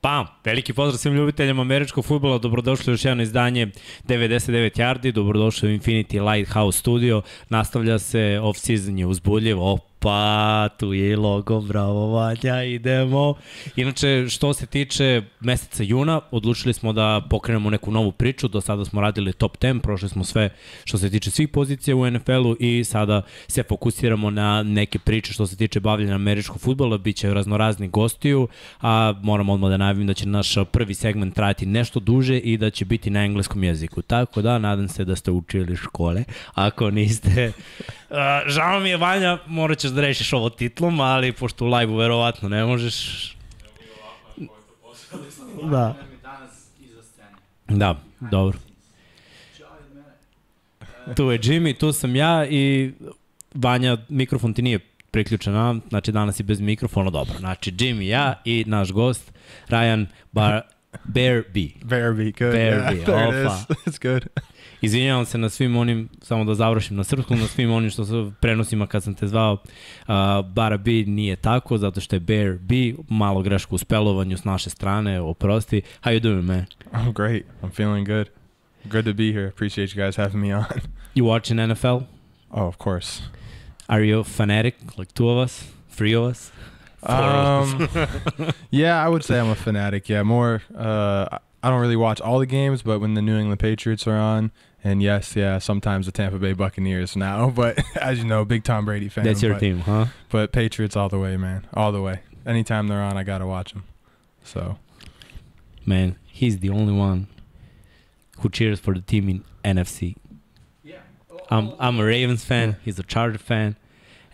Pa, veliki pozdrav svim ljubiteljima američkog fudbala, dobrodošli u još jedno izdanje 99 jardi, dobrodošli u Infinity Lighthouse Studio, nastavlja se, off-season je uzbudljiv, opa, tu je i logo, bravo Vanja, idemo. Inače, što se tiče meseca juna, odlučili smo da pokrenemo neku novu priču, do sada smo radili top 10, prošli smo sve što se tiče svih pozicija u NFL-u i sada se fokusiramo na neke priče što se tiče bavljenja američkog fudbala, bit će raznorazni gostiju, a moram odmah da najavim da će naš prvi segment trajati nešto duže i da će biti na engleskom jeziku. Tako da, nadam se da ste učili škole. Ako niste, žao mi je, Vanja, morat ćeš da rešiš ovo titlom, ali pošto u live-u verovatno ne možeš. Da. Da, dobro. Tu je Jimmy, tu sam ja i Vanja, mikrofon ti nije priključen, znači danas je bez mikrofona, dobro. Znači Jimmy, ja i naš gost, Rajan Barabija. Barabija, good. Barabija, There it opa. is. It's good. Izvinjavam se na svim onim, samo da završim na srpskom, na svim onim što se prenosima kad sam te zvao, Barabija nije tako, zato što je Barabija, malo greška u spelovanju s naše strane, oprosti. How you doing, man? I'm great. I'm feeling good. Good to be here. Appreciate you guys having me on. You watching NFL? Oh, of course. Are you a fanatic, like two of us? Three of us? Yeah, I would say I'm a fanatic. Yeah, more. I don't really watch all the games, but when the New England Patriots are on, and yes, yeah, sometimes the Tampa Bay Buccaneers now. But as you know, big Tom Brady fan. That's your team, huh? But Patriots all the way, man, all the way. Anytime they're on, I gotta watch them. So, Man, he's the only one who cheers for the team in NFC. I'm a Ravens fan, he's a Charger fan,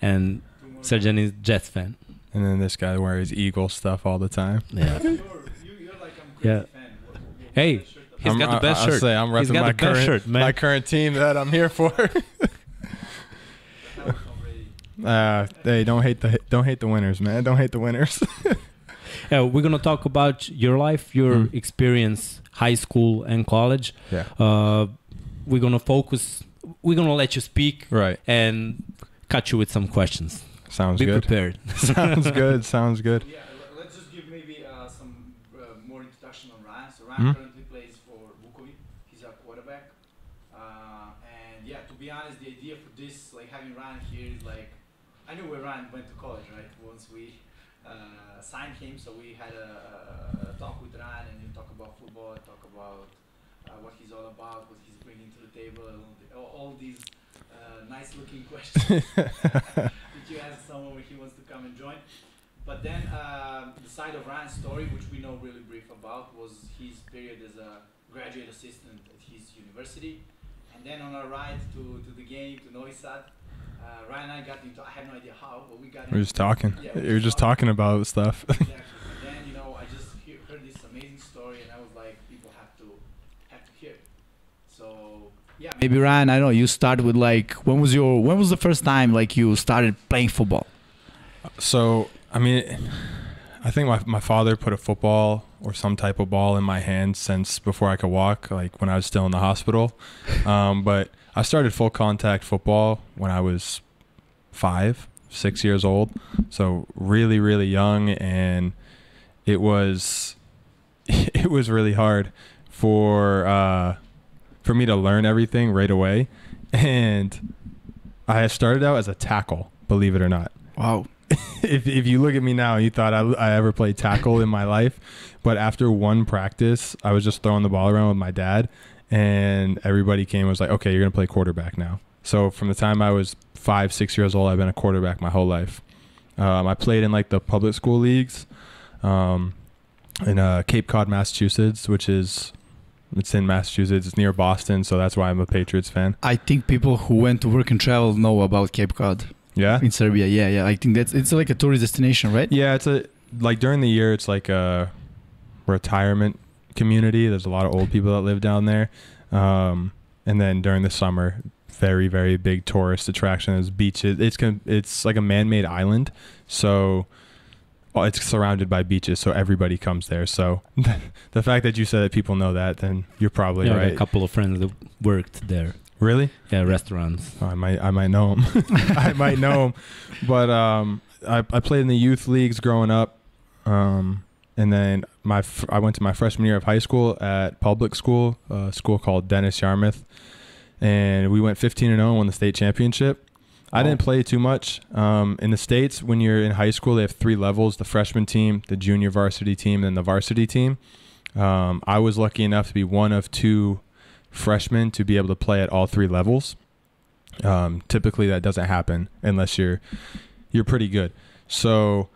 and Srđan is Jets fan. and then this guy wears Eagle stuff all the time. Yeah. You're like, I'm crazy Yeah. fan. Hey, he's got the best I'll shirt. say I'm He's repping got my the best current, shirt, man. my current team that I'm here for. Hey, don't hate the winners, man. Don't hate the winners. We're gonna talk about your life, your experience, high school and college. Yeah. We're gonna let you speak, Right. and catch you with some questions. Sounds Be good. prepared. Sounds good. Sounds good. Yeah, let's just give maybe some more introduction on Ryan. So Ryan currently plays for Vukovi. He's a quarterback. And yeah, to be honest, the idea for this, like having Ryan here is like, I knew where Ryan went to college, right? Once we signed him, so we had a talk with Ryan and we talk about football, talk about what he's all about, what he's bringing to the table, and all these nice looking questions that you ask someone when he wants to come and join. But then the side of Ryan's story, which we know really brief about, was his period as a graduate assistant at his university. And then on our ride to the game, to Noisad, Ryan and I got into, I have no idea how, but we got into. We're just talking. Yeah, You're just talking about stuff. Exactly. And then, I just heard this amazing story and I was like, people have to hear it. So, yeah. Maybe Ryan, I don't know, you started with like, when was the first time like you started playing football? So, I mean, I think my father put a football or some type of ball in my hand since before I could walk, like when I was still in the hospital. But I started full contact football when I was 6 years old. So really, really young. And it was really hard for me to learn everything right away. And I started out as a tackle, believe it or not. Wow. If you look at me now, you thought I ever played tackle in my life. But after one practice, I was just throwing the ball around with my dad. And everybody came and was like, okay, you're going to play quarterback now. So from the time I was 5-6 years old, I've been a quarterback my whole life. I played in like the public school leagues in Cape Cod, Massachusetts, it's in Massachusetts. It's near Boston, so that's why I'm a Patriots fan. I think people who went to work and travel know about Cape Cod. Yeah? In Serbia, yeah. I think it's like a tourist destination, right? Yeah, like during the year, it's like a retirement community. There's a lot of old people that live down there. And then during the summer, very, very big tourist attraction is beaches. It's like a man-made island, so it's surrounded by beaches, so everybody comes there. So the fact that you said that people know that, then you're probably I right. got a couple of friends that worked there. Really? Yeah, restaurants. Oh, I might know him. I might know him. But I played in the youth leagues growing up, and then I went to my freshman year of high school at public school, a school called Dennis Yarmouth, and we went 15-0 and won the state championship. I didn't play too much. In the States, when you're in high school, they have 3 levels: the freshman team, the junior varsity team, and the varsity team. I was lucky enough to be one of 2 freshmen to be able to play at all 3 levels. Typically, that doesn't happen unless you're pretty good. So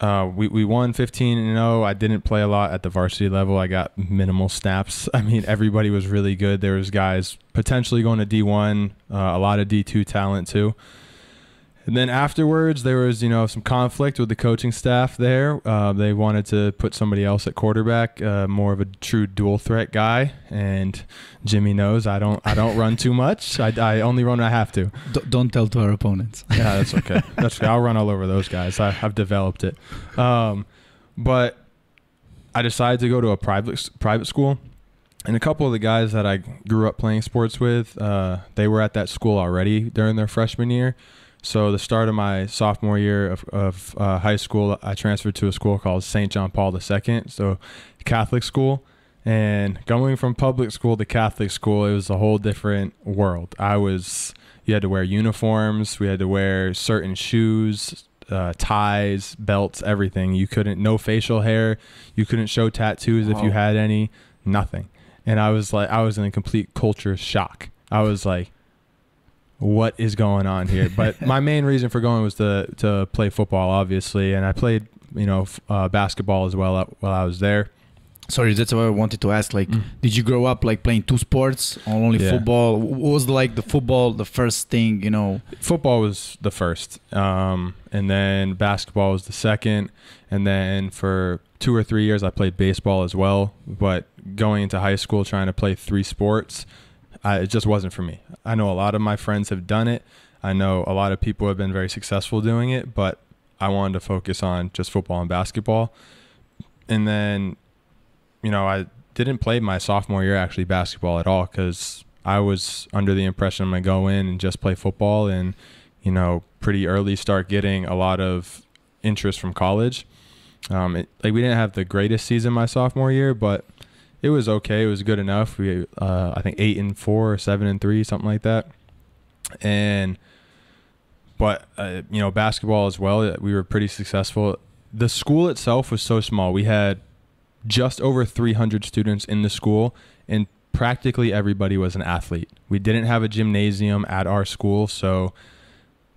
we won 15-0. I didn't play a lot at the varsity level. I got minimal snaps. I mean, everybody was really good. There was guys potentially going to D1, a lot of D2 talent too. And then afterwards, there was, some conflict with the coaching staff there. They wanted to put somebody else at quarterback, more of a true dual threat guy. And Jimmy knows I don't run too much. I only run when I have to. Don't tell to our opponents. Yeah, that's okay. That's okay. I'll run all over those guys. I've developed it. But I decided to go to a private school. And a couple of the guys that I grew up playing sports with, they were at that school already during their freshman year. So the start of my sophomore year of high school, I transferred to a school called St. John Paul II, so Catholic school. And going from public school to Catholic school, it was a whole different world. You had to wear uniforms. We had to wear certain shoes, ties, belts, everything. No facial hair. You couldn't show tattoos if you had any, nothing. And I was in a complete culture shock. I was like, what is going on here? But my main reason for going was to play football, obviously, and I played basketball as well while I was there. Sorry, that's what I wanted to ask. Did you grow up playing 2 sports or only football? What was the football the first thing? Football was the first, and then basketball was the second, and then for 2 or 3 years I played baseball as well. But going into high school trying to play 3 sports, it just wasn't for me. I know a lot of my friends have done it. I know a lot of people have been very successful doing it, but I wanted to focus on just football and basketball. And then, I didn't play my sophomore year actually basketball at all because I was under the impression I'm going to go in and just play football and, pretty early start getting a lot of interest from college. We didn't have the greatest season my sophomore year, but it was okay. It was good enough. We, I think 8-4 or 7-3, something like that. But basketball as well. We were pretty successful. The school itself was so small. We had just over 300 students in the school, and practically everybody was an athlete. We didn't have a gymnasium at our school, so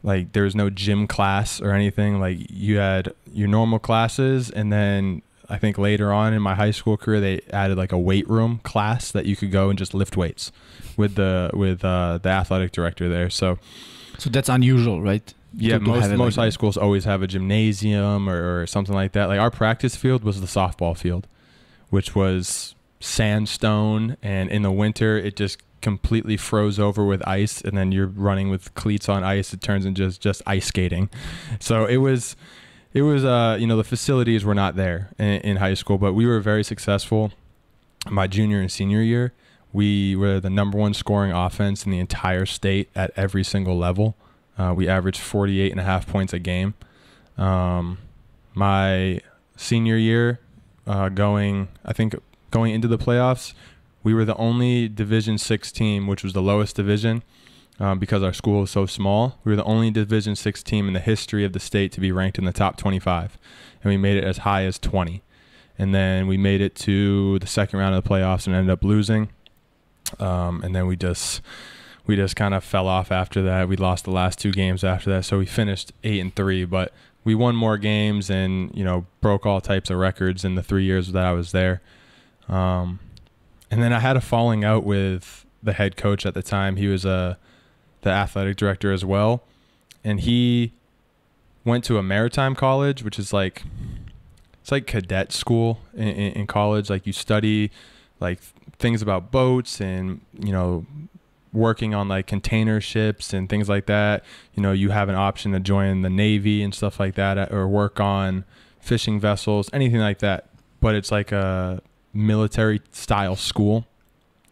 there was no gym class or anything. You had your normal classes, and then I think later on in my high school career, they added a weight room class that you could go and just lift weights with the athletic director there. So that's unusual, right? Yeah, most high schools always have a gymnasium or something like that. Our practice field was the softball field, which was sandstone, and in the winter it just completely froze over with ice, and then you're running with cleats on ice. It turns into just ice skating. So it was the facilities were not there in high school, but we were very successful. My junior and senior year, we were the #1 scoring offense in the entire state at every single level. We averaged 48.5 points a game. My senior year, going into the playoffs, we were the only Division 6 team, which was the lowest division. Because our school is so small, we were the only Division 6 team in the history of the state to be ranked in the top 25, and we made it as high as 20. And then we made it to the second round of the playoffs and ended up losing. And then we just kind of fell off after that. We lost the last 2 games after that, so we finished 8-3. But we won more games and broke all types of records in the 3 years that I was there. And then I had a falling out with the head coach at the time. He was the athletic director as well, and he went to a maritime college, which is it's like cadet school in college. You study things about boats and working on container ships and things like that. You have an option to join the Navy and stuff like that, or work on fishing vessels, anything like that. But it's a military style school.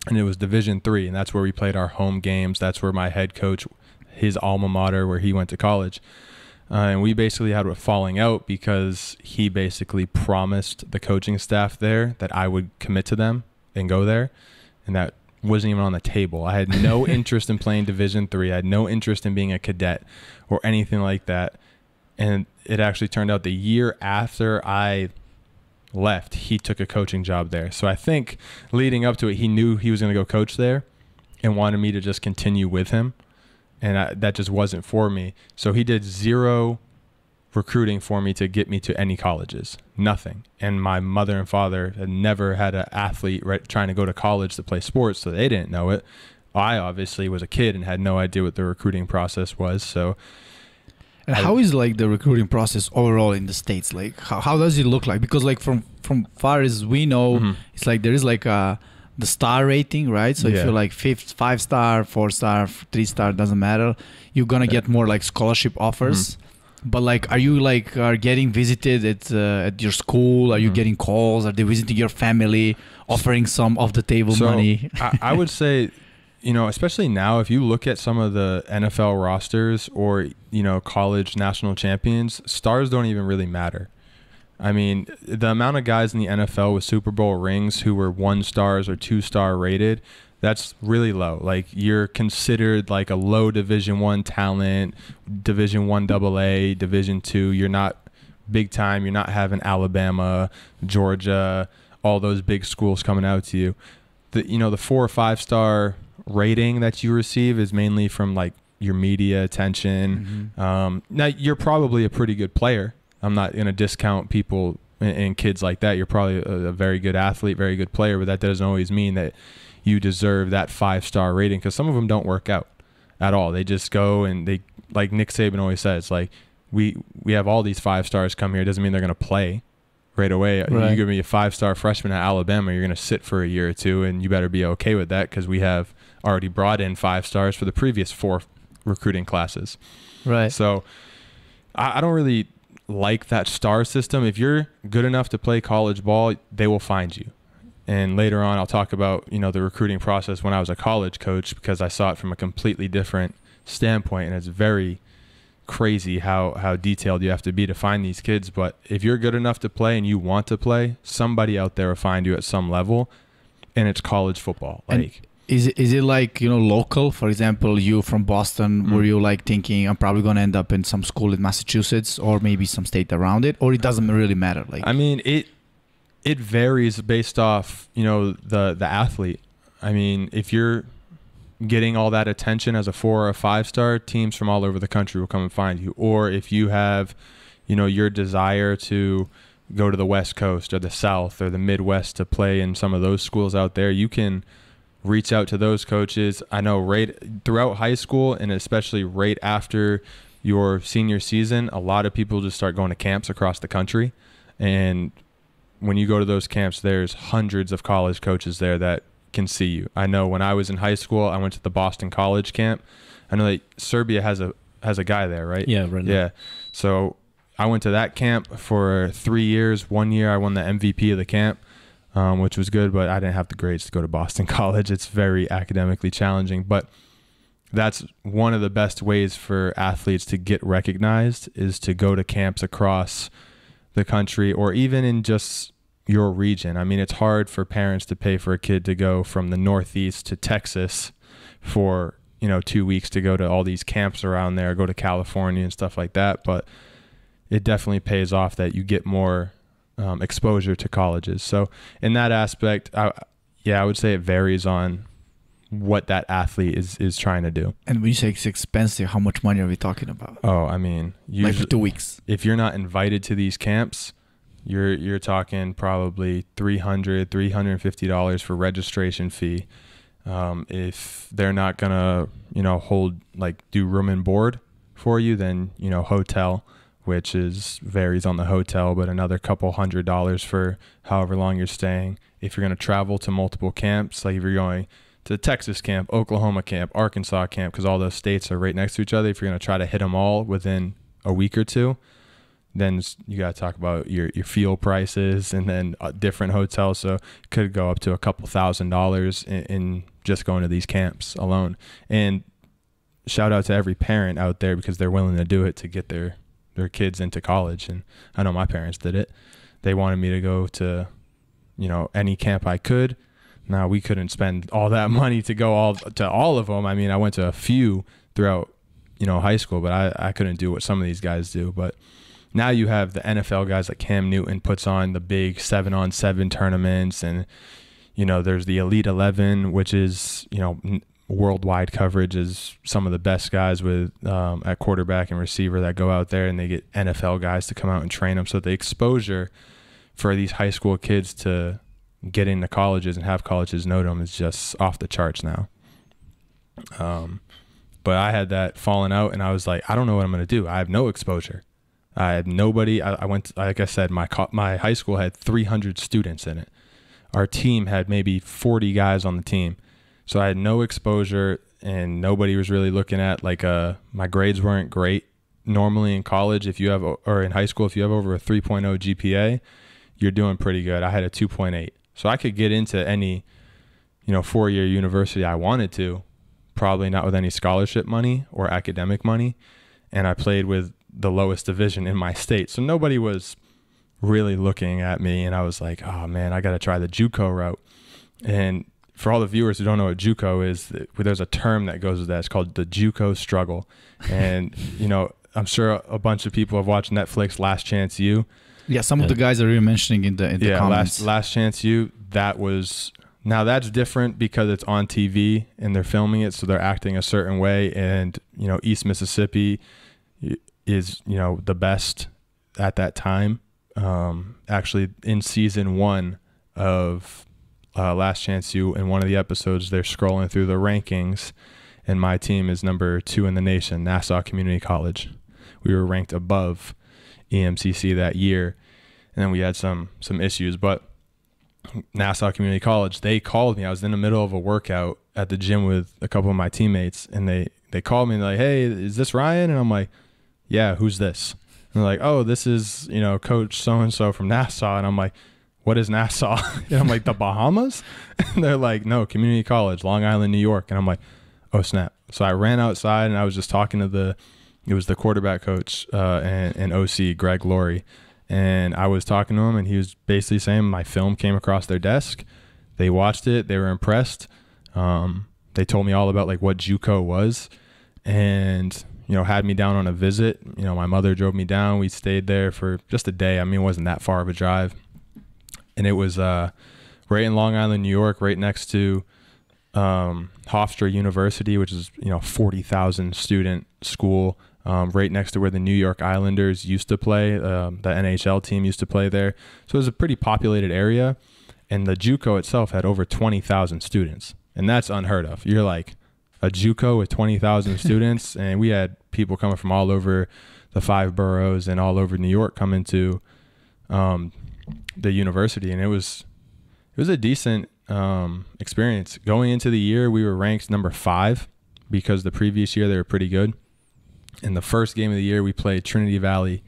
And it was Division 3, and that's where we played our home games. That's where my head coach, his alma mater, where he went to college. And we basically had a falling out because he basically promised the coaching staff there that I would commit to them and go there. And that wasn't even on the table. I had no interest in playing Division III. I had no interest in being a cadet or anything like that. And it actually turned out the year after I left, he took a coaching job there. So I think leading up to it, he knew he was going to go coach there and wanted me to just continue with him. And that just wasn't for me. So he did zero recruiting for me to get me to any colleges. Nothing. And my mother and father had never had an athlete trying to go to college to play sports, so they didn't know it. I obviously was a kid and had no idea what the recruiting process was. So and how is like the recruiting process overall in the States? Like how does it look like? Because like from far as we know, it's like there is like the star rating, right? So if you're like 5-star, 4-star, 3-star, doesn't matter, you're gonna get more like scholarship offers. But like, are you like getting visited at your school? Are you getting calls? Are they visiting your family, offering some off the table money? I would say, you know, especially now, if you look at some of the NFL rosters or, you know, college national champions, stars don't even really matter. I mean, the amount of guys in the NFL with Super Bowl rings who were 1-stars or 2-star rated, that's really low. Like, you're considered like a low Division I talent, Division I AA, Division II. You're not big time. You're not having Alabama, Georgia, all those big schools coming out to you. You know, the 4 or 5-star rating that you receive is mainly from like your media attention. Now, you're probably a pretty good player. I'm not going to discount people and kids like that. You're probably a very good athlete, very good player, but that doesn't always mean that you deserve that 5-star rating, because some of them don't work out at all. They just go and they, like Nick Saban always says, like, we have all these 5-stars come here. It doesn't mean they're going to play right away. Right. You're going to be a 5-star freshman at Alabama. You're going to sit for a year or two, and you better be okay with that, because we have already brought in 5-stars for the previous 4 recruiting classes. Right. So I don't really like that star system. If you're good enough to play college ball, they will find you. And later on, I'll talk about, you know, the recruiting process when I was a college coach, because I saw it from a completely different standpoint, and it's very crazy how detailed you have to be to find these kids. But if you're good enough to play and you want to play, somebody out there will find you at some level, and it's college football. Like, is it like, you know, local? For example, you from Boston, were you like thinking I'm probably going to end up in some school in Massachusetts or maybe some state around it, or it doesn't really matter? Like, I mean, it varies based off, you know, the athlete. I mean, if you're getting all that attention as a 4 or a 5-star, teams from all over the country will come and find you. Or if you have, you know, your desire to go to the West Coast or the South or the Midwest to play in some of those schools out there, you can reach out to those coaches. I know right throughout high school, and especially right after your senior season, a lot of people just start going to camps across the country. And when you go to those camps, there's hundreds of college coaches there that can see you. I know when I was in high school, I went to the Boston College camp. I know that Serbia has a guy there, right? Yeah, right now. Yeah. So I went to that camp for 3 years. 1 year I won the MVP of the camp, which was good, but I didn't have the grades to go to Boston College. It's very academically challenging, but that's one of the best ways for athletes to get recognized, is to go to camps across the country or even in just your region. I mean, it's hard for parents to pay for a kid to go from the Northeast to Texas for, you know, 2 weeks to go to all these camps around there, go to California and stuff like that. But it definitely pays off that you get more exposure to colleges. So in that aspect, I would say it varies on what that athlete is trying to do. And when you say it's expensive, how much money are we talking about? Oh, I mean, usually, like for 2 weeks. If you're not invited to these camps, you're talking probably $350 for registration fee. If they're not gonna, you know, do room and board for you, then, you know, hotel, which varies on the hotel, but another couple $100 for however long you're staying. If you're gonna travel to multiple camps, like if you're going to Texas camp, Oklahoma camp, Arkansas camp, because all those states are right next to each other, if you're gonna try to hit them all within a week or two, then you got to talk about your fuel prices and then different hotels. So it could go up to a couple $1,000s in just going to these camps alone. And shout out to every parent out there, because they're willing to do it to get their their kids into college. And I know my parents did it. They wanted me to go to, you know, any camp I could. Now, we couldn't spend all that money to go to all of them. I mean, I went to a few throughout, you know, high school, but I couldn't do what some of these guys do. But now you have the NFL guys like Cam Newton puts on the big 7-on-7 tournaments, and, you know, there's the Elite 11, which is, you know, worldwide coverage, is some of the best guys with at quarterback and receiver that go out there, and they get NFL guys to come out and train them. So the exposure for these high school kids to get into colleges and have colleges know them is just off the charts now. But I had that falling out, and I was like, I don't know what I'm going to do. I have no exposure. I had nobody. I went, like I said, my high school had 300 students in it. Our team had maybe 40 guys on the team. So I had no exposure, and nobody was really looking at, like, my grades weren't great. Normally in college, or in high school, if you have over a 3.0 GPA, you're doing pretty good. I had a 2.8. So I could get into any, you know, 4-year university I wanted to, probably not with any scholarship money or academic money. And I played with the lowest division in my state. So nobody was really looking at me, and I was like, oh man, I got to try the JUCO route. And for all the viewers who don't know what JUCO is, there's a term that goes with that. It's called the JUCO struggle. And, you know, I'm sure a bunch of people have watched Netflix Last Chance U. Yeah, some of the guys are even mentioning in the comments. Last Chance U, now that's different because it's on TV and they're filming it, so they're acting a certain way. And, you know, East Mississippi is, you know, the best at that time. Actually, in season 1 of Last Chance U, in one of the episodes, they're scrolling through the rankings, and my team is number 2 in the nation, Nassau Community College. We were ranked above EMCC that year, and then we had some issues. But Nassau Community College, they called me. I was in the middle of a workout at the gym with a couple of my teammates, and they called me and they're like, hey, is this Ryan? And I'm like, yeah, who's this? And they're like, oh, this is, you know, Coach so-and-so from Nassau. And I'm like, what is Nassau? And I'm like, the Bahamas? And they're like, no, community college, Long Island, New York. And I'm like, oh, snap. So I ran outside, and I was just talking to it was the quarterback coach and OC, Greg Laurie. And I was talking to him, and he was basically saying my film came across their desk. They watched it. They were impressed. They told me all about, like, what JUCO was, and, you know, had me down on a visit. You know, my mother drove me down. We stayed there for just a day. I mean, it wasn't that far of a drive. And it was right in Long Island, New York, right next to Hofstra University, which is, you know, 40,000 student school, right next to where the New York Islanders used to play. The NHL team used to play there. So it was a pretty populated area. And the JUCO itself had over 20,000 students. And that's unheard of. You're like, a JUCO with 20,000 students, and we had people coming from all over the 5 boroughs and all over New York coming to the university. And it was a decent experience. Going into the year, we were ranked number 5 because the previous year they were pretty good. In the first game of the year, we played Trinity Valley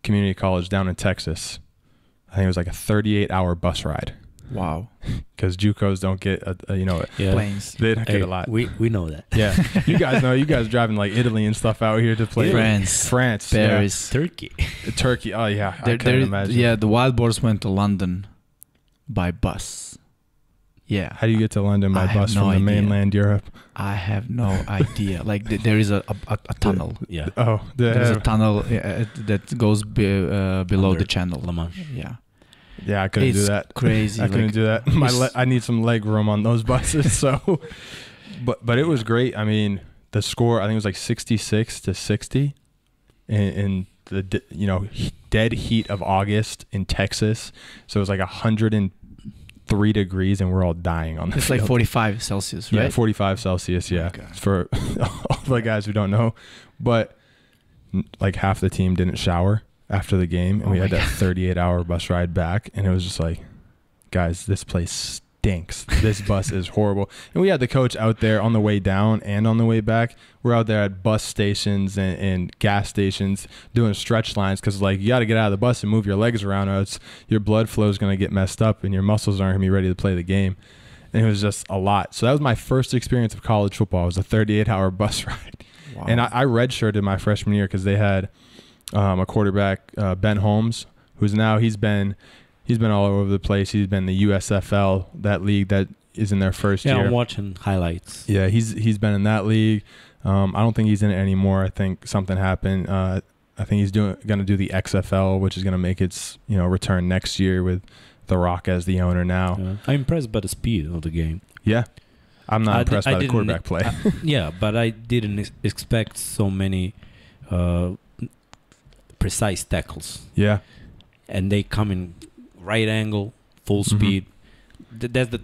Community College down in Texas. I think it was like a 38-hour bus ride. Wow. Because JUCOs don't get planes. They don't get a lot. We know that. Yeah, you guys know. You guys driving like Italy and stuff out here to play. France, Paris, yeah. Turkey. Oh yeah, I can't imagine. Yeah, the Wild Boars went to London by bus. Yeah. How do you get to London by bus from the mainland Europe? I have no idea. Like there is a tunnel. Yeah. Oh, there's a tunnel that goes below the channel. La Manche. Yeah. Yeah, I couldn't do that. Crazy. I couldn't do that. I need some leg room on those buses. So, but it was great. I mean, the score, I think it was like 66-60 in the dead heat of August in Texas. So it was like 103 degrees, and we're all dying on the field. It's like 45 Celsius, right? Yeah, 45 Celsius. Yeah, for all the guys who don't know, but like half the team didn't shower after the game, and we had that 38-hour bus ride back, and it was just like, guys, this place stinks. This bus is horrible. And we had the coach out there on the way down and on the way back. We're out there at bus stations and gas stations doing stretch lines, because like, you got to get out of the bus and move your legs around, or else your blood flow is going to get messed up and your muscles aren't going to be ready to play the game. And it was just a lot. So that was my first experience of college football. It was a 38-hour bus ride. Wow. And I redshirted my freshman year because they had a quarterback, Ben Holmes, who's now he's been all over the place. He's been the USFL, that league that is in their first year. Yeah, I'm watching highlights. Yeah, he's been in that league. I don't think he's in it anymore. I think something happened. I think he's going to do the XFL, which is going to make its return next year with The Rock as the owner now. Yeah. I'm impressed by the speed of the game. Yeah, I'm not impressed by the quarterback play. Yeah, but I didn't expect so many precise tackles. Yeah, and they come in right angle, full speed. That's the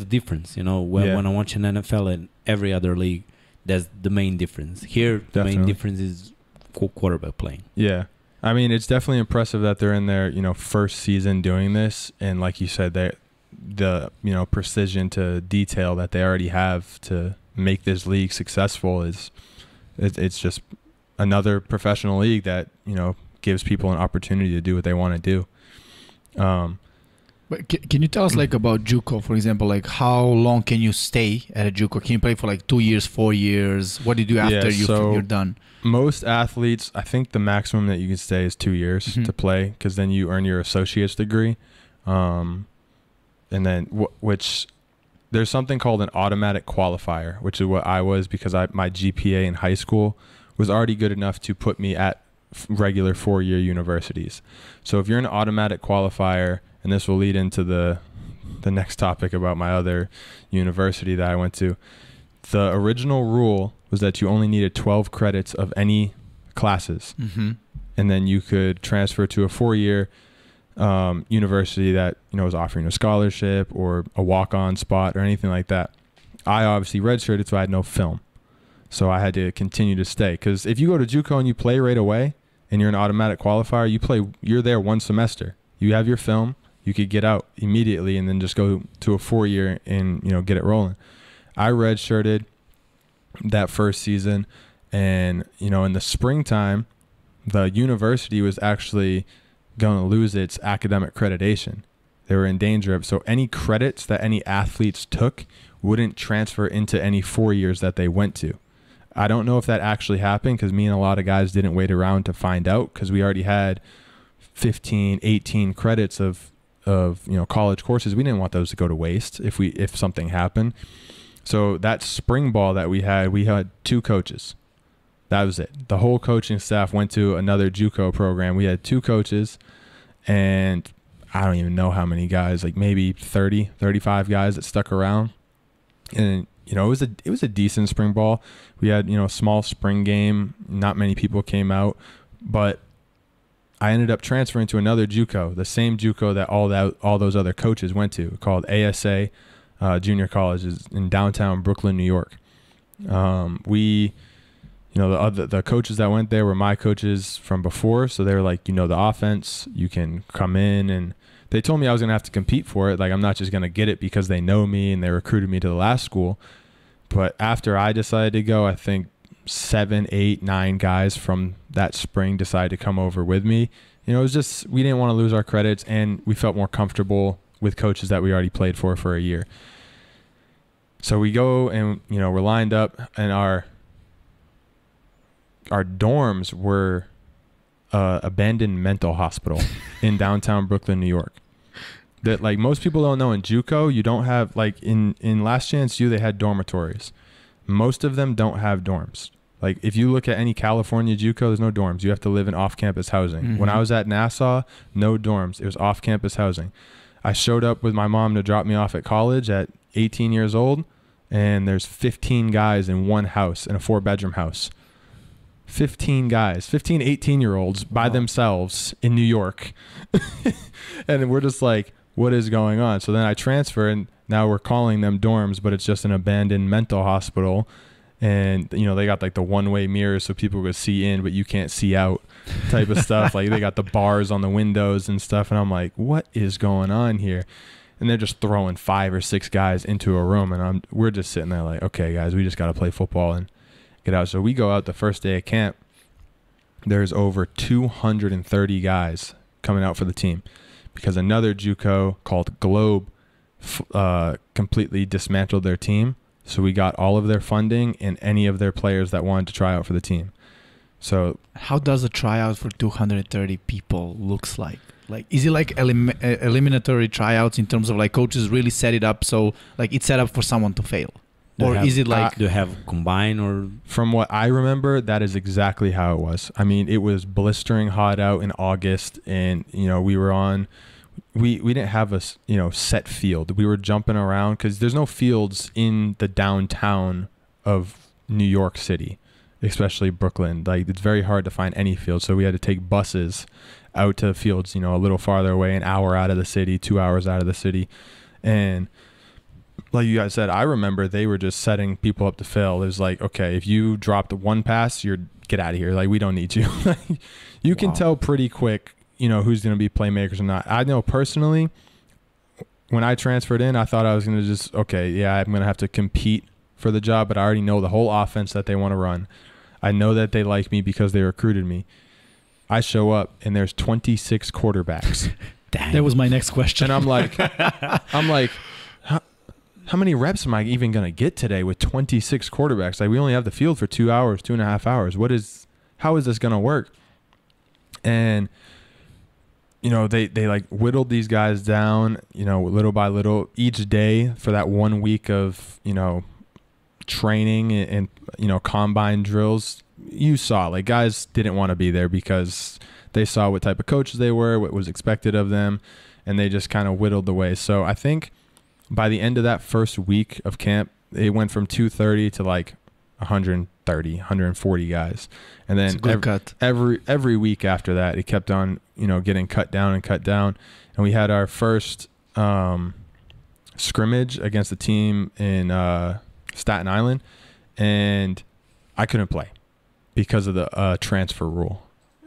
difference, when I watch an NFL and every other league. That's the main difference. Here, the main difference is quarterback playing. Yeah. I mean, it's definitely impressive that they're in their, first season doing this. And like you said, the precision to detail that they already have to make this league successful it's just another professional league that, gives people an opportunity to do what they want to do. But can you tell us about JUCO, for example? How long can you stay at a JUCO? Can you play for 2 years, 4 years? What do you do after you're done? Most athletes, I think the maximum that you can stay is 2 years to play, because then you earn your associate's degree. And then which there's something called an automatic qualifier, which is what I was, because my GPA in high school was already good enough to put me at regular 4-year universities. So if you're an automatic qualifier, and this will lead into the next topic about my other university that I went to. The original rule was that you only needed 12 credits of any classes. And then you could transfer to a 4-year university that was offering a scholarship or a walk-on spot or anything like that. I obviously redshirted, so I had no film. So I had to continue to stay. Because if you go to JUCO and you play right away and you're an automatic qualifier, you're there one semester. You have your film. You could get out immediately and then just go to a 4-year and, get it rolling. I redshirted that first season, and, in the springtime, the university was actually going to lose its academic accreditation. They were in danger of, so any credits that any athletes took wouldn't transfer into any 4 years that they went to. I don't know if that actually happened, because me and a lot of guys didn't wait around to find out, because we already had 15, 18 credits of college courses. We didn't want those to go to waste if something happened. So that spring ball that we had 2 coaches. That was it. The whole coaching staff went to another JUCO program. We had 2 coaches, and I don't even know how many guys, maybe 30, 35 guys that stuck around. And it was a decent spring ball. We had, a small spring game. Not many people came out, but I ended up transferring to another JUCO, the same JUCO that all those other coaches went to, called ASA Junior College, is in downtown Brooklyn, New York. The coaches that went there were my coaches from before, so they were like, the offense, you can come in, and they told me I was going to have to compete for it. I'm not just going to get it because they know me and they recruited me to the last school. But after I decided to go, I think 7, 8, 9 guys from that spring decided to come over with me. It was just, we didn't want to lose our credits, and we felt more comfortable with coaches that we already played for a year. So we go and, we're lined up, and our dorms were abandoned mental hospital in downtown Brooklyn, New York. That most people don't know, in JUCO, you don't have, in Last Chance U, they had dormitories. Most of them don't have dorms. If you look at any California JUCO, there's no dorms. You have to live in off-campus housing. When I was at Nassau, no dorms. It was off-campus housing. I showed up with my mom to drop me off at college at 18 years old, and there's 15 guys in one house, in a 4-bedroom house. 15 guys, 15, 18-year-olds by themselves in New York. And we're just like, what is going on? So then I transfer, and now we're calling them dorms, but it's just an abandoned mental hospital. And, they got the one-way mirrors so people could see in, but you can't see out type of stuff. They got the bars on the windows and stuff. And I'm like, what is going on here? And they're just throwing 5 or 6 guys into a room. And we're just sitting there like, okay, guys, we just got to play football and get out. So we go out the first day of camp. There's over 230 guys coming out for the team, because another JUCO called Globe completely dismantled their team. So we got all of their funding and any of their players that wanted to try out for the team. So how does a tryout for 230 people looks like? Like, is it like eliminatory tryouts in terms of like coaches really set it up so like it's set up for someone to fail? Or is it like... do you have combine or... From what I remember, that is exactly how it was. I mean, it was blistering hot out in August, and, you know, we were on... We didn't have a, you know, set field. We were jumping around because there's no fields in the downtown of New York City, especially Brooklyn. Like, it's very hard to find any field, so we had to take buses out to fields, you know, a little farther away, an hour out of the city, 2 hours out of the city. And like you guys said, I remember they were just setting people up to fail. It was like, okay, if you dropped one pass, get out of here. Like, we don't need you. You can tell pretty quick, you know, who's going to be playmakers or not. I know personally, when I transferred in, I thought I was going to just, okay, yeah, I'm going to have to compete for the job, but I already know the whole offense that they want to run. I know that they like me because they recruited me. I show up and there's 26 quarterbacks. Dang. That was my next question. And I'm like, how many reps am I even going to get today with 26 quarterbacks? Like, we only have the field for 2 hours, 2.5 hours. How is this going to work? And, you know, they like whittled these guys down, you know, little by little each day for that 1 week of, you know, training and you know, combine drills. You saw, like, guys didn't want to be there because they saw what type of coaches they were, what was expected of them, and they just kind of whittled away. So I think by the end of that first week of camp, it went from 230 to like 130, 140 guys. And then every week after that, it kept on, you know, getting cut down. And we had our first scrimmage against a team in Staten Island, and I couldn't play because of the transfer rule.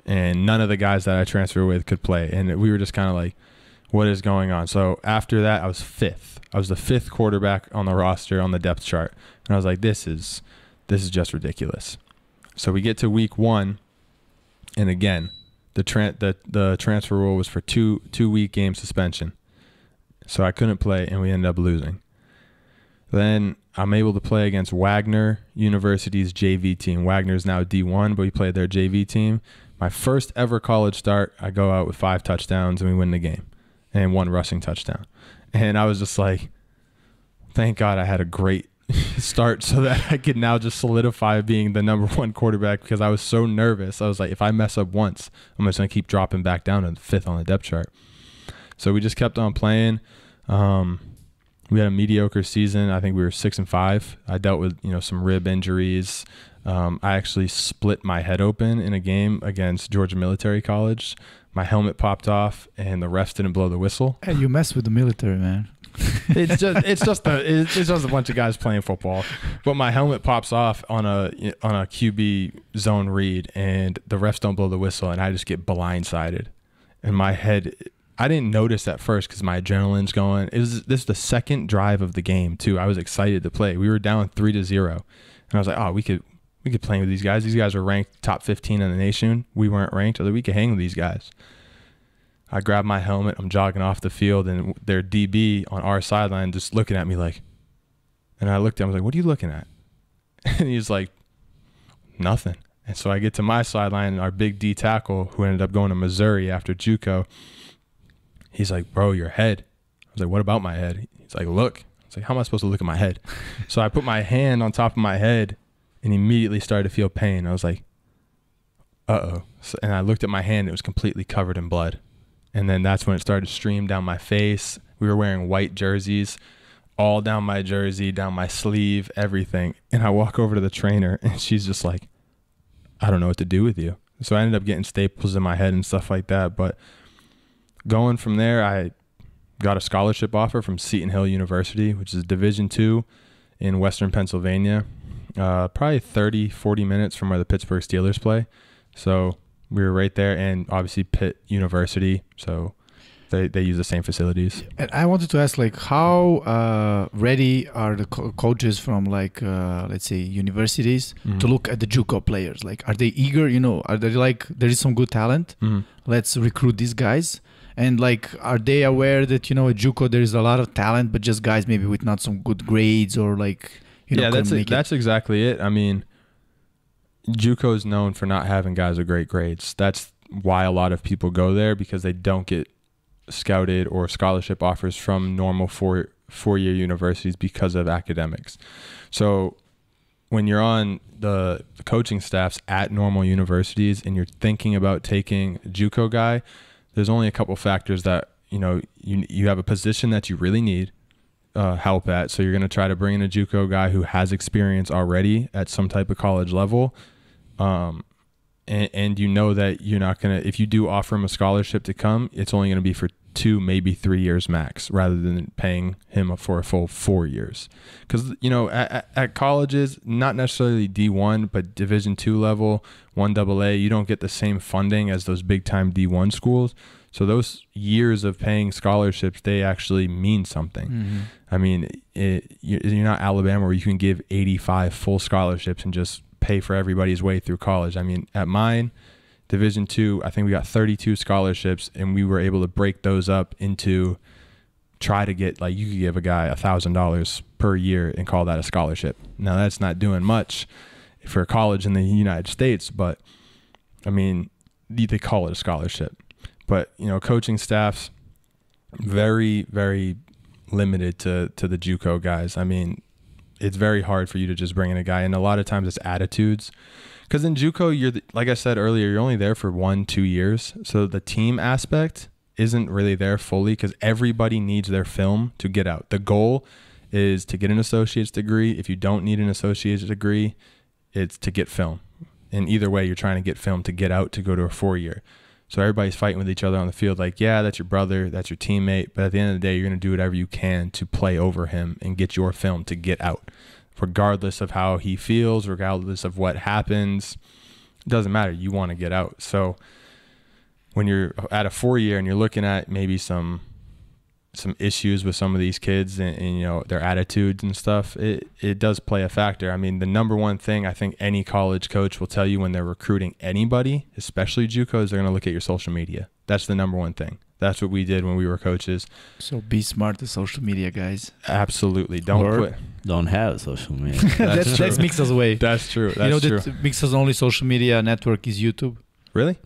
And none of the guys that I transferred with could play. And we were just kind of like, what is going on? So after that, I was fifth. I was the fifth quarterback on the roster on the depth chart. And I was like, this is just ridiculous. So we get to week 1, and again, the transfer rule was for two-week game suspension. So I couldn't play, and we ended up losing. Then I'm able to play against Wagner University's JV team. Wagner's now D1, but we played their JV team. My first ever college start, I go out with 5 touchdowns, and we win the game, and 1 rushing touchdown. And I was just like, thank God I had a great start so that I could now just solidify being the number 1 quarterback, because I was so nervous. I was like, if I mess up once, I'm just going to keep dropping back down to 5th on the depth chart. So we just kept on playing. We had a mediocre season. I think we were 6-5. I dealt with, you know, some rib injuries. I actually split my head open in a game against Georgia Military College. My helmet popped off, and the refs didn't blow the whistle. Hey, you mess with the military, man. It's just a bunch of guys playing football. But my helmet pops off on a QB zone read, and the refs don't blow the whistle, and I just get blindsided. And my head, I didn't notice at first because my adrenaline's going. This is the second drive of the game too. I was excited to play. We were down 3-0, and I was like, oh, we could play with these guys. These guys are ranked top 15 in the nation. We weren't ranked. I was like, we could hang with these guys. I grabbed my helmet. I'm jogging off the field, and their DB on our sideline just looking at me like, and I looked at him, I was like, what are you looking at? And he's like, nothing. And so I get to my sideline, and our big D tackle, who ended up going to Missouri after JUCO, he's like, bro, your head. I was like, what about my head? He's like, look. I was like, how am I supposed to look at my head? So I put my hand on top of my head and immediately started to feel pain. I was like, uh-oh. So, and I looked at my hand. It was completely covered in blood. And then that's when it started to stream down my face. We were wearing white jerseys, all down my jersey, down my sleeve, everything. And I walk over to the trainer, and she's just like, I don't know what to do with you. So I ended up getting staples in my head and stuff like that. But going from there, I got a scholarship offer from Seton Hill University, which is Division II in Western Pennsylvania, probably 30-40 minutes from where the Pittsburgh Steelers play. So we were right there, and obviously Pitt University, so they use the same facilities. And I wanted to ask, like, how ready are the coaches from, like, let's say, universities to look at the JUCO players? Like, are they eager? You know, are they like, there is some good talent, let's recruit these guys? And, like, are they aware that, you know, at JUCO there is a lot of talent, but just guys maybe with not some good grades or, like, you know, yeah, that's exactly it. I mean, JUCO is known for not having guys with great grades. That's why a lot of people go there, because they don't get scouted or scholarship offers from normal four-year universities because of academics. So when you're on the coaching staffs at normal universities and you're thinking about taking a JUCO guy, there's only a couple factors that, you have a position that you really need help at. So you're going to try to bring in a JUCO guy who has experience already at some type of college level. And you know that you're not going to, if you do offer him a scholarship to come, it's only going to be for 2, maybe 3 years max, rather than paying him for a full 4 years. Because, at colleges, not necessarily D1, but Division II level, 1AA, you don't get the same funding as those big time D1 schools. So those years of paying scholarships, they actually mean something. Mm-hmm. I mean, you're not Alabama where you can give 85 full scholarships and just pay for everybody's way through college. I mean, at mine, Division II, I think we got 32 scholarships, and we were able to break those up into try to get, like, you could give a guy $1,000 per year and call that a scholarship. Now, that's not doing much for a college in the United States, but, I mean, they call it a scholarship. But, coaching staffs, very, very limited to the JUCO guys. I mean, it's very hard for you to just bring in a guy, and a lot of times it's attitudes. Because in JUCO, like I said earlier, you're only there for 1-2 years. So the team aspect isn't really there fully, because everybody needs their film to get out. The goal is to get an associate's degree. If you don't need an associate's degree, it's to get film. And either way, you're trying to get film to get out to go to a 4-year. So everybody's fighting with each other on the field. Like, yeah, that's your brother, that's your teammate. But at the end of the day, you're going to do whatever you can to play over him and get your film to get out. Regardless of how he feels, regardless of what happens, it doesn't matter. You want to get out. So when you're at a 4-year and you're looking at maybe some issues with some of these kids and their attitudes and stuff, it does play a factor. I mean, the number one thing I think any college coach will tell you when they're recruiting anybody, especially JUCO, is they're going to look at your social media. That's the number one thing. That's what we did when we were coaches. So be smart with social media, guys. Absolutely. Don't have social media. That's Mixa's way. That's true. That's true. That Mixa's only social media network is YouTube. Really?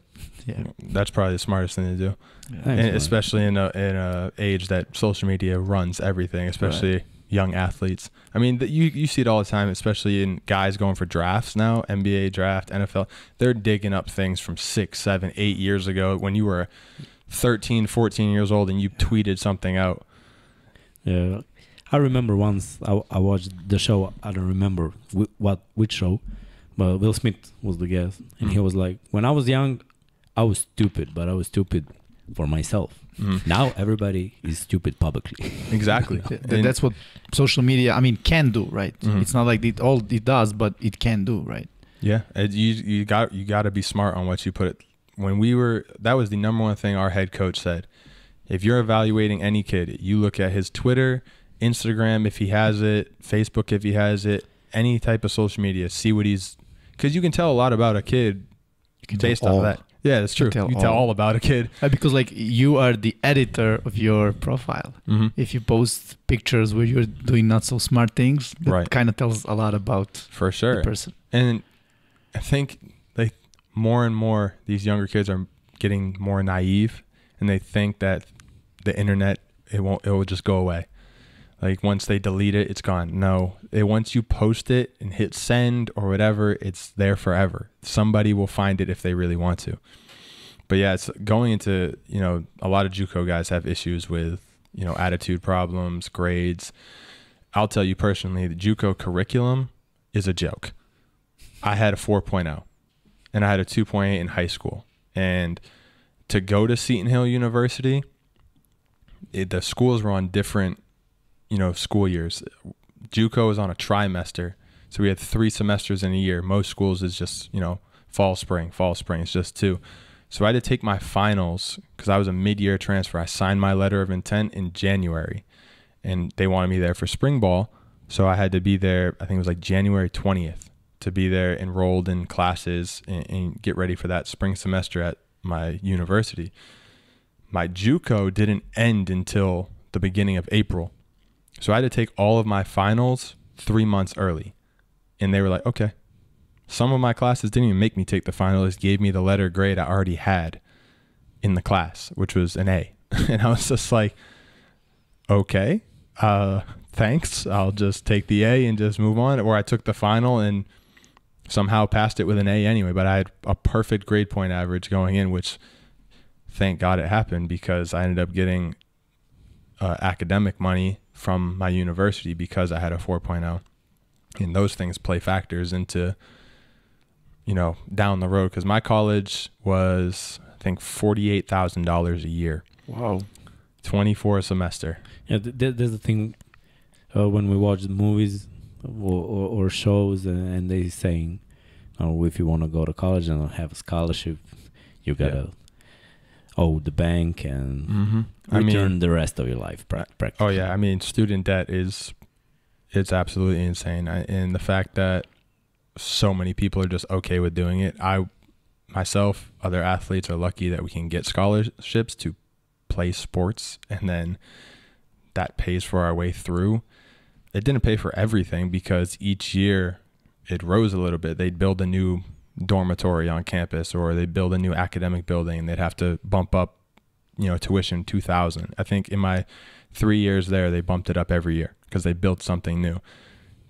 Yeah. That's probably the smartest thing to do. Yeah. And especially in a age that social media runs everything, especially young athletes. I mean, you see it all the time, especially in guys going for drafts now, NBA draft, NFL. They're digging up things from 6, 7, 8 years ago when you were 13, 14 years old and you tweeted something out. Yeah. I remember once I watched the show. I don't remember which show, but Will Smith was the guest. And he was like, when I was young, I was stupid, but I was stupid for myself. Now everybody is stupid publicly. Exactly. That's what social media, can do, right? It's not like it does, but it can do, right? Yeah. You got to be smart on what you put it. That was the number one thing our head coach said. If you're evaluating any kid, you look at his Twitter, Instagram if he has it, Facebook if he has it, any type of social media, see what because you can tell a lot about a kid based off of that. Yeah, that's true. You tell all about a kid. Because you are the editor of your profile. Mm-hmm. If you post pictures where you're doing not so smart things, that kind of tells a lot about for sure the person. And I think more and more these younger kids are getting more naive, and they think that the internet it will just go away. Like once they delete it, it's gone. No, once you post it and hit send or whatever, it's there forever. Somebody will find it if they really want to. But yeah, it's going into, a lot of JUCO guys have issues with, attitude problems, grades. I'll tell you personally, the JUCO curriculum is a joke. I had a 4.0 and I had a 2.8 in high school. And to go to Seton Hill University, the schools were on different school years. JUCO is on a trimester, so we had 3 semesters in a year. Most schools is just fall spring. It's just 2. So I had to take my finals because I was a mid-year transfer. I signed my letter of intent in January, and they wanted me there for spring ball. So I had to be there. I think it was January 20th to be there, enrolled in classes and get ready for that spring semester at my university. My JUCO didn't end until the beginning of April. So I had to take all of my finals 3 months early. And they were like, okay, Some of my classes didn't even make me take the final. Just gave me the letter grade I already had in the class, which was an A. And I was just like, okay, thanks. I'll just take the A and just move on. Or I took the final and somehow passed it with an A anyway. But I had a perfect grade point average going in, which thank God it happened, because I ended up getting academic money from my university because I had a 4.0. And those things play factors into, you know, down the road. Because my college was, I think, $48,000 a year. Wow. 24 a semester. Yeah, there's the thing when we watch the movies or shows, and they saying, oh, if you want to go to college and have a scholarship, you gotta owe the bank and return the rest of your life practically. Oh yeah, I mean, student debt it's absolutely insane. And the fact that so many people are just okay with doing it. Myself, other athletes are lucky that we can get scholarships to play sports, and then that pays for our way through. It didn't pay for everything because each year it rose a little bit. They'd build a new dormitory on campus, or they'd build a new academic building, and they'd have to bump up, you know, tuition $2,000. I think in my 3 years there, they bumped it up every year because they built something new,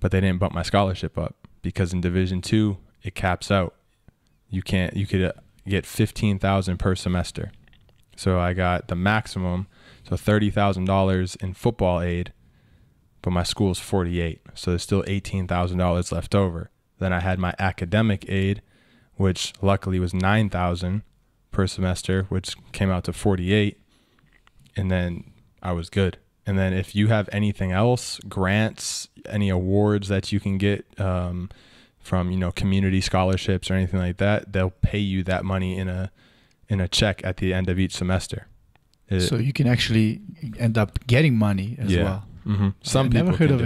but they didn't bump my scholarship up because in Division II it caps out. You could get $15,000 per semester. So I got the maximum, so $30,000 in football aid, but my school's 48, so there's still $18,000 left over. Then I had my academic aid, which luckily was $9,000 per semester, which came out to 48, and then I was good. And then if you have anything else, grants, any awards that you can get from, you know, community scholarships or anything like that, they'll pay you that money in a check at the end of each semester. So you can actually end up getting money as well. Mm-hmm. Some people never heard of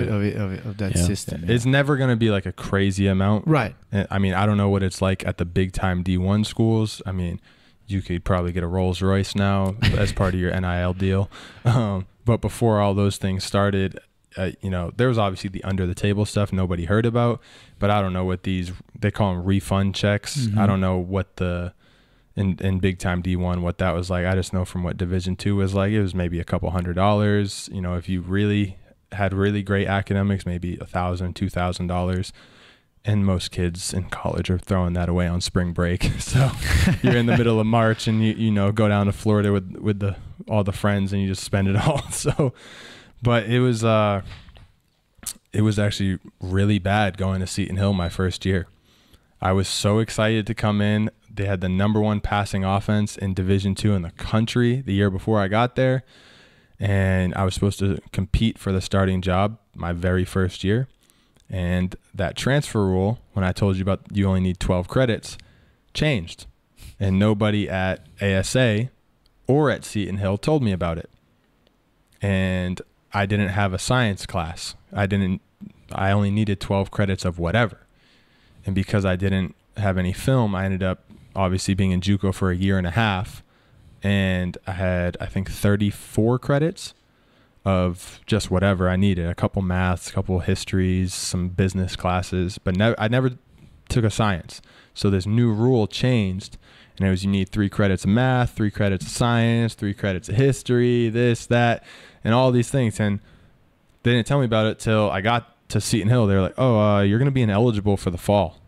of that system. It's never going to be like a crazy amount. Right. I mean, I don't know what it's like at the big time D1 schools. I mean, you could probably get a Rolls Royce now as part of your NIL deal. But before all those things started, you know, there was obviously the under the table stuff nobody heard about, but I don't know what they call them refund checks. Mm-hmm. I don't know what in big time D1, what that was like. I just know from what Division II was like, it was maybe a couple $100. You know, if you really had really great academics, maybe $1,000, $2,000. And most kids in college are throwing that away on spring break. So you're in the middle of March and you know, go down to Florida with all the friends and you just spend it all. So, but it was actually really bad going to Seton Hill my first year. I was so excited to come in. They had the #1 passing offense in Division II in the country the year before I got there. And I was supposed to compete for the starting job my very first year. And that transfer rule, when I told you about you only need 12 credits, changed. And nobody at ASA or at Seton Hill told me about it. And I didn't have a science class. I only needed 12 credits of whatever. And because I didn't have any film, I ended up obviously being in JUCO for a year and a half. And I had, I think, 34 credits of just whatever I needed. A couple maths, a couple histories, some business classes, but I never took a science. So this new rule changed, and it was you need 3 credits of math, 3 credits of science, 3 credits of history, this, that, and all these things. And they didn't tell me about it till I got to Seton Hill. They were like, oh, you're going to be ineligible for the fall.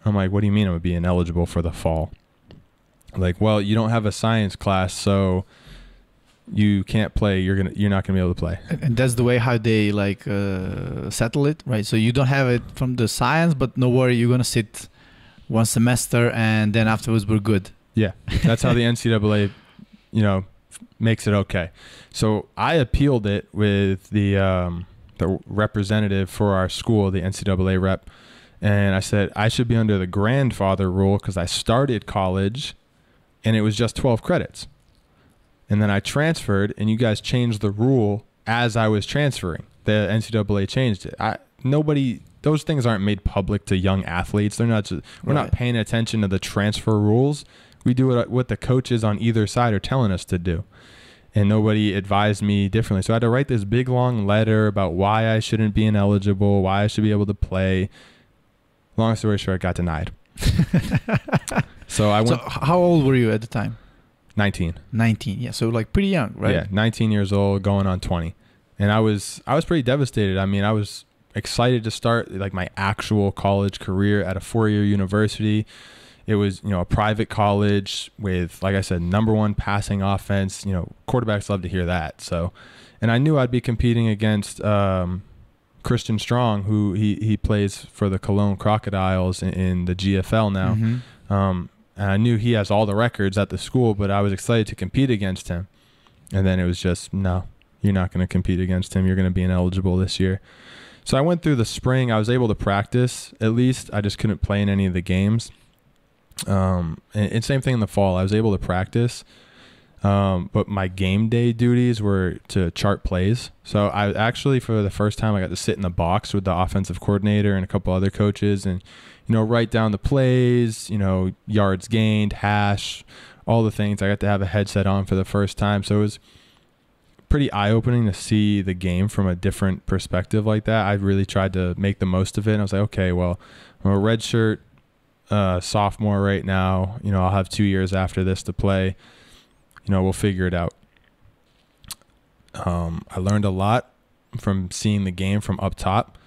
I'm like, what do you mean I'm going to be ineligible for the fall? Like, well, you don't have a science class, so you can't play. You're not gonna be able to play. And that's the way how they like settle it, right? So you don't have it from the science, but no worry, you're gonna sit 1 semester, and then afterwards we're good. Yeah, that's how the NCAA, you know, makes it okay. So I appealed it with the representative for our school, the NCAA rep, and I said I should be under the grandfather rule because I started college, and it was just 12 credits. And then I transferred, and you guys changed the rule as I was transferring. The NCAA changed it. Those things aren't made public to young athletes. They're not. We're not paying attention to the transfer rules. We do what the coaches on either side are telling us to do. And nobody advised me differently. So I had to write this big long letter about why I shouldn't be ineligible, why I should be able to play. Long story short, got denied. So I went. So how old were you at the time? 19. 19. Yeah. So like pretty young, right? Yeah, 19 years old, going on 20. And I was pretty devastated. I mean, I was excited to start like my actual college career at a 4-year university. It was, a private college with, like I said, #1 passing offense. Quarterbacks love to hear that. So, and I knew I'd be competing against Christian Strong, who he plays for the Cologne Crocodiles in the GFL now. Mm-hmm. And I knew he has all the records at the school, but I was excited to compete against him. And then it was just, no, you're not going to compete against him. You're going to be ineligible this year. So I went through the spring. I was able to practice at least. I just couldn't play in any of the games. And same thing in the fall. I was able to practice. But my game day duties were to chart plays. So I actually, for the first time, I got to sit in the box with the offensive coordinator and a couple other coaches and, write down the plays, yards gained, hash, all the things. I got to have a headset on for the first time. So it was pretty eye-opening to see the game from a different perspective like that. I really tried to make the most of it. And I was like, okay, well, I'm a redshirt sophomore right now. I'll have 2 years after this to play. We'll figure it out. I learned a lot from seeing the game from up top.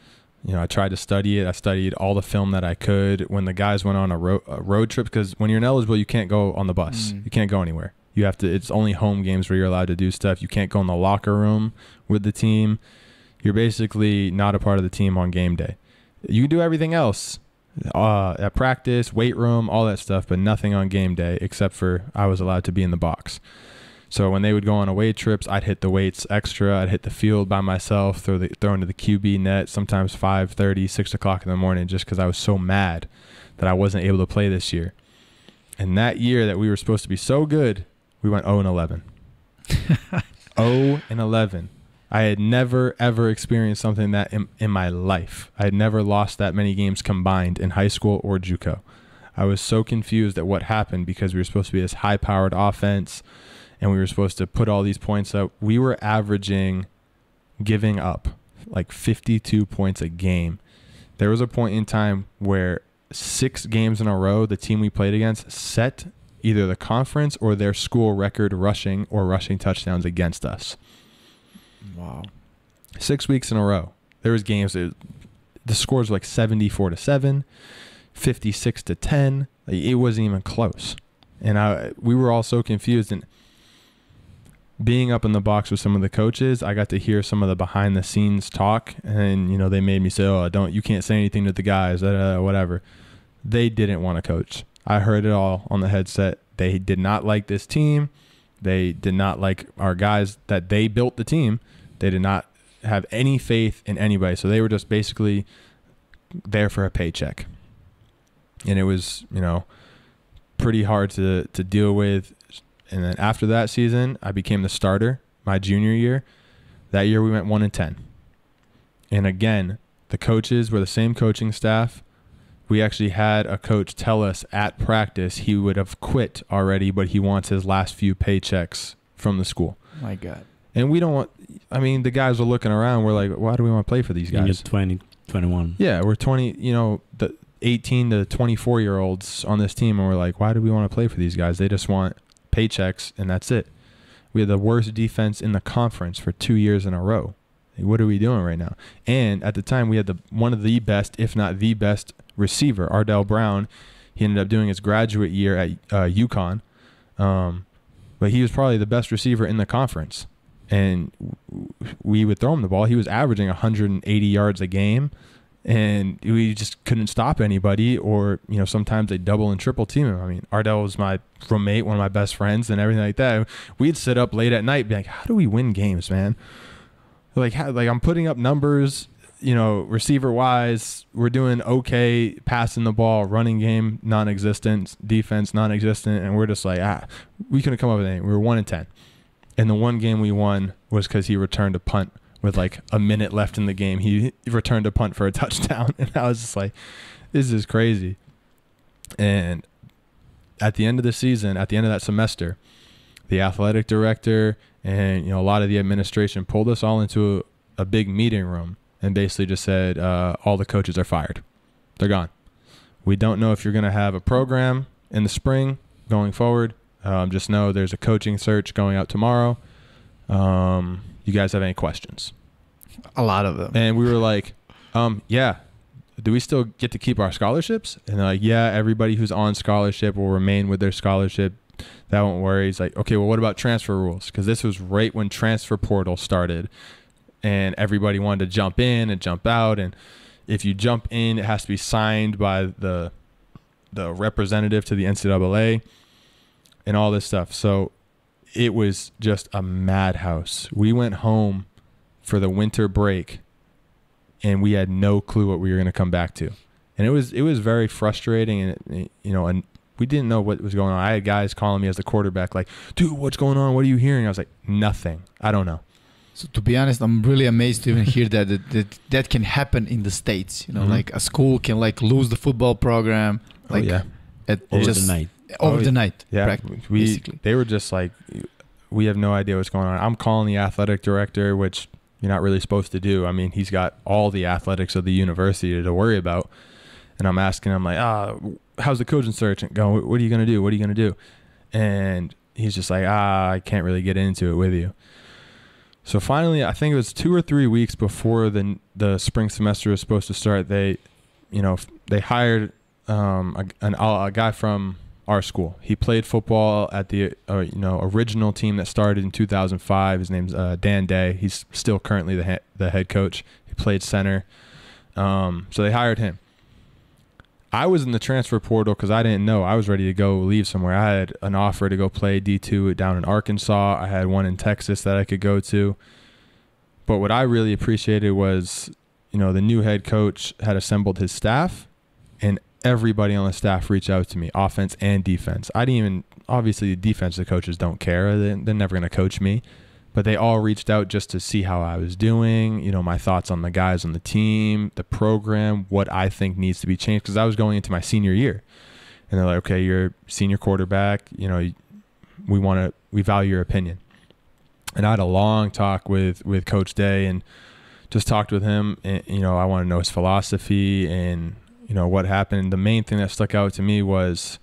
I tried to study it. I studied all the film that I could. When the guys went on a road trip, because when you're ineligible, you can't go on the bus. You can't go anywhere. You have to. It's only home games where you're allowed to do stuff. You can't go in the locker room with the team. You're basically not a part of the team on game day. You can do everything else at practice, weight room, all that stuff, but nothing on game day except for I was allowed to be in the box. So when they would go on away trips, I'd hit the weights extra. I'd hit the field by myself, throw into the QB net, sometimes 5:30, 6 o'clock in the morning, just because I was so mad that I wasn't able to play this year. And that year that we were supposed to be so good, we went 0-11. 0-11. I had never, ever experienced something that in my life. I had never lost that many games combined in high school or JUCO. I was so confused at what happened because we were supposed to be this high-powered offense, and we were supposed to put all these points up. We were averaging, giving up, like 52 points a game. There was a point in time where 6 games in a row, the team we played against set either the conference or their school record rushing or rushing touchdowns against us. Wow. 6 weeks in a row. There was games that the scores were like 74-7, 56-10. Like, it wasn't even close. And we were all so confused. And being up in the box with some of the coaches, I got to hear some of the behind the scenes talk, and they made me say, you can't say anything to the guys, whatever. They didn't want to coach. I heard it all on the headset. They did not like this team. They did not like our guys that they built the team. They did not have any faith in anybody. So they were just basically there for a paycheck. And it was, pretty hard to deal with. And then after that season, I became the starter my junior year. That year we went 1-10. And again, the coaches were the same coaching staff. We actually had a coach tell us at practice he would have quit already, but he wants his last few paychecks from the school. My God. And we don't want, the guys were looking around. We're like, why do we want to play for these guys? You're 20, 21. Yeah, we're 20, the 18 to 24-year-olds on this team. And we're like, why do we want to play for these guys? They just want paychecks, and that's it. We had the worst defense in the conference for 2 years in a row. Like, what are we doing right now? And at the time, we had one of the best, if not the best, receiver, Ardell Brown. He ended up doing his graduate year at UConn, but he was probably the best receiver in the conference. And we would throw him the ball. He was averaging 180 yards a game, and we just couldn't stop anybody. Or sometimes they double and triple team him. Ardell was my roommate, one of my best friends, and everything like that. We'd sit up late at night, and be like, "How do we win games, man?" Like I'm putting up numbers. Receiver wise, we're doing okay, passing the ball, running game non-existent, defense non-existent, and we're just like, we couldn't come up with anything. We were 1-10, and the one game we won was because he returned a punt with like a minute left in the game. He returned a punt for a touchdown, and I was just like, this is crazy. And at the end of the season, at the end of that semester, the athletic director and a lot of the administration pulled us all into a big meeting room. And basically just said, all the coaches are fired. They're gone. We don't know if you're going to have a program in the spring going forward. Just know there's a coaching search going out tomorrow. You guys have any questions? A lot of them. And we were like, yeah. Do we still get to keep our scholarships? And they're like, yeah, everybody who's on scholarship will remain with their scholarship. That won't worry. He's like, okay, well, what about transfer rules? Because this was right when transfer portal started, and everybody wanted to jump in and jump out. And if you jump in, it has to be signed by the representative to the NCAA and all this stuff. So it was just a madhouse. We went home for the winter break, and we had no clue what we were going to come back to. And it was very frustrating, and and we didn't know what was going on. I had guys calling me as the quarterback like, dude, what's going on? What are you hearing? I was like, nothing. I don't know. So to be honest, I'm really amazed to even hear that can happen in the States. Like a school can like lose the football program like over the night. Over the night. Yeah. Basically. They were just like, we have no idea what's going on. I'm calling the athletic director, which you're not really supposed to do. I mean, he's got all the athletics of the university to worry about. And I'm asking him like, how's the coaching search going? What are you going to do? What are you going to do? And he's just like, I can't really get into it with you. So finally, I think it was 2 or 3 weeks before the spring semester was supposed to start. They hired a guy from our school. He played football at the original team that started in 2005. His name's Dan Day. He's still currently the head coach. He played center. So they hired him. I was in the transfer portal because I didn't know. I was ready to go leave somewhere. I had an offer to go play D2 down in Arkansas. I had one in Texas that I could go to. But what I really appreciated was, the new head coach had assembled his staff, and everybody on the staff reached out to me, offense and defense. Obviously the defensive coaches don't care. They're never going to coach me. But they all reached out just to see how I was doing, my thoughts on the guys on the team, the program, what I think needs to be changed. Because I was going into my senior year. And they're like, okay, you're a senior quarterback. We value your opinion. And I had a long talk with Coach Day and just talked with him. And, I want to know his philosophy and, what happened. The main thing that stuck out to me was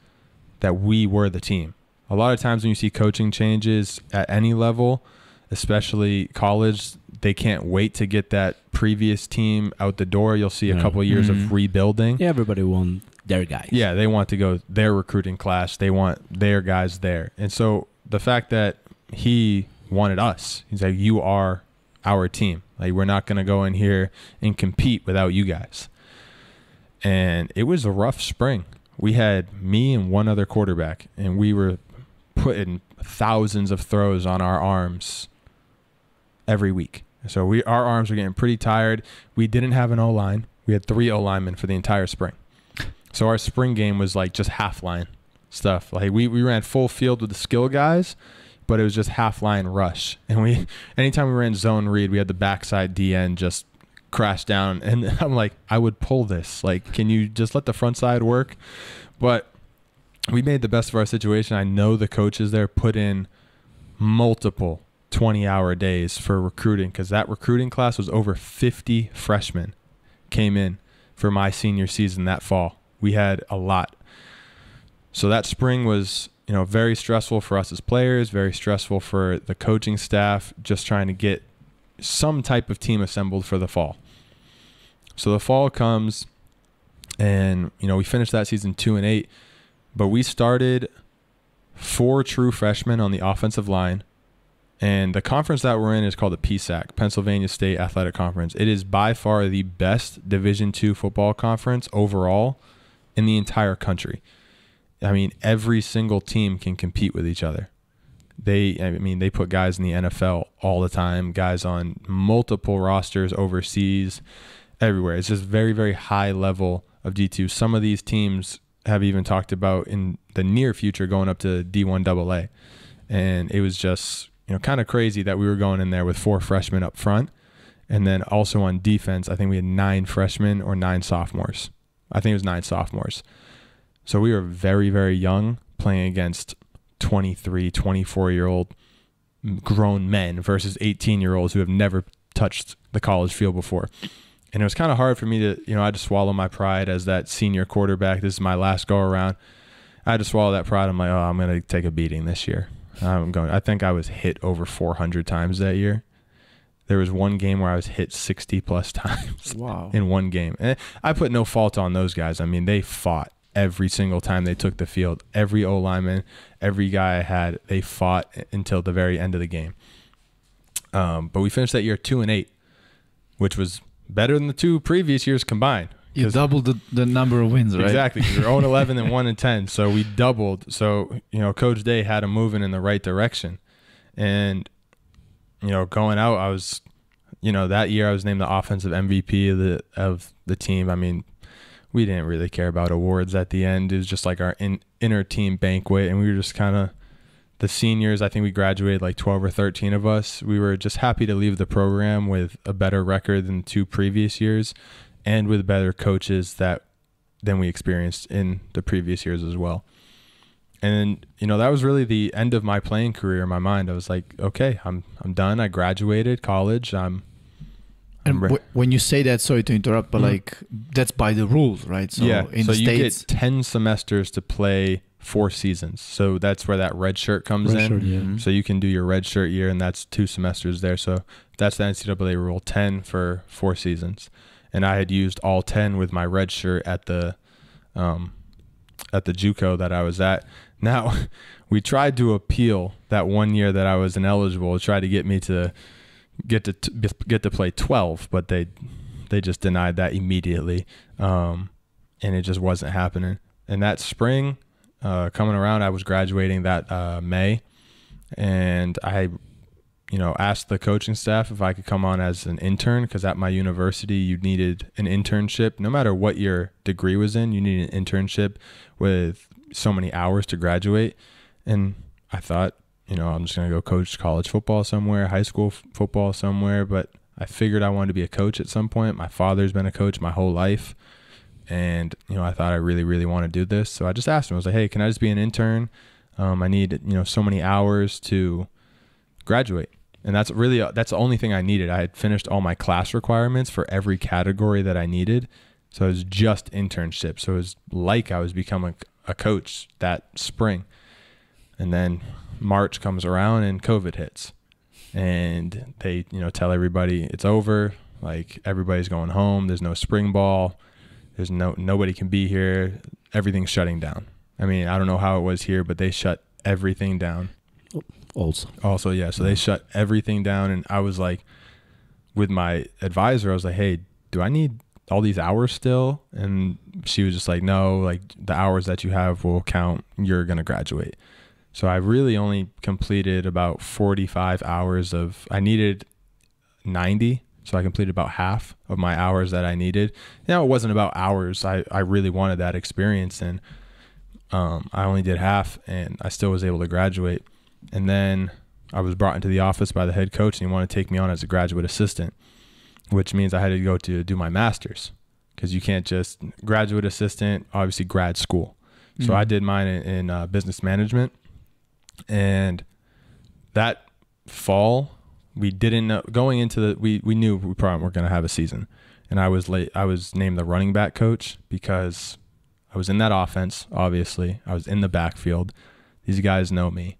that we were the team. A lot of times when you see coaching changes at any level, especially college, they can't wait to get that previous team out the door. You'll see a couple of years of rebuilding. Yeah, everybody wants their guys. Yeah, they want to go their recruiting class. They want their guys there. And so the fact that he wanted us, he's like, you are our team. Like, we're not going to go in here and compete without you guys. And it was a rough spring. We had me and one other quarterback, and we were putting thousands of throws on our arms every week. So our arms were getting pretty tired. We didn't have an O-line. We had 3 O-linemen for the entire spring. So our spring game was like just half-line stuff. Like we ran full field with the skill guys, but it was just half-line rush. And anytime we ran zone read, we had the backside DN just crash down. And I'm like, I would pull this. Like, can you just let the front side work? But we made the best of our situation. I know the coaches there put in multiple 20-hour days for recruiting, because that recruiting class was over 50 freshmen came in for my senior season that fall. We had a lot. So that spring was, very stressful for us as players, very stressful for the coaching staff, just trying to get some type of team assembled for the fall. So the fall comes, and, we finished that season 2-8, but we started 4 true freshmen on the offensive line. And the conference that we're in is called the PSAC, Pennsylvania State Athletic Conference. It is by far the best Division II football conference overall in the entire country. I mean, every single team can compete with each other. They put guys in the NFL all the time, guys on multiple rosters overseas, everywhere. It's just very, very high level of D2. Some of these teams have even talked about in the near future going up to D1 AA. And it was just, kind of crazy that we were going in there with 4 freshmen up front. And then also on defense, I think we had 9 freshmen or 9 sophomores. I think it was 9 sophomores. So we were very, very young, playing against 23, 24-year-old grown men versus 18-year-olds who have never touched the college field before. And it was kind of hard for me to, I had to swallow my pride as that senior quarterback. This is my last go around. I had to swallow that pride. I'm like, oh, I'm going to take a beating this year. I think I was hit over 400 times that year. There was one game where I was hit 60 plus times in one game. And I put no fault on those guys. I mean, they fought every single time they took the field. Every O-lineman, every guy I had, they fought until the very end of the game. But we finished that year 2-8, which was better than the 2 previous years combined. You doubled the number of wins, right? Exactly. We were 0-11 and 1-10, so we doubled. So, Coach Day had them moving in the right direction. And, going out, I was, that year I was named the offensive MVP of the team. I mean, we didn't really care about awards at the end. It was just like our inner team banquet, and we were just kind of the seniors. I think we graduated like 12 or 13 of us. We were just happy to leave the program with a better record than the 2 previous years, and with better coaches than we experienced in the previous years as well. And that was really the end of my playing career in my mind. I was like, okay, I'm done. I graduated college. When you say that, sorry to interrupt, but like that's by the rules, right? So yeah. In so the you States, get 10 semesters to play 4 seasons. So that's where that red shirt comes in. So you can do your red shirt year, and that's 2 semesters there. So that's the NCAA rule, 10 for 4 seasons. And I had used all 10 with my red shirt at the JUCO that I was at. Now, we tried to appeal that one year that I was ineligible, tried to get me to get to play 12, but they just denied that immediately, and it just wasn't happening. And that spring, coming around, I was graduating that May, and I asked the coaching staff if I could come on as an intern, because at my university you needed an internship. No matter what your degree was in, you needed an internship with so many hours to graduate. And I thought, I'm just going to go coach college football somewhere, high school football somewhere. But I figured I wanted to be a coach at some point. My father's been a coach my whole life. And, I thought I really, really want to do this. So I just asked him, I was like, hey, can I just be an intern? I need, so many hours to graduate. And that's the only thing I needed. I had finished all my class requirements for every category that I needed. So it was just internship. So it was like I was becoming a coach that spring. And then March comes around and COVID hits. And they, tell everybody it's over. Like, everybody's going home. There's no spring ball. There's nobody can be here. Everything's shutting down. I mean, I don't know how it was here, but they shut everything down. Also, yeah. So they shut everything down, and I was like, with my advisor, I was like, hey, do I need all these hours still? And she was just like, no, like, the hours that you have will count. You're going to graduate. So I really only completed about 45 hours I needed 90. So I completed about half of my hours that I needed. Now, it wasn't about hours. I really wanted that experience, and I only did half, and I still was able to graduate. And then I was brought into the office by the head coach, and he wanted to take me on as a graduate assistant, which means I had to go to do my master's, because you can't just graduate assistant, obviously grad school. So I did mine in business management. And that fall, we didn't know, going into we knew we probably weren't going to have a season. And I was named the running back coach because I was in that offense, obviously. I was in the backfield. These guys know me,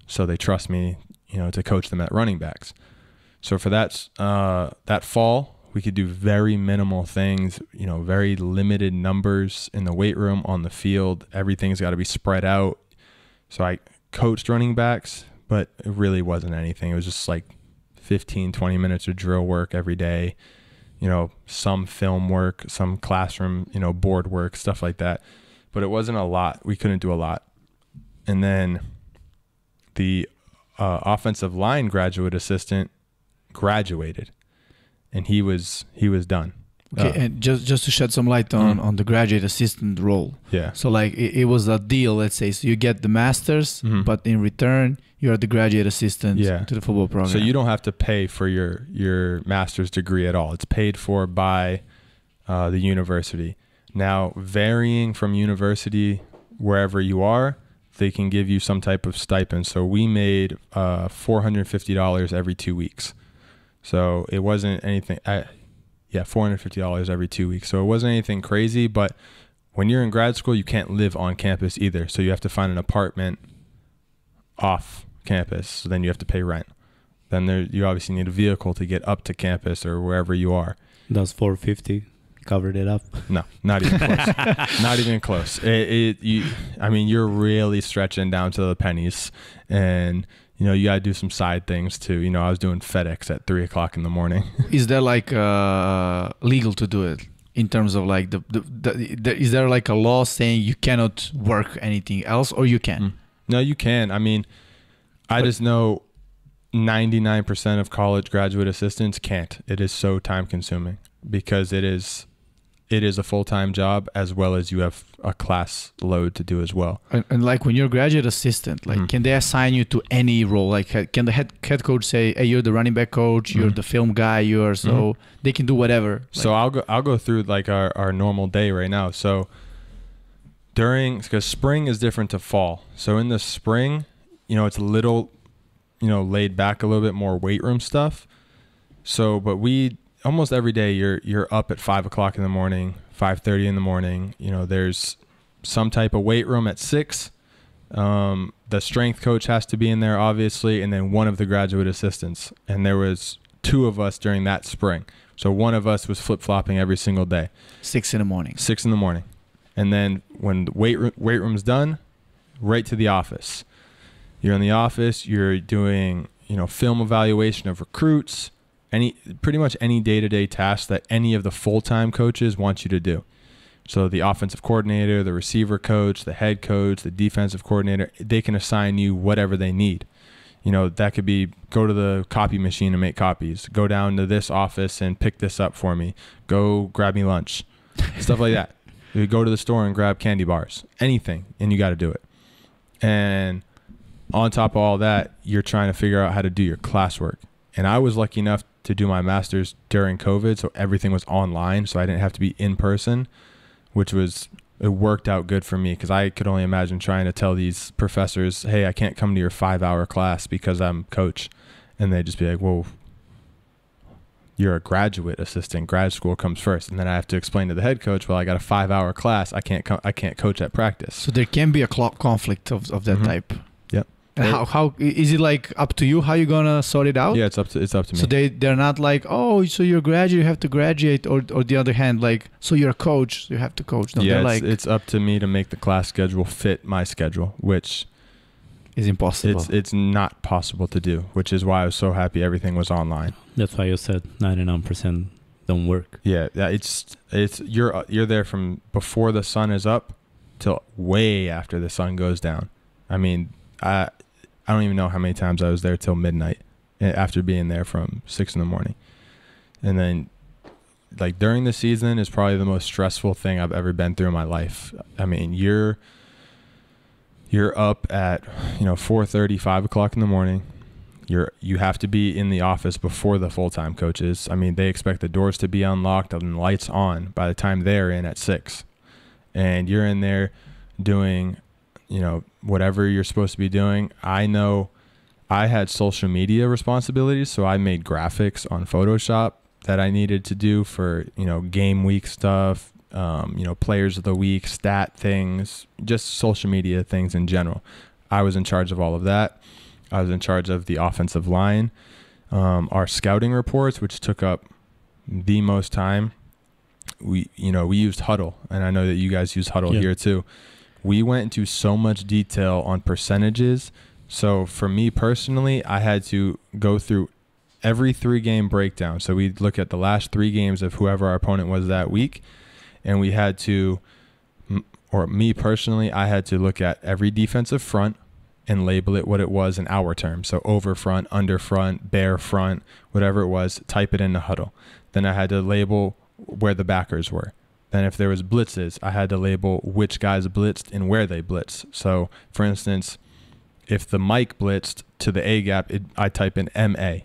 so they trust me, to coach them at running backs. So for that fall, we could do very minimal things, very limited numbers in the weight room, on the field. Everything's got to be spread out. So I coached running backs, but it really wasn't anything. It was just like 15, 20 minutes of drill work every day, some film work, some classroom, board work, stuff like that. But it wasn't a lot. We couldn't do a lot. And then the offensive line graduate assistant graduated, and he was done. Okay, and just to shed some light on the graduate assistant role. Yeah. So like it was a deal, let's say. So you get the master's, but in return you're the graduate assistant to the football program. So you don't have to pay for your master's degree at all. It's paid for by the university. Now, varying from university wherever you are, they can give you some type of stipend. So we made $450 every 2 weeks. So it wasn't anything. Yeah, $450 every 2 weeks. So it wasn't anything crazy, but when you're in grad school, you can't live on campus either. So you have to find an apartment off campus. So then you have to pay rent. Then you obviously need a vehicle to get up to campus or wherever you are. Does $450 covered it up? No, not even close. Not even close. I mean, you're really stretching down to the pennies, and you know, you gotta do some side things too. You know, I was doing FedEx at 3 o'clock in the morning. Is there like legal to do it in terms of like is there like a law saying you cannot work anything else, or you can? No, you can. I mean, I just know 99% of college graduate assistants can't. It is so time consuming because it is a full-time job, as well as you have a class load to do as well. And like when you're a graduate assistant, like can they assign you to any role? Like can the head coach say, hey, you're the running back coach, you're the film guy, they can do whatever. So I'll go through like our normal day right now. So because spring is different to fall. So in the spring, you know, it's a little, you know, laid back a little bit more weight room stuff. So, but almost every day you're up at 5 o'clock in the morning, 5:30 in the morning. You know, there's some type of weight room at 6. The strength coach has to be in there, obviously, and then one of the graduate assistants. And there was 2 of us during that spring. So one of us was flip-flopping every single day. 6 in the morning. 6 in the morning. And then when the weight room's done, right to the office. You're in the office, you're doing, you know, film evaluation of recruits, pretty much any day-to-day task that any of the full-time coaches want you to do. So the offensive coordinator, the receiver coach, the head coach, the defensive coordinator, they can assign you whatever they need. You know, that could be go to the copy machine and make copies, go down to this office and pick this up for me, go grab me lunch, stuff like that. You go to the store and grab candy bars, anything, and you got to do it. And on top of all that, you're trying to figure out how to do your classwork. And I was lucky enough to do my master's during COVID, so everything was online, so I didn't have to be in person, it worked out good for me, because I could only imagine trying to tell these professors, hey, I can't come to your 5-hour class because I'm coach. And they'd just be like, whoa, you're a graduate assistant. Grad school comes first. And then I have to explain to the head coach, well, I got a 5-hour class. I can't coach at practice. So there can be a conflict of that type. Yep. And how is it like up to you how you're gonna sort it out? Yeah, it's up to me. So they're not like, oh, so you're a graduate, you have to graduate, or the other hand, like, so you're a coach, so you have to coach. No, yeah, it's up to me to make the class schedule fit my schedule, which is impossible. It's not possible to do, which is why I was so happy everything was online. That's why you said 99% don't work. Yeah, you're there from before the sun is up till way after the sun goes down. I mean, I don't even know how many times I was there till midnight after being there from 6 in the morning. And then like during the season is probably the most stressful thing I've ever been through in my life. I mean, you're up at, 4:30, 5 o'clock in the morning. You have to be in the office before the full-time coaches. I mean, they expect the doors to be unlocked and lights on by the time they're in at 6. And you're in there doing, whatever you're supposed to be doing. I know I had social media responsibilities, so I made graphics on Photoshop that I needed to do for, game week stuff, players of the week, stat things, just social media things in general. I was in charge of all of that. I was in charge of the offensive line, our scouting reports, which took up the most time. We used Huddle, and I know that you guys use Huddle here too. We went into so much detail on percentages. So for me personally, I had to go through every 3-game breakdown. So we'd look at the last 3 games of whoever our opponent was that week. And we had to, or me personally, I had to look at every defensive front and label it what it was in our terms. So over front, under front, bare front, whatever it was, type it into Huddle. Then I had to label where the backers were. Then if there was blitzes, I had to label which guys blitzed and where they blitzed. So for instance, if the Mike blitzed to the A gap, I type in MA.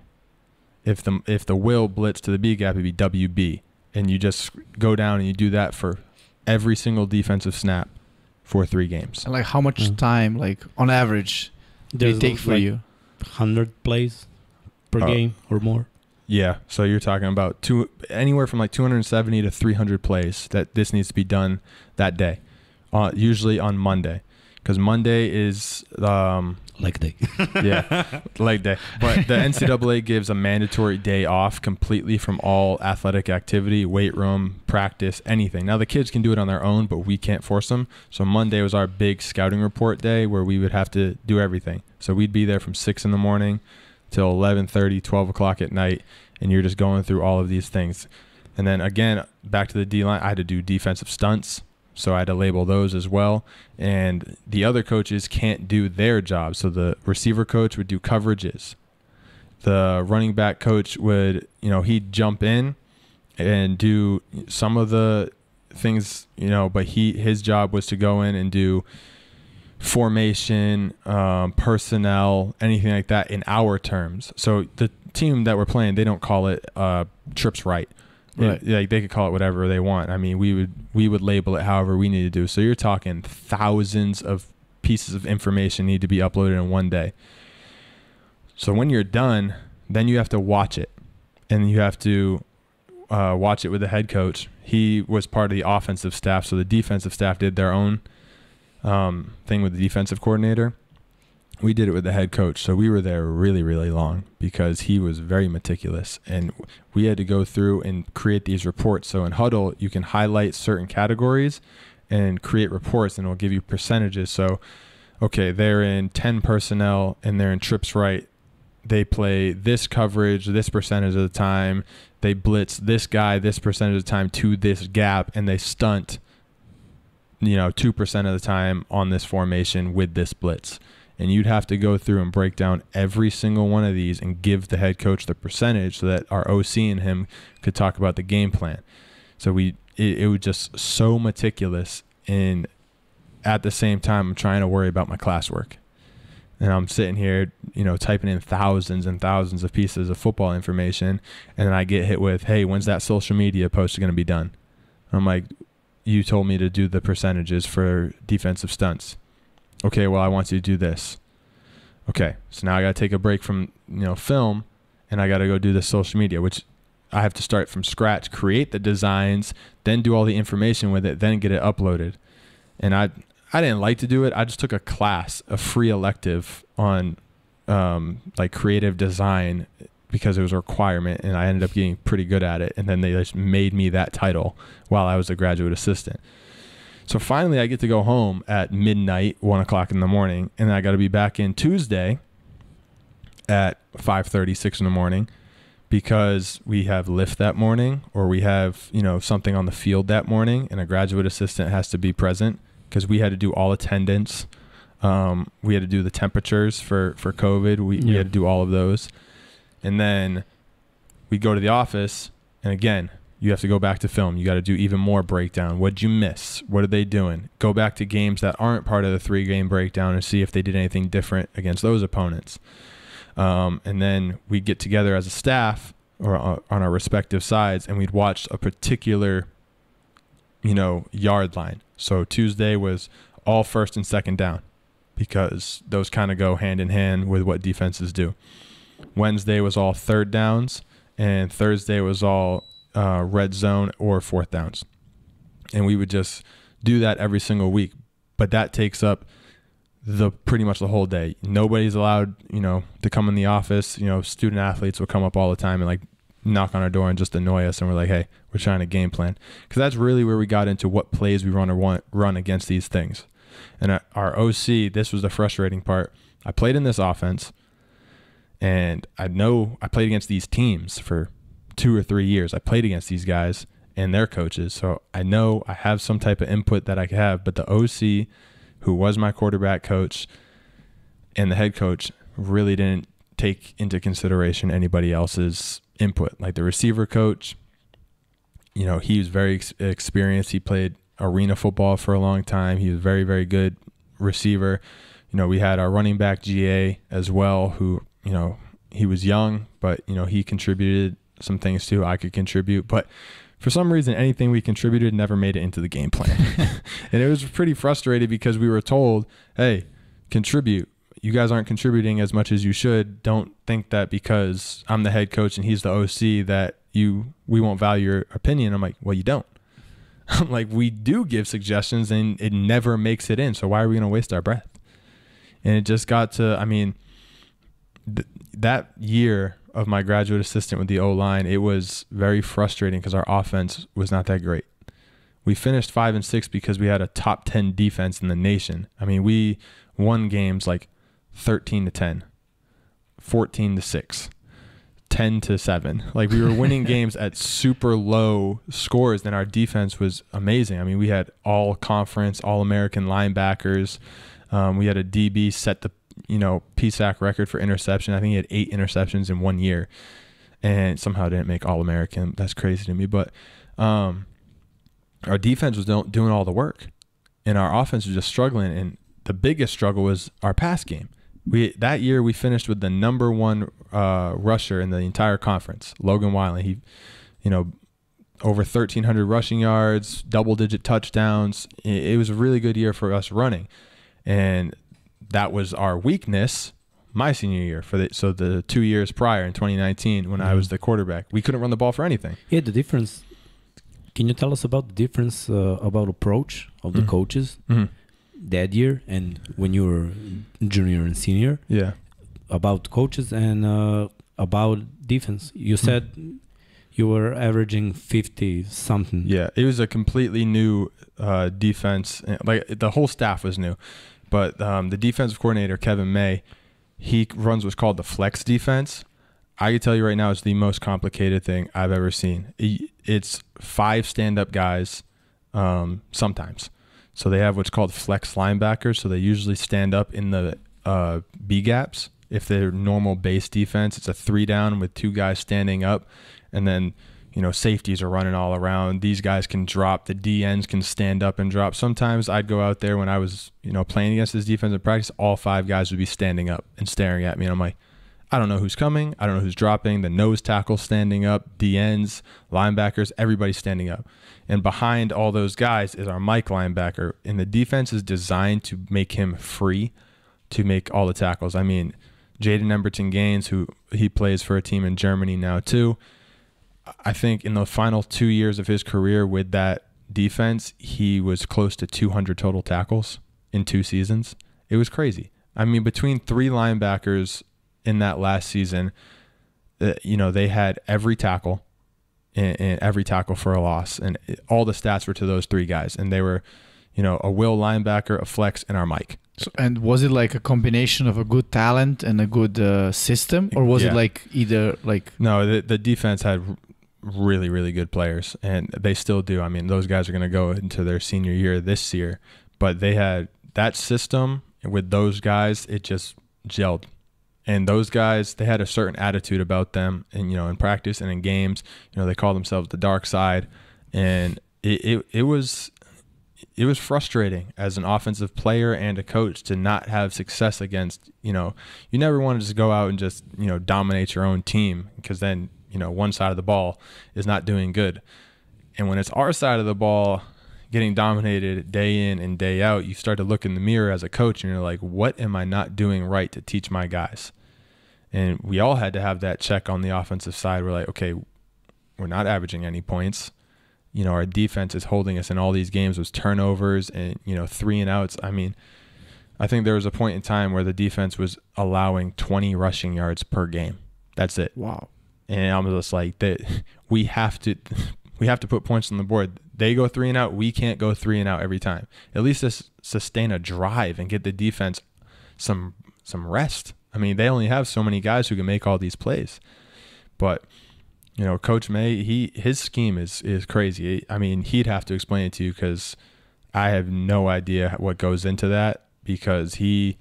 If the Will blitzed to the B gap, it'd be WB. And you just go down and you do that for every single defensive snap for 3 games. And like how much time, like on average, do it take for you? 100 plays per game or more? Yeah. So you're talking about anywhere from like 270 to 300 plays that this needs to be done that day, usually on Monday, because Monday is leg day. Yeah, leg day. But the NCAA gives a mandatory day off completely from all athletic activity, weight room, practice, anything. Now the kids can do it on their own, but we can't force them. So Monday was our big scouting report day where we would have to do everything. So we'd be there from 6 in the morning till 11:30, 12 o'clock at night, and you're just going through all of these things. And then again, back to the D-line, I had to do defensive stunts. So I had to label those as well. And the other coaches can't do their job. So the receiver coach would do coverages. The running back coach would, he'd jump in and do some of the things, but his job was to go in and do formation, personnel, anything like that in our terms. So the team that we're playing, they don't call it trips right. Right. Like they could call it whatever they want. I mean, we would label it however we need to do. So you're talking thousands of pieces of information need to be uploaded in one day. So when you're done, then you have to watch it, and you have to watch it with the head coach. He was part of the offensive staff, so the defensive staff did their own thing with the defensive coordinator. We did it with the head coach, so we were there really, really long because he was very meticulous, and we had to go through and create these reports. So in Huddle, you can highlight certain categories and create reports, and it'll give you percentages. So, okay, they're in 10 personnel, and they're in trips right. They play this coverage this percentage of the time. They blitz this guy this percentage of the time to this gap, and they stunt, 2% of the time on this formation with this blitz. And you'd have to go through and break down every single one of these and give the head coach the percentage so that our OC and him could talk about the game plan. So it was just so meticulous, and at the same time, I'm trying to worry about my classwork. And I'm sitting here, typing in thousands and thousands of pieces of football information, and then I get hit with, hey, when's that social media post going to be done? I'm like, you told me to do the percentages for defensive stunts. Okay, well, I want you to do this. Okay, so now I got to take a break from, film, and I got to go do the social media, which I have to start from scratch, create the designs, then do all the information with it, then get it uploaded. And I didn't like to do it. I just took a class, a free elective on creative design because it was a requirement, and I ended up getting pretty good at it. And then they just made me that title while I was a graduate assistant. So finally, I get to go home at midnight, 1 o'clock in the morning, and I got to be back in Tuesday at 5:30, 6 in the morning, because we have lift that morning, or we have something on the field that morning, and a graduate assistant has to be present because we had to do all attendance. We had to do the temperatures for COVID. We had to do all of those, and then we go to the office, and again, you have to go back to film. You got to do even more breakdown. What'd you miss? What are they doing? Go back to games that aren't part of the 3-game breakdown and see if they did anything different against those opponents. And then we get together as a staff or on our respective sides, and we'd watch a particular, yard line. So Tuesday was all first and second down because those kind of go hand in hand with what defenses do. Wednesday was all third downs, and Thursday was all red zone or fourth downs, and we would just do that every single week. But that takes up pretty much the whole day. Nobody's allowed to come in the office. Student athletes will come up all the time and knock on our door and just annoy us, and we're like, hey, we're trying to game plan, because that's really where we got into what plays we run against these things. And our OC, this was the frustrating part. I played in this offense, and I know I played against these teams for 2 or 3 years. I played against these guys and their coaches, so I know I have some type of input that I could have. But the OC, who was my quarterback coach, and the head coach really didn't take into consideration anybody else's input. Like the receiver coach, he was very experienced. He played arena football for a long time. He was a very, very good receiver. We had our running back GA as well, who, he was young, but, he contributed some things too. I could contribute, but for some reason, anything we contributed never made it into the game plan. And it was pretty frustrating because we were told, hey, contribute, you guys aren't contributing as much as you should. Don't think that because I'm the head coach and he's the OC that we won't value your opinion. I'm like, well, you don't. I'm like, we do give suggestions and it never makes it in. So why are we going to waste our breath? And it just got to, I mean, that year of my graduate assistant with the O-line, it was very frustrating because our offense was not that great. We finished 5-6 because we had a top 10 defense in the nation. I mean, we won games like 13-10, 14-6, 10-7. Like, we were winning games at super low scores, and our defense was amazing. I mean, we had all conference, all American linebackers. We had a DB set the PSAC record for interception. I think he had 8 interceptions in 1 year, and somehow didn't make All American. That's crazy to me. But our defense was doing all the work, and our offense was just struggling. And the biggest struggle was our pass game. That year we finished with the number 1 rusher in the entire conference, Logan Wiley. He, over 1,300 rushing yards, double-digit touchdowns. It was a really good year for us running, and that was our weakness my senior year. So the 2 years prior in 2019 when I was the quarterback, we couldn't run the ball for anything. Yeah, the difference. Can you tell us about the difference about approach of the coaches that year and when you were junior and senior? Yeah. About coaches and about defense. You said you were averaging 50-something. Yeah, it was a completely new defense. Like, the whole staff was new. But the defensive coordinator, Kevin May, he runs what's called the flex defense. I can tell you right now, it's the most complicated thing I've ever seen. It's 5 stand-up guys sometimes. So they have what's called flex linebackers. So they usually stand up in the B gaps. If they're normal base defense, it's a 3-down with 2 guys standing up. And then, safeties are running all around. These guys can drop. The DNs can stand up and drop. Sometimes I'd go out there when I was, playing against this defense in practice, all 5 guys would be standing up and staring at me. And I'm like, I don't know who's coming. I don't know who's dropping. The nose tackle standing up, DNs, linebackers, everybody's standing up. And behind all those guys is our Mike linebacker. And the defense is designed to make him free to make all the tackles. I mean, Jaden Emberton Gaines, who he plays for a team in Germany now too. I think in the final 2 years of his career with that defense, he was close to 200 total tackles in 2 seasons. It was crazy. I mean, between 3 linebackers in that last season, they had every tackle and every tackle for a loss, and all the stats were to those 3 guys, and they were, a will linebacker, a flex, and our Mike. So, and was it like a combination of a good talent and a good system, or was it like either like? No, the defense had really, really good players, and they still do. I mean, those guys are going to go into their senior year this year, but they had that system with those guys. It just gelled. And those guys, they had a certain attitude about them, and in practice and in games, they call themselves the dark side, and it was frustrating as an offensive player and a coach to not have success against. You never want to just go out and just dominate your own team, because then one side of the ball is not doing good, and when it's our side of the ball getting dominated day in and day out, you start to look in the mirror as a coach and you're like, what am I not doing right to teach my guys? And we all had to have that check on the offensive side. We're like, okay, we're not averaging any points. Our defense is holding us in all these games with turnovers and, 3 and outs. I mean, I think there was a point in time where the defense was allowing 20 rushing yards per game. That's it. Wow. And I'm just like, that we have to put points on the board. They go 3 and out. We can't go 3 and out every time. At least just sustain a drive and get the defense some rest. I mean, they only have so many guys who can make all these plays. But, Coach May, his scheme is crazy. I mean, he'd have to explain it to you, because I have no idea what goes into that, because he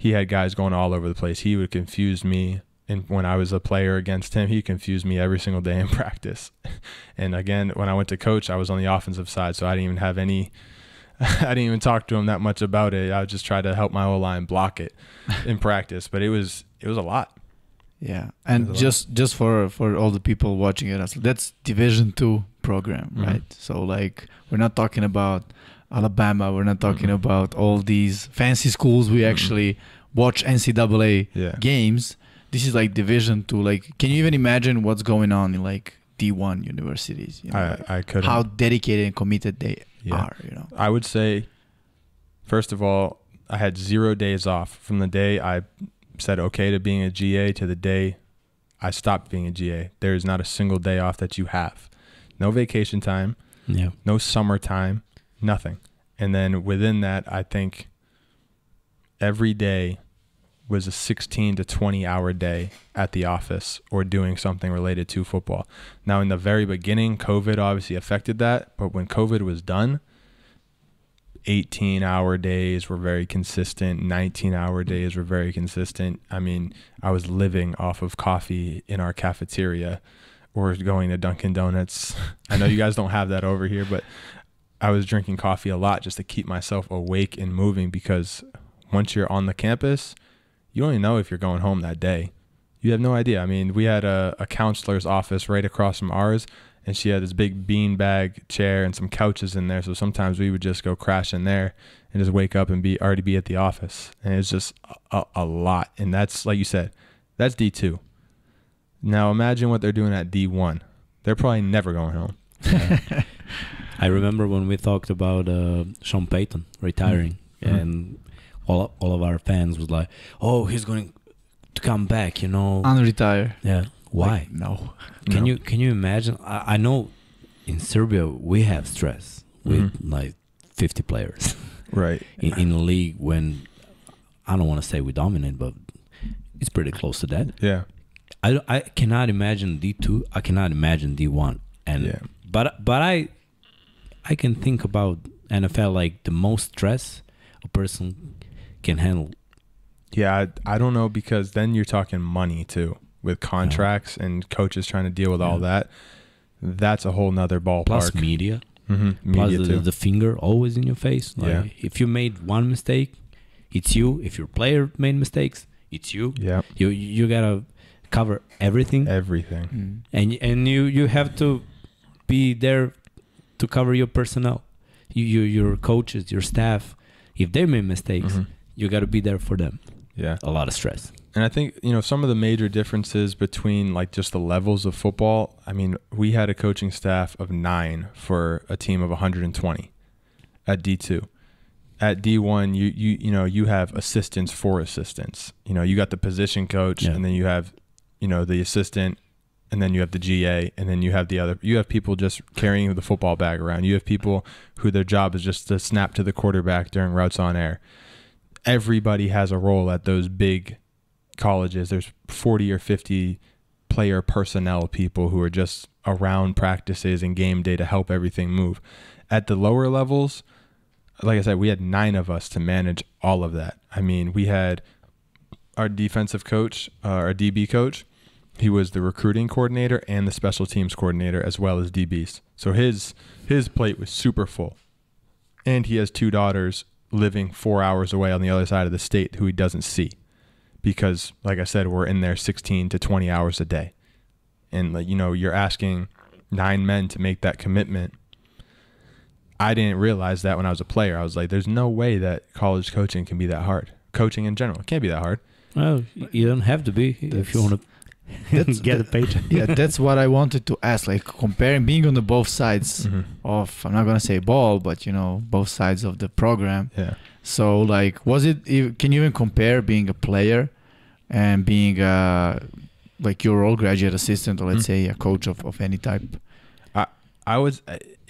had guys going all over the place. He would confuse me. And when I was a player against him, he confused me every single day in practice. And again, when I went to coach, I was on the offensive side, so I didn't even have any I didn't even talk to him that much about it. I would just try to help my O-line block it in practice, but it was a lot. Yeah, and just for all the people watching it, that's Division II program, right? So like, we're not talking about Alabama, we're not talking about all these fancy schools. We actually watch NCAA Yeah. games. This is like Division 2. Like, can you even imagine what's going on in like D1 universities? You know, I couldn't. how dedicated and committed they are. You know, I would say, first of all, I had 0 days off from the day I said okay to being a GA to the day I stopped being a GA. There is not a single day off that you have. No vacation time. Yeah. No summertime. Nothing. And then within that, I think every day was a 16 to 20 hour day at the office or doing something related to football. Now, in the very beginning, COVID obviously affected that. But when COVID was done, 18-hour days were very consistent. 19-hour days were very consistent. I mean, I was living off of coffee in our cafeteria or going to Dunkin' Donuts. I know you guys don't have that over here, but I was drinking coffee a lot just to keep myself awake and moving, because once you're on the campus, you don't even know if you're going home that day. You have no idea. I mean, we had a counselor's office right across from ours, and she had this big beanbag chair and some couches in there. So sometimes we would just go crash in there and just wake up and already be at the office. And it's just a lot. And that's, like you said, that's D2. Now imagine what they're doing at D1. They're probably never going home. I remember when we talked about Sean Payton retiring, and all of our fans was like, "Oh, he's going to come back," you know. unretire. Yeah. Why? Like, no. Can you imagine? I know in Serbia we have stress with like 50 players Right. in a league when I don't want to say we dominate, but it's pretty close to that. Yeah. I cannot imagine D2. I cannot imagine D1. And but I can think about NFL like the most stress a person can handle. Yeah, I don't know, because then you're talking money too, with contracts and coaches trying to deal with all that. That's a whole nother ballpark. Plus media. Media Plus too. the finger always in your face. Like, if you made one mistake, it's you. If your player made mistakes, it's you. Yeah. You gotta cover everything. Everything. And you have to be there to cover your personnel, your coaches, your staff. If they make mistakes, you got to be there for them. Yeah. A lot of stress. And I think, some of the major differences between like just the levels of football, I mean, we had a coaching staff of 9 for a team of 120 at D2. At D1, you have assistants for assistants. You got the position coach, and then you have, the assistant, and then you have the GA, and then you have people just carrying the football bag around. You have people who their job is just to snap to the quarterback during routes on air. Everybody has a role at those big colleges. There's 40 or 50 player personnel people who are just around practices and game day to help everything move. At the lower levels, like I said, we had 9 of us to manage all of that. I mean, we had our defensive coach, our DB coach. He was the recruiting coordinator and the special teams coordinator, as well as DBs. So his plate was super full. And he has 2 daughters living 4 hours away on the other side of the state who he doesn't see, because, like I said, we're in there 16 to 20 hours a day. And, you're asking 9 men to make that commitment. I didn't realize that when I was a player. I was like, there's no way that college coaching can be that hard. Coaching in general, it can't be that hard. Well, you don't have to be if you want to get a paycheck. Yeah, that's what I wanted to ask. Like, comparing, being on the both sides of, I'm not gonna say ball, but both sides of the program. Yeah. So, like, can you even compare being a player and being like your role, graduate assistant, or let's say a coach of any type?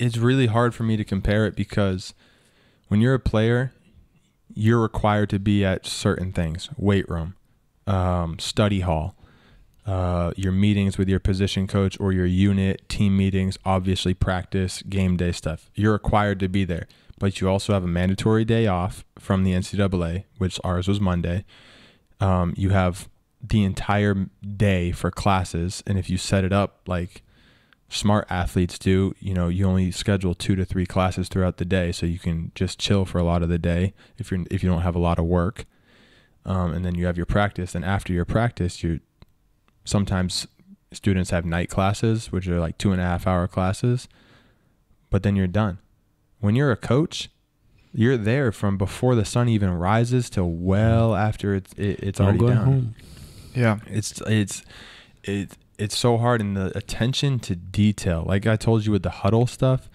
It's really hard for me to compare it, because when you're a player, you're required to be at certain things: weight room, study hall, your meetings with your position coach or your unit, team meetings, obviously practice, game day stuff. You're required to be there, but you also have a mandatory day off from the NCAA, which ours was Monday. You have the entire day for classes, and if you set it up like smart athletes do, you only schedule 2 to 3 classes throughout the day, so you can just chill for a lot of the day if you don't have a lot of work. And then you have your practice, and after your practice, sometimes students have night classes, which are like 2.5 hour classes, but then you're done. When you're a coach, You're there from before the sun even rises till well after it's already down. Home. Yeah. It's so hard, and the attention to detail. Like I told you with the huddle stuff,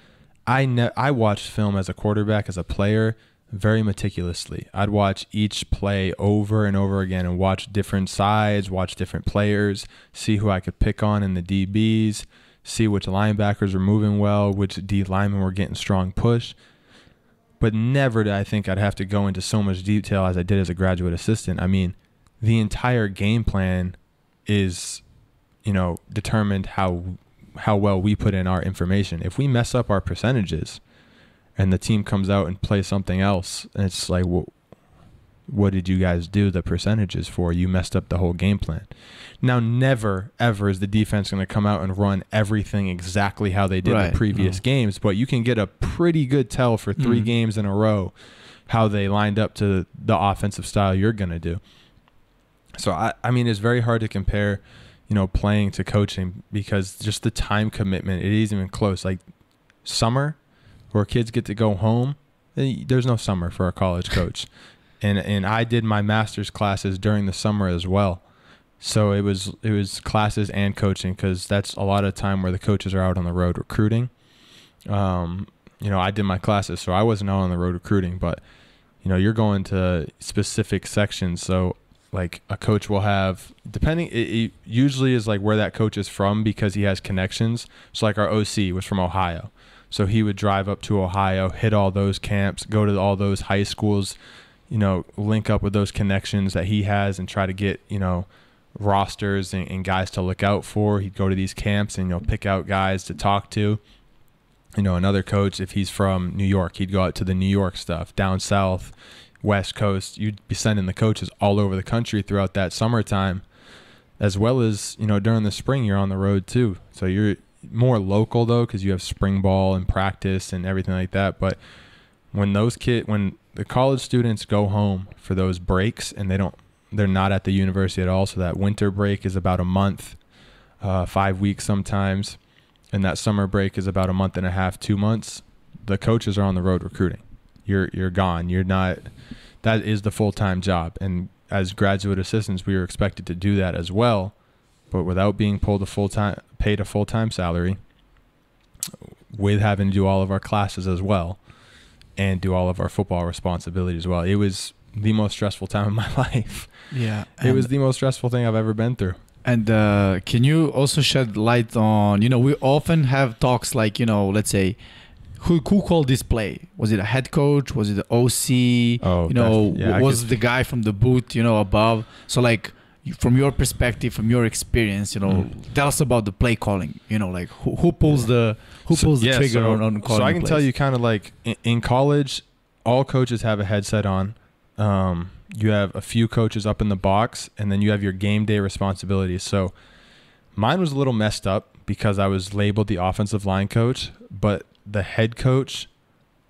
I watched film as a quarterback, as a player, very meticulously. I'd watch each play over and over again and watch different sides, watch different players, see who I could pick on in the DBs, see which linebackers were moving well, which D linemen were getting strong push. But never did I think I'd have to go into so much detail as I did as a graduate assistant. I mean, the entire game plan is, determined how well we put in our information. If we mess up our percentages and the team comes out and plays something else, and it's like, well, what did you guys do the percentages for? You messed up the whole game plan. Now, never, ever is the defense going to come out and run everything exactly how they did the previous games, but you can get a pretty good tell for 3 games in a row how they lined up to the offensive style you're going to do. So, I mean, it's very hard to compare, playing to coaching, because just the time commitment, it isn't even close. Like summer, where kids get to go home, there's no summer for a college coach. And I did my master's classes during the summer as well. So it was classes and coaching, because that's a lot of time where the coaches are out on the road recruiting. I did my classes, so I wasn't out on the road recruiting, but you're going to specific sections. So like a coach will have, depending, it usually is like where that coach is from, because he has connections. So like our OC was from Ohio. So he would drive up to Ohio, hit all those camps, go to all those high schools, link up with those connections that he has and try to get, rosters and guys to look out for. He'd go to these camps and, pick out guys to talk to. Another coach, if he's from New York, he'd go out to the New York stuff. Down south, West Coast, you'd be sending the coaches all over the country throughout that summertime, as well as, during the spring, you're on the road too. So you're more local though, because you have spring ball and practice and everything like that. But when the college students go home for those breaks and they're not at the university at all, so that winter break is about a month, 5 weeks sometimes, and that summer break is about a month and a half, 2 months, the coaches are on the road recruiting. You're gone. You're not. That is the full-time job. And as graduate assistants, we were expected to do that as well, but without being paid a full-time salary, with having to do all of our classes as well, and do all of our football responsibilities as well. It was the most stressful time of my life. Yeah. It was the most stressful thing I've ever been through. And can you also shed light on, we often have talks like, let's say, who called this play? Was it a head coach? Was it the OC? Was the guy from the booth, above? So like, from your perspective, from your experience, tell us about the play calling. Like who pulls the trigger on calling. So I can plays? tell you kind of like in college, all coaches have a headset on. You have a few coaches up in the box, and then you have your game day responsibilities. So mine was a little messed up because I was labeled the offensive line coach, but the head coach,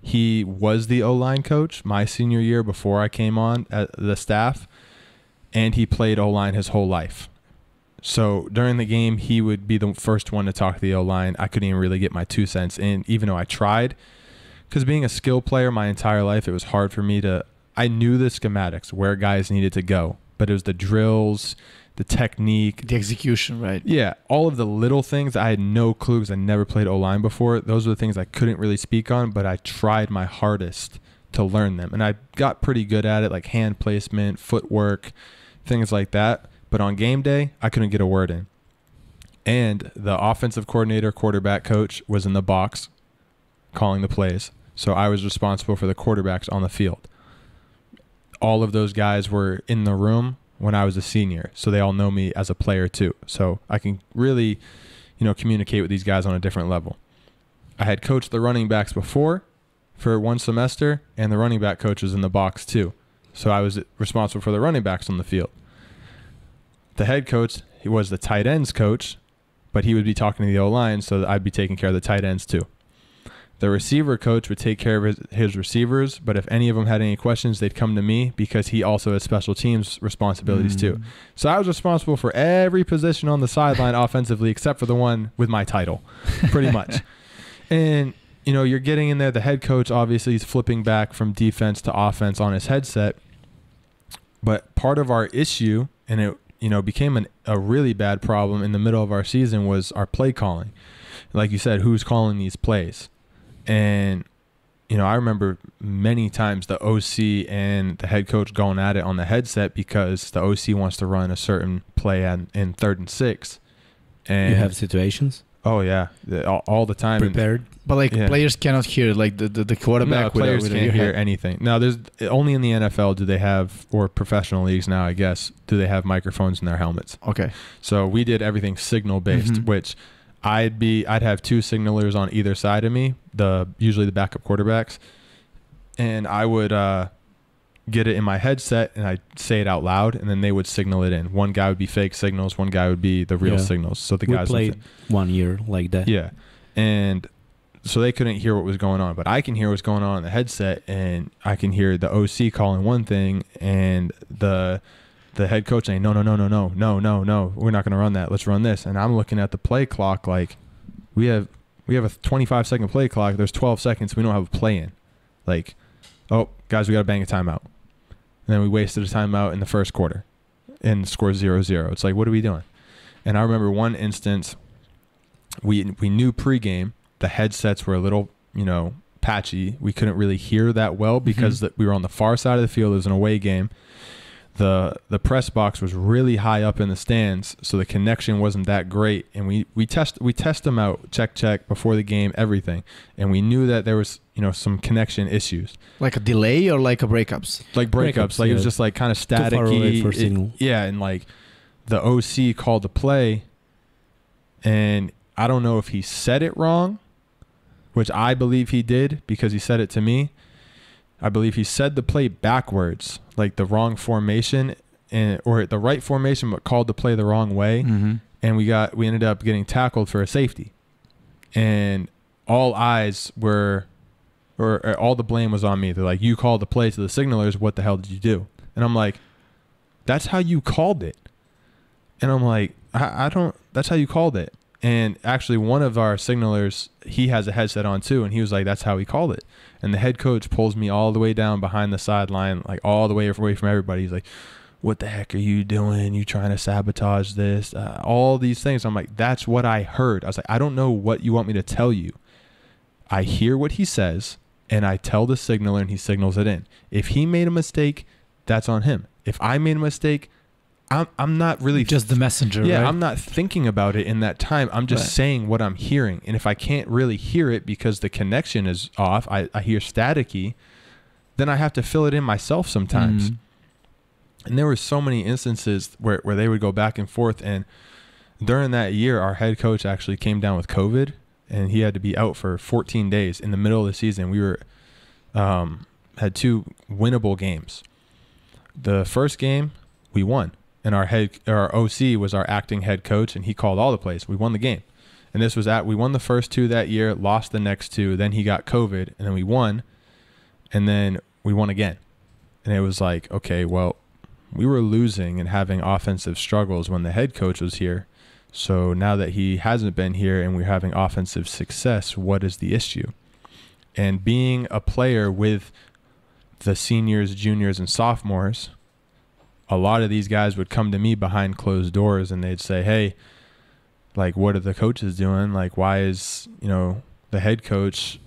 he was the O-line coach my senior year before I came on at the staff, and he played O-line his whole life. So during the game, he would be the first one to talk to the O-line. I couldn't even really get my 2 cents in, even though I tried. Because being a skill player my entire life, it was hard for me to... I knew the schematics, where guys needed to go, but it was the drills, the technique. The execution, right? Yeah, all of the little things I had no clue because I never played O-line before. Those were the things I couldn't really speak on, but I tried my hardest to learn them. And I got pretty good at it, like hand placement, footwork, things like that. But on game day, I couldn't get a word in. And the offensive coordinator, quarterback coach was in the box calling the plays. So I was responsible for the quarterbacks on the field. All of those guys were in the room when I was a senior, so they all know me as a player too. So I can really, communicate with these guys on a different level. I had coached the running backs before for one semester, and the running back coach was in the box too. So I was responsible for the running backs on the field. The head coach, he was the tight ends coach, but he would be talking to the O-line, so I'd be taking care of the tight ends too. The receiver coach would take care of his receivers, but if any of them had any questions, they'd come to me because he also has special teams responsibilities too. So I was responsible for every position on the sideline offensively except for the one with my title, pretty much. And you know, you're getting in there. The head coach, obviously, is flipping back from defense to offense on his headset. But part of our issue, and it, you know, became a really bad problem in the middle of our season, was our play calling. Like you said, who's calling these plays? And, you know, I remember many times the OC and the head coach going at it on the headset because the OC wants to run a certain play in 3rd and 6. And you have situations? Oh, yeah. All the time. Prepared? But like players cannot hear, like the quarterback. No, players can't hear anything. Now, there's only in the NFL do they have, or professional leagues now, I guess, do they have microphones in their helmets. Okay. So we did everything signal based, which I'd have 2 signalers on either side of me, usually the backup quarterbacks, and I would get it in my headset and I'd say it out loud, and then they would signal it in. One guy would be fake signals, one guy would be the real signals. So the guys played 1 year like that. Yeah, and so they couldn't hear what was going on, but I can hear what's going on in the headset, and I can hear the OC calling one thing and the head coach saying, no, we're not going to run that. Let's run this. And I'm looking at the play clock like we have a 25-second play clock. There's 12 seconds. We don't have a play in. Like, oh, guys, we got to bang a timeout. And then we wasted a timeout in the first quarter and scored 0-0. It's like, what are we doing? And I remember one instance, we knew pregame the headsets were a little, you know, patchy. We couldn't really hear that well because we were on the far side of the field. It was an away game. The press box was really high up in the stands, so the connection wasn't that great. And we test them out, check before the game, everything, and we knew that there was, you know, some connection issues. Like a delay or like a breakups? Like breakups. Like it was just like kind of staticky. Too far away for signal. Yeah, and like the OC called the play, and I don't know if he said it wrong, which I believe he did because he said it to me. I believe he said the play backwards, like the wrong formation, or the right formation, but called the play the wrong way. And we ended up getting tackled for a safety. And all eyes were, or all the blame was on me. They're like, you called the play to the signalers. What the hell did you do? And I'm like, that's how you called it. And I'm like, that's how you called it. And actually, one of our signalers, he has a headset on too, and he was like, that's how he called it. And the head coach pulls me all the way down behind the sideline, like all the way away from everybody. He's like, what the heck are you doing? You trying to sabotage this? All these things. I'm like, that's what I heard. I was like, I don't know what you want me to tell you. I hear what he says, and I tell the signaler, and he signals it in. If he made a mistake, that's on him. If I made a mistake, I'm not really just the messenger. Yeah, right? I'm not thinking about it in that time. I'm just saying what I'm hearing. And if I can't really hear it because the connection is off, I hear staticky, then I have to fill it in myself sometimes. And there were so many instances where they would go back and forth. And during that year, our head coach actually came down with COVID, and he had to be out for 14 days in the middle of the season. We were had 2 winnable games. The first game, we won. And our OC was our acting head coach, and he called all the plays. We won the game. And this was we won the first 2 that year, lost the next 2. Then he got COVID, and then we won. And then we won again. And it was like, okay, well, we were losing and having offensive struggles when the head coach was here. So now that he hasn't been here and we're having offensive success, what is the issue? And being a player with the seniors, juniors, and sophomores, a lot of these guys would come to me behind closed doors and they'd say, hey, like, what are the coaches doing? Like, why is, you know, the head coach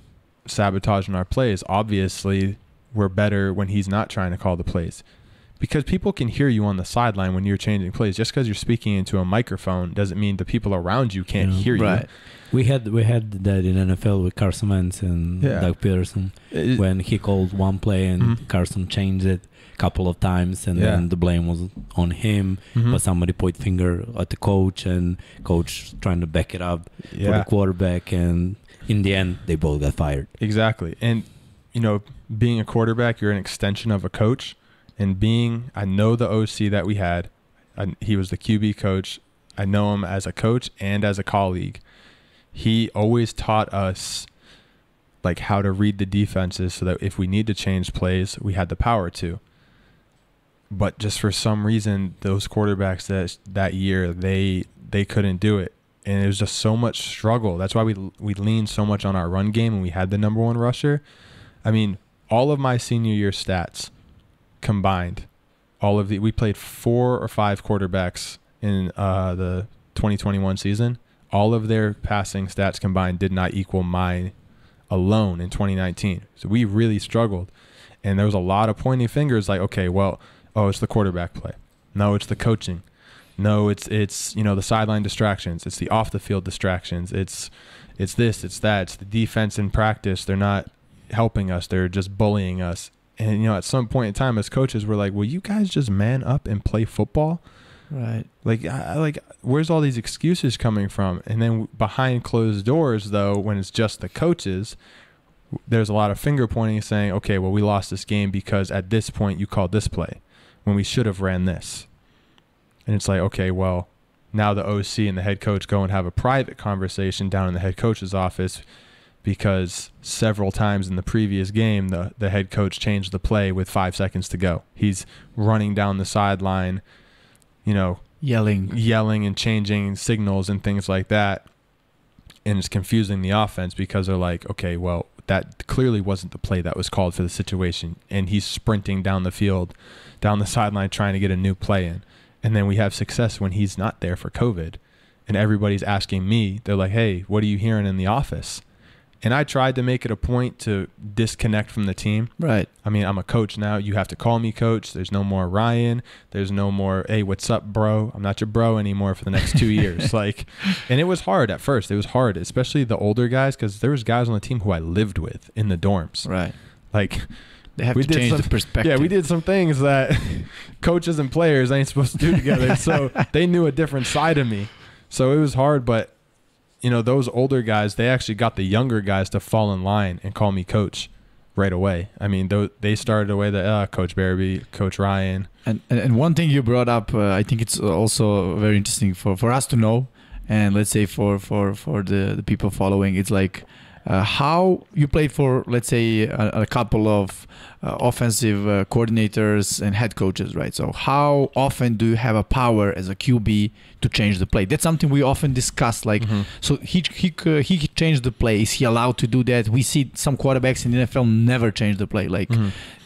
sabotaging our plays? Obviously, we're better when he's not trying to call the plays. Because people can hear you on the sideline when you're changing plays. Just because you're speaking into a microphone doesn't mean the people around you can't hear you. Right. We had that in NFL with Carson Wentz and Doug Peterson when he called one play and Carson changed it a couple of times, and then the blame was on him, but somebody pointed finger at the coach, and coach trying to back it up for the quarterback, and in the end they both got fired. Exactly. And you know, being a quarterback, you're an extension of a coach. And I know the OC that we had, he was the QB coach. I know him as a coach and as a colleague. He always taught us like how to read the defenses so that if we need to change plays, we had the power to. But just for some reason, those quarterbacks that year, they couldn't do it. and it was just so much struggle. That's why we leaned so much on our run game, and we had the number 1 rusher. I mean, all of my senior year stats combined, we played 4 or 5 quarterbacks in the 2021 season. All of their passing stats combined did not equal mine alone in 2019. So we really struggled. And there was a lot of pointing fingers like, okay, well, it's the quarterback play. No, it's the coaching. No, it's the sideline distractions. It's the off the field distractions. It's this, it's that. It's the defense in practice. They're not helping us. They're just bullying us. And at some point in time as coaches, we're like, will you guys just man up and play football? Right. Like where's all these excuses coming from? And then behind closed doors, though, when it's just the coaches, there's a lot of finger pointing saying, okay, well, we lost this game because at this point you called this play when we should have ran this. And it's like, okay, well, now the OC and the head coach go and have a private conversation down in the head coach's office because several times in the previous game, the head coach changed the play with 5 seconds to go. He's running down the sideline, yelling and changing signals and things like that. And it's confusing the offense because they're like, okay, well, that clearly wasn't the play that was called for the situation. And he's sprinting down the field, down the sideline, trying to get a new play in. And then we have success when he's not there for COVID. And everybody's asking me, they're like, hey, what are you hearing in the office? And I tried to make it a point to disconnect from the team. Right. I mean, I'm a coach now. You have to call me coach. There's no more Ryan. There's no more, hey, what's up, bro? I'm not your bro anymore for the next 2 years. And it was hard at first. It was hard, especially the older guys, because there was guys on the team who I lived with in the dorms. Right. They have to change the perspective. Yeah, we did some things that coaches and players ain't supposed to do together. So they knew a different side of me. So it was hard, but those older guys, they actually got the younger guys to fall in line and call me coach right away. I mean, they started away that Coach Barabija, Coach Ryan. And one thing you brought up, I think it's also very interesting for us to know, and let's say for the people following, it's like how you played for, let's say, a couple of offensive coordinators and head coaches, right? So how often do you have a power as a QB to change the play? That's something we often discuss. So he changed the play. Is he allowed to do that? We see some quarterbacks in the NFL never change the play.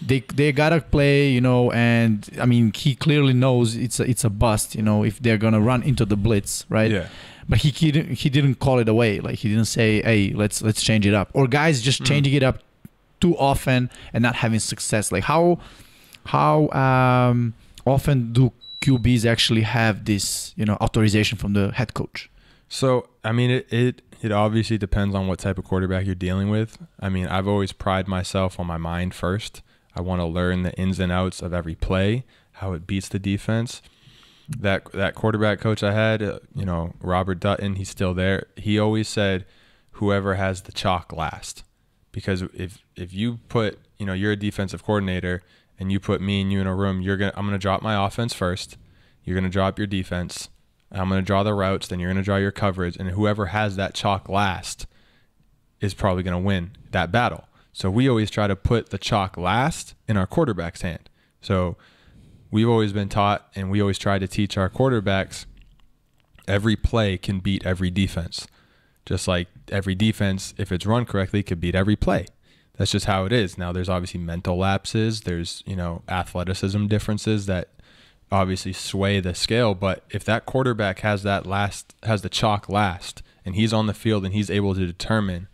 They gotta play, and I mean he clearly knows it's a bust, if they're gonna run into the blitz, right? Yeah. But he didn't call it away. He didn't say, hey, let's change it up. Or guys just changing it up too often and not having success. How often do QBs actually have this, authorization from the head coach? So, I mean, it obviously depends on what type of quarterback you're dealing with. I mean, I've always prided myself on my mind first. I want to learn the ins and outs of every play, how it beats the defense. That quarterback coach I had, Robert Dutton, he's still there. He always said, whoever has the chalk last. Because if you put, you're a defensive coordinator and you put me and you in a room, I'm gonna drop my offense first. You're gonna drop your defense. I'm gonna draw the routes. Then you're gonna draw your coverage, and whoever has that chalk last is probably gonna win that battle. So we always try to put the chalk last in our quarterback's hand. So we've always been taught, and we always try to teach our quarterbacks, every play can beat every defense. Just like every defense, if it's run correctly, could beat every play. That's just how it is. Now, there's obviously mental lapses. There's, athleticism differences that obviously sway the scale. But if that quarterback has the chalk last, and he's on the field and he's able to determine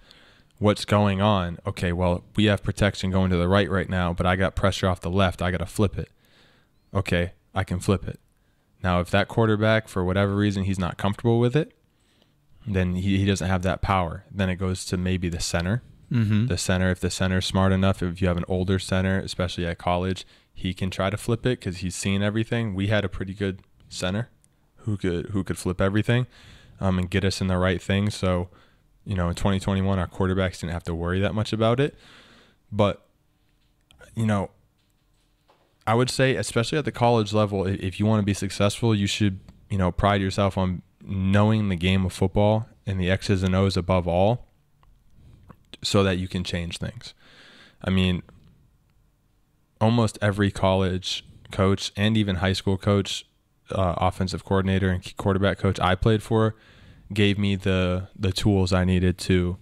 what's going on, okay, well, we have protection going to the right now, but I got pressure off the left. I got to flip it. Okay, I can flip it. Now, if that quarterback, for whatever reason, he's not comfortable with it, then he doesn't have that power. Then it goes to maybe the center. The center, if the center's smart enough, if you have an older center, especially at college, he can try to flip it because he's seen everything. We had a pretty good center who could flip everything and get us in the right thing. So, in 2021, our quarterbacks didn't have to worry that much about it. But, I would say, especially at the college level, if you want to be successful, you should, pride yourself on knowing the game of football and the X's and O's above all, so that you can change things. I mean, almost every college coach and even high school coach, offensive coordinator and quarterback coach I played for, gave me the tools I needed to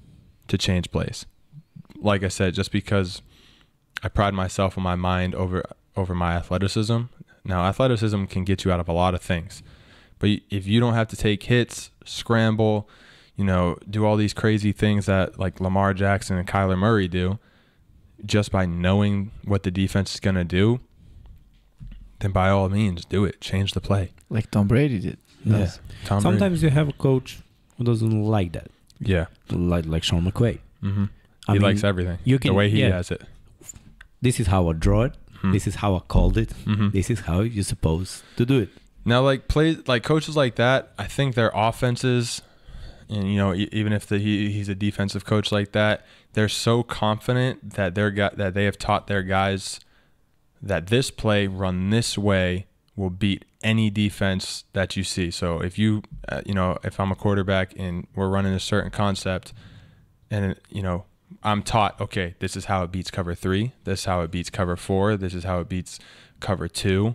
change plays. Like I said, just because I pride myself on my mind over my athleticism. Now, athleticism can get you out of a lot of things, but if you don't have to take hits, scramble, do all these crazy things that like Lamar Jackson and Kyler Murray do, just by knowing what the defense is going to do, then by all means, do it. Change the play. Like Tom Brady did. Yeah. Sometimes you have a coach who doesn't like that. Yeah. Like Sean McVay. Mm-hmm. He likes everything. The way he has it. This is how I draw it. Mm-hmm. This is how I called it. Mm-hmm. This is how you're supposed to do it. Now, like coaches like that, I think their offenses, and even if he's a defensive coach like that, they're so confident that that they have taught their guys that this play run this way will beat any defense that you see. So if if I'm a quarterback and we're running a certain concept, and I'm taught, okay, this is how it beats cover 3, this is how it beats cover 4, this is how it beats cover 2.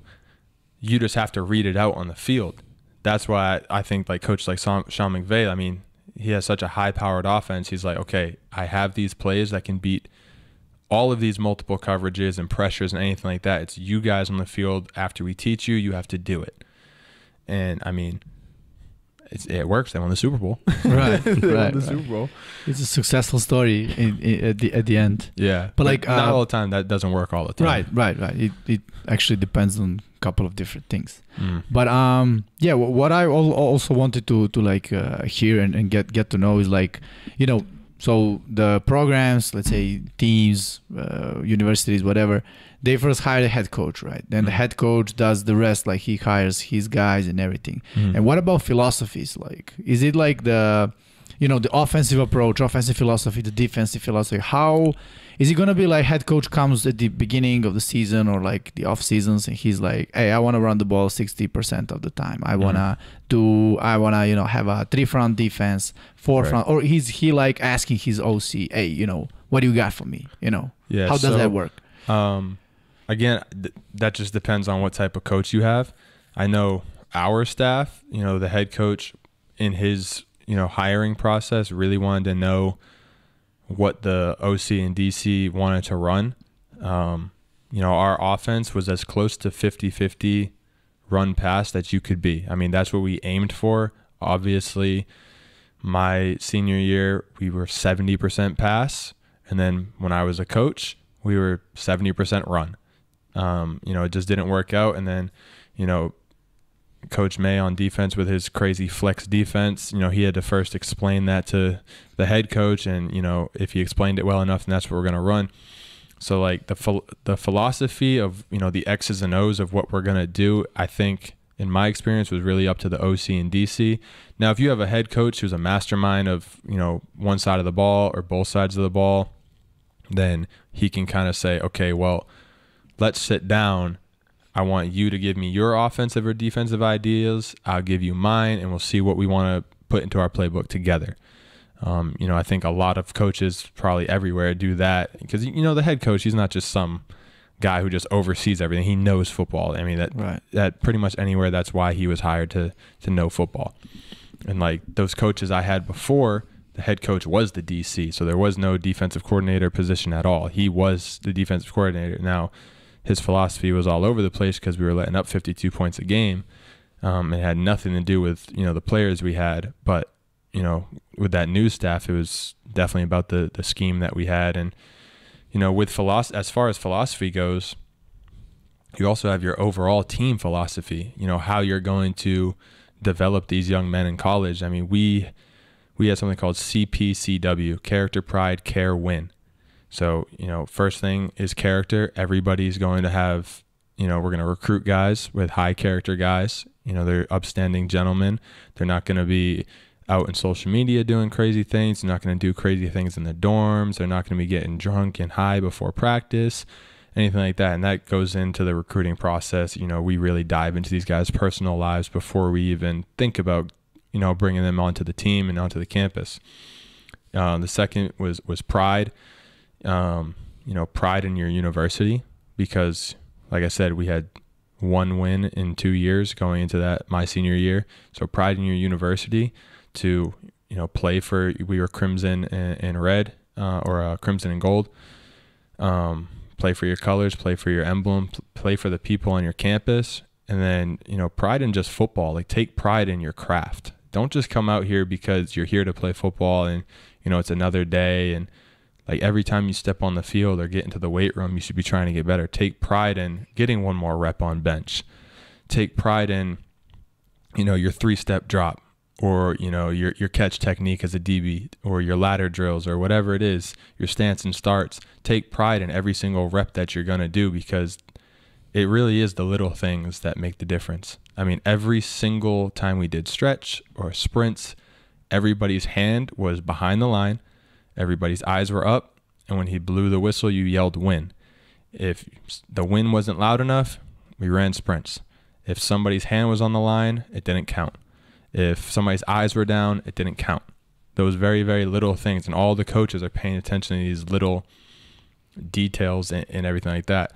You just have to read it out on the field. That's why I think like coach like Sean McVay, I mean, he has such a high-powered offense. He's like, okay, I have these plays that can beat all of these multiple coverages and pressures and anything like that. It's you guys on the field. After we teach you, you have to do it. And I mean, it works. They won the Super Bowl. Right. They won the Super Bowl. It's a successful story at the end. Yeah, but like not all the time. That doesn't work all the time. Right. It actually depends on a couple of different things. But what I also wanted to like hear and get to know is like, so the programs, let's say teams, universities, whatever, they first hire the head coach, right? Then the head coach does the rest, like he hires his guys and everything. And what about philosophies? Like, is it like the offensive approach, offensive philosophy, the defensive philosophy? How is it going to be like head coach comes at the beginning of the season or like the off seasons and he's like, hey, I want to run the ball 60% of the time. I want to have a 3 front defense, 4 front, or he like asking his OC, hey, what do you got for me? Yeah, how does that work? Again, that just depends on what type of coach you have. I know our staff, the head coach in his, hiring process really wanted to know what the OC and DC wanted to run. Our offense was as close to 50-50 run pass that you could be. I mean, that's what we aimed for. Obviously, my senior year, we were 70% pass. And then when I was a coach, we were 70% run. It just didn't work out. And then, Coach May on defense with his crazy flex defense, he had to first explain that to the head coach. And, if he explained it well enough, then that's what we're going to run. So like the philosophy of, the X's and O's of what we're going to do, I think in my experience was really up to the OC and DC. Now, if you have a head coach who's a mastermind of, one side of the ball or both sides of the ball, then he can kind of say, okay, well, let's sit down. I want you to give me your offensive or defensive ideas. I'll give you mine, and we'll see what we want to put into our playbook together. I think a lot of coaches probably everywhere do that because, the head coach, he's not just some guy who just oversees everything. He knows football. I mean, that pretty much anywhere, that's why he was hired to know football. And like those coaches I had before, the head coach was the DC, so there was no defensive coordinator position at all. He was the defensive coordinator. Now, his philosophy was all over the place because we were letting up 52 points a game. It had nothing to do with, the players we had. But, with that new staff, it was definitely about the scheme that we had. And, with as far as philosophy goes, you also have your overall team philosophy, how you're going to develop these young men in college. I mean, we had something called CPCW, character, pride, care, win. So, first thing is character. Everybody's going to have, we're going to recruit guys with high character guys. They're upstanding gentlemen. They're not going to be out in social media doing crazy things. They're not going to do crazy things in the dorms. They're not going to be getting drunk and high before practice, anything like that. And that goes into the recruiting process. We really dive into these guys' personal lives before we even think about, bringing them onto the team and onto the campus. The second was pride. Pride in your university, because like I said, we had 1 win in 2 years going into my senior year. So pride in your university. to, play for, we were crimson and red, or crimson and gold. Play for your colors, play for your emblem, play for the people on your campus. And then, pride in just football. Like, take pride in your craft. Don't just come out here because you're here to play football and, it's another day. And like every time you step on the field or get into the weight room, you should be trying to get better. Take pride in getting one more rep on bench. Take pride in, your 3-step drop, or, your catch technique as a DB, or your ladder drills, or whatever it is, your stance and starts. Take pride in every single rep that you're going to do, because it really is the little things that make the difference. I mean, every single time we did stretch or sprints, everybody's hand was behind the line, everybody's eyes were up, and when he blew the whistle, you yelled win. If the win wasn't loud enough, we ran sprints. If somebody's hand was on the line, it didn't count. If somebody's eyes were down, it didn't count. Those very, very little things, and all the coaches are paying attention to these little details and everything like that.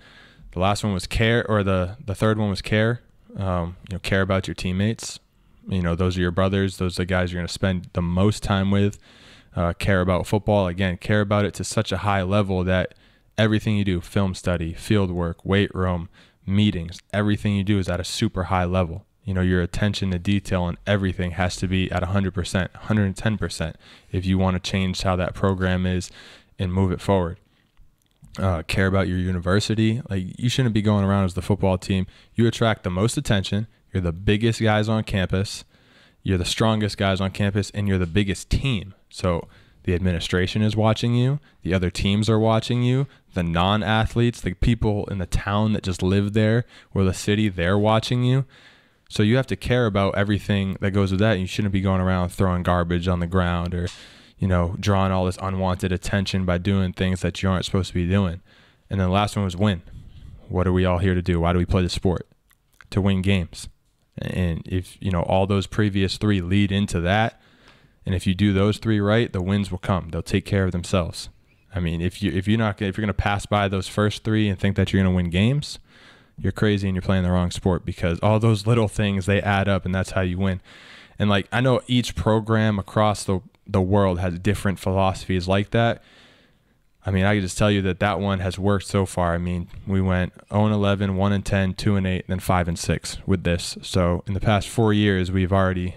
The last one was care, or the third one was care. Care about your teammates. Those are your brothers. Those are the guys you're going to spend the most time with. Care about football. Again, care about it to such a high level that everything you do, film study, field work, weight room, meetings, everything you do is at a super high level. Your attention to detail and everything has to be at 100%, 110% if you want to change how that program is and move it forward. Care about your university. Like, you shouldn't be going around as the football team. You attract the most attention. You're the biggest guys on campus. You're the strongest guys on campus, and you're the biggest team. So the administration is watching you. The other teams are watching you. The non-athletes, the people in the town that just live there or the city, they're watching you. So you have to care about everything that goes with that. You shouldn't be going around throwing garbage on the ground or, drawing all this unwanted attention by doing things that you aren't supposed to be doing. And then the last one was win. What are we all here to do? Why do we play the sport? To win games. And if, all those previous 3 lead into that, and if you do those 3 right, the wins will come. They'll take care of themselves. I mean, if you're going to pass by those first 3 and think that you're going to win games, you're crazy and you're playing the wrong sport, because all those little things, they add up, and that's how you win. And like, I know each program across the world has different philosophies like that. I mean, I can just tell you that one has worked so far. I mean, we went 0-11, 1-10, 2-8, then 5-6 with this. So in the past 4 years, we've already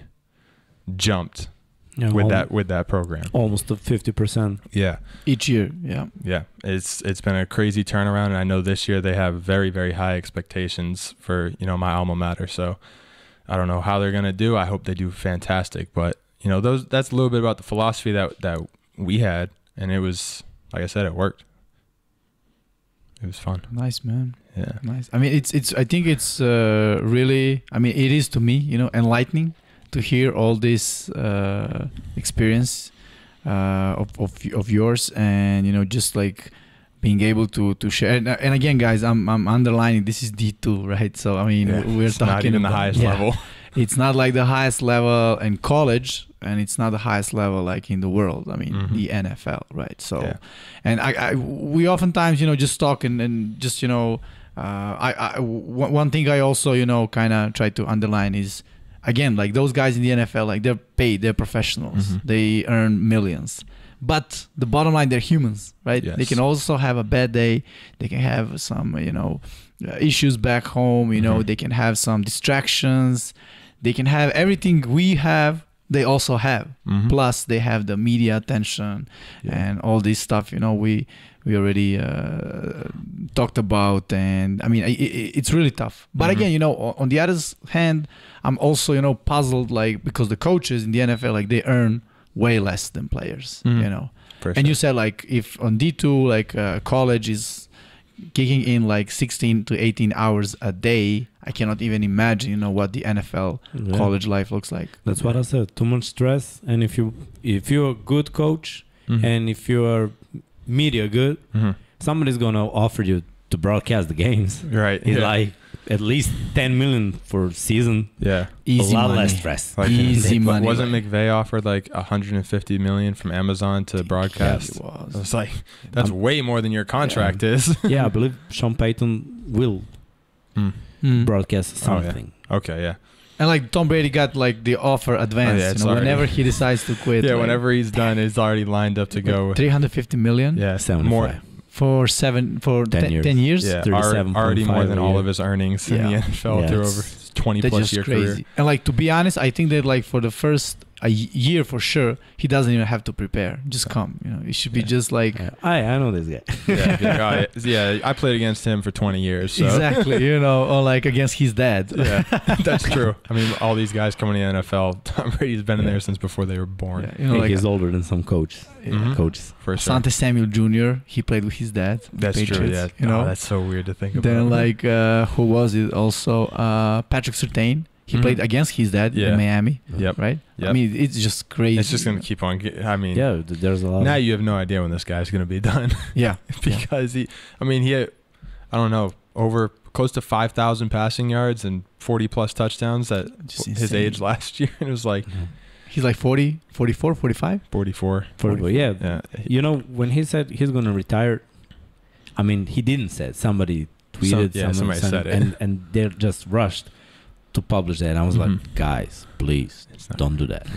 jumped with that program. Almost to 50%. Yeah. Each year, yeah. Yeah. It's been a crazy turnaround, and I know this year they have very, very high expectations for, my alma mater. So I don't know how they're going to do. I hope they do fantastic. But, that's a little bit about the philosophy that we had, and it was, like I said, it worked. It was fun. Nice, man. Yeah. Nice. I mean, I think it's really, it is to me, enlightening to hear all this experience of yours, and just like being able to share. And again, guys, I'm underlining this is D2, right? So I mean, we're talking not even the highest level. It's not like the highest level in college, and it's not the highest level like in the world. I mean, the NFL, right? So, and we oftentimes just talk and just one thing I also kind of try to underline is, again, like those guys in the NFL, like they're paid, they're professionals, they earn millions. But the bottom line, they're humans, right? Yes. They can also have a bad day. They can have some, issues back home. They can have some distractions. They can have everything we have. They also have. Plus, they have the media attention and all this stuff. We already talked about, and I mean, it's really tough. But again, on the other hand, I'm also puzzled, like, because the coaches in the NFL, like, they earn way less than players. And you said, like, if on D2, like college is kicking in like 16 to 18 hours a day, I cannot even imagine what the NFL college life looks like. That's what I said. Too much stress. And if you're a good coach and if you are media good, somebody's gonna offer you to broadcast the games. Right. It's like at least 10 million for season. Yeah. Easy a lot money. less stress. Like, Easy money. Wasn't McVay offered like 150 million from Amazon to broadcast? Yeah, it was. It's like, that's way more than your contract is. Yeah, I believe Sean Payton will broadcast something. Okay, yeah. And like Tom Brady got like the offer advanced, whenever he decides to quit. Yeah, like, whenever he's done, he's already lined up to go. 350 million. Yeah, 75. more. For 10 years. Yeah, already more than all of his earnings in the NFL through over 20+ year career. And like, to be honest, I think that like for the first a year for sure, he doesn't even have to prepare. Just come, it should be just like. I know this guy. I played against him for 20 years. So. Exactly, or like against his dad. Yeah, that's true. I mean, all these guys coming in the NFL, Tom Brady's been in there since before they were born. Yeah, like he's older than some coaches. For sure. Asante Samuel Jr., he played with his dad. That's Patriots, true, that's so weird to think about. Then like, who was it also? Patrick Surtain. He played against his dad in Miami, right? Yep. I mean, it's just crazy. It's just going to keep on. There's a lot. Now you have no idea when this guy's going to be done. Yeah. Because he had, I don't know, over close to 5,000 passing yards and 40+ touchdowns at his age last year. It was like... He's like 40, 44, 45? 44. Yeah. When he said he's going to retire, I mean, he didn't say it. Somebody tweeted. Somebody said it. And they just rushed to publish that. And I was like, guys, please don't do that.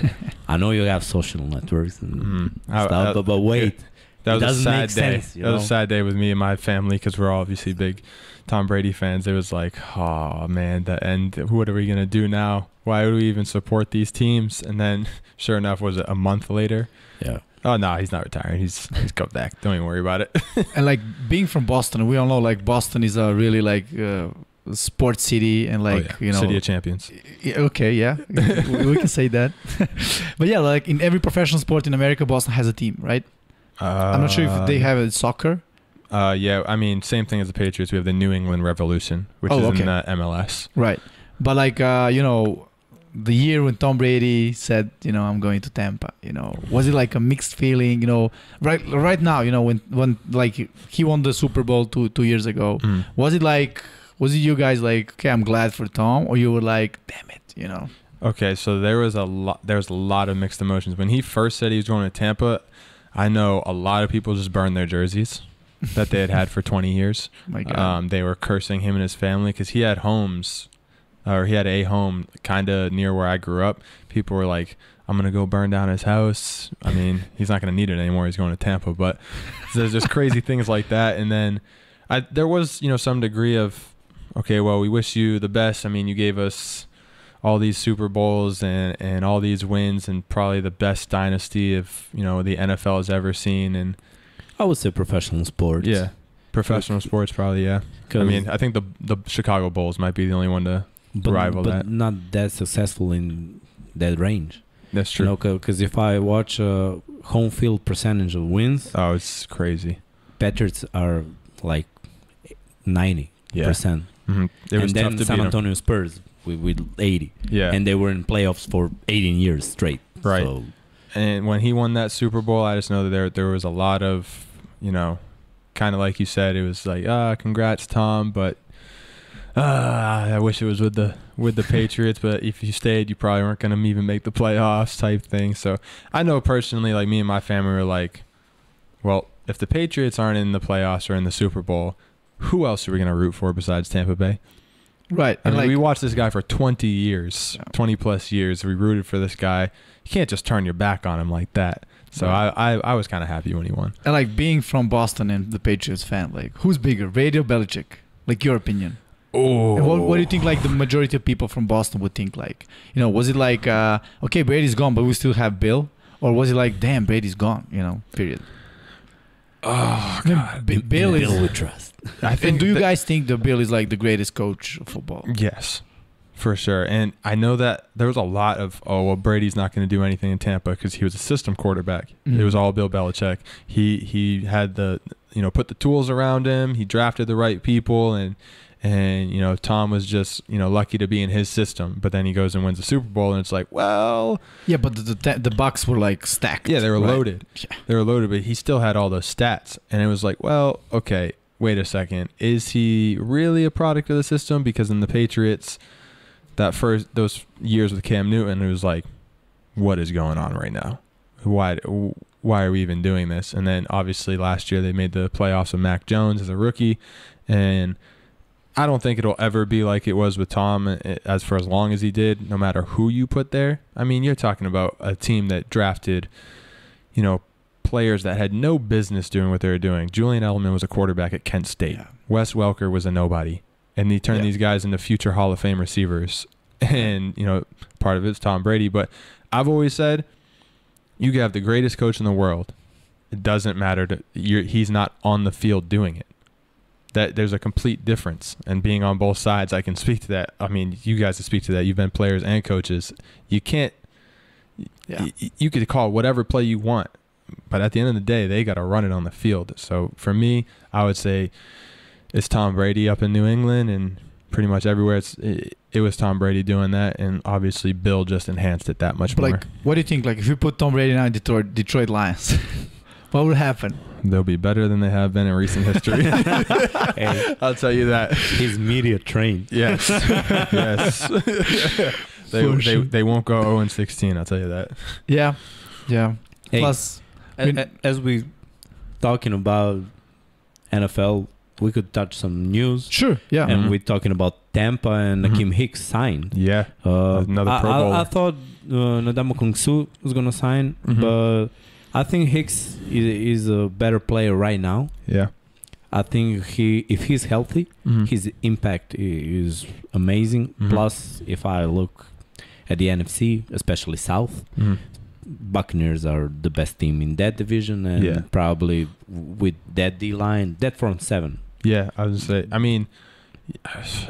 I know you have social networks and stuff, but wait. That was a sad day. That was a sad day with me and my family because we're all obviously big Tom Brady fans. It was like, oh man, what are we gonna do now? Why would we even support these teams? And then, sure enough, was it a month later? Yeah. Oh no, he's not retiring. He's come back. Don't even worry about it. And like being from Boston, we all know like Boston is a really like sports city and like city of champions. Okay, yeah, we can say that. But yeah, like in every professional sport in America, Boston has a team, right? I'm not sure if they have it soccer. Yeah, I mean, same thing as the Patriots. We have the New England Revolution, which is in the MLS. Right. But like, the year when Tom Brady said, I'm going to Tampa, was it like a mixed feeling, right now, when like he won the Super Bowl two years ago, was it you guys like, okay, I'm glad for Tom, or you were like, damn it, Okay, so there was a lot of mixed emotions. When he first said he was going to Tampa, I know a lot of people just burned their jerseys that they had for 20 years. My God. They were cursing him and his family because he had homes, or he had a home kind of near where I grew up. People were like, I'm going to go burn down his house. I mean, he's not going to need it anymore. He's going to Tampa. But there's just crazy things like that. And then there was, some degree of, okay, well, we wish you the best. I mean, you gave us all these Super Bowls and all these wins and probably the best dynasty of the NFL has ever seen. And I would say professional sports. Yeah, professional sports probably. Yeah, I mean, I think the Chicago Bulls might be the only one to rival that. But not that successful in that range. That's true. Because if I watch home field percentage of wins, oh, it's crazy. Patriots are like 90%. Mm-hmm. And then San Antonio Spurs with 80. Yeah. And they were in playoffs for 18 years straight. Right. So. And when he won that Super Bowl, I just know that there was a lot of, kind of like you said, it was like, congrats, Tom, but I wish it was with the Patriots, but if you stayed, you probably weren't going to even make the playoffs type thing. So I know personally, like me and my family were like, well, if the Patriots aren't in the playoffs or in the Super Bowl, who else are we going to root for besides Tampa Bay? Right. I mean, we watched this guy for 20 years, 20 plus years. We rooted for this guy. You can't just turn your back on him like that. So I was kind of happy when he won. And like being from Boston and the Patriots fan, like who's bigger, Brady or Belichick? Like your opinion? Oh. And what do you think like the majority of people from Boston would think like? Was it like, okay, Brady's gone, but we still have Bill? Or was it like, damn, Brady's gone, period? Oh, God. Bill we trust. I think. And do you guys think the Bill is like the greatest coach of football? Yes, for sure. And I know that there was a lot of, Brady's not going to do anything in Tampa because he was a system quarterback. Mm-hmm. It was all Bill Belichick. He had put the tools around him. He drafted the right people, and Tom was just lucky to be in his system. But then he goes and wins the Super Bowl, and it's like, well, yeah, but the Bucks were like stacked. Yeah, they were loaded. Yeah. They were loaded, but he still had all those stats, and it was like, well, okay, wait a second, is he really a product of the system? Because in the Patriots, those years with Cam Newton, it was like, what is going on right now? Why are we even doing this? And then obviously last year they made the playoffs with Mac Jones as a rookie, and I don't think it'll ever be like it was with Tom as for as long as he did, no matter who you put there. I mean, you're talking about a team that drafted, you know, players that had no business doing what they were doing. Julian Edelman was a quarterback at Kent State. Yeah. Wes Welker was a nobody. And he turned these guys into future Hall of Fame receivers. And, you know, part of it's Tom Brady. But I've always said, you can have the greatest coach in the world. It doesn't matter. He's not on the field doing it. That there's a complete difference. And being on both sides, I can speak to that. I mean, you guys can speak to that. You've been players and coaches. You can't. Yeah. You could call whatever play you want, but at the end of the day, they got to run it on the field. So for me, I would say it's Tom Brady up in New England, and pretty much everywhere it was Tom Brady doing that, and obviously Bill just enhanced it that much more. Like, what do you think? Like, if you put Tom Brady now in Detroit Lions, what would happen? They'll be better than they have been in recent history. Hey, I'll tell you that. He's media trained. Yes. Yes. They won't go 0-16, I'll tell you that. Yeah. Yeah. Hey, plus, as we talking about NFL, we could touch some news. Sure. Yeah. And we're talking about Tampa and Akeem Hicks signed. Yeah. Another Pro Bowl. I thought Ndamukong Suh was going to sign, but I think Hicks is a better player right now. Yeah. I think if he's healthy, his impact is amazing. Plus, if I look at the NFC, especially South, Buccaneers are the best team in that division, and probably with that D-line, that front seven. Yeah, I was gonna say. I mean,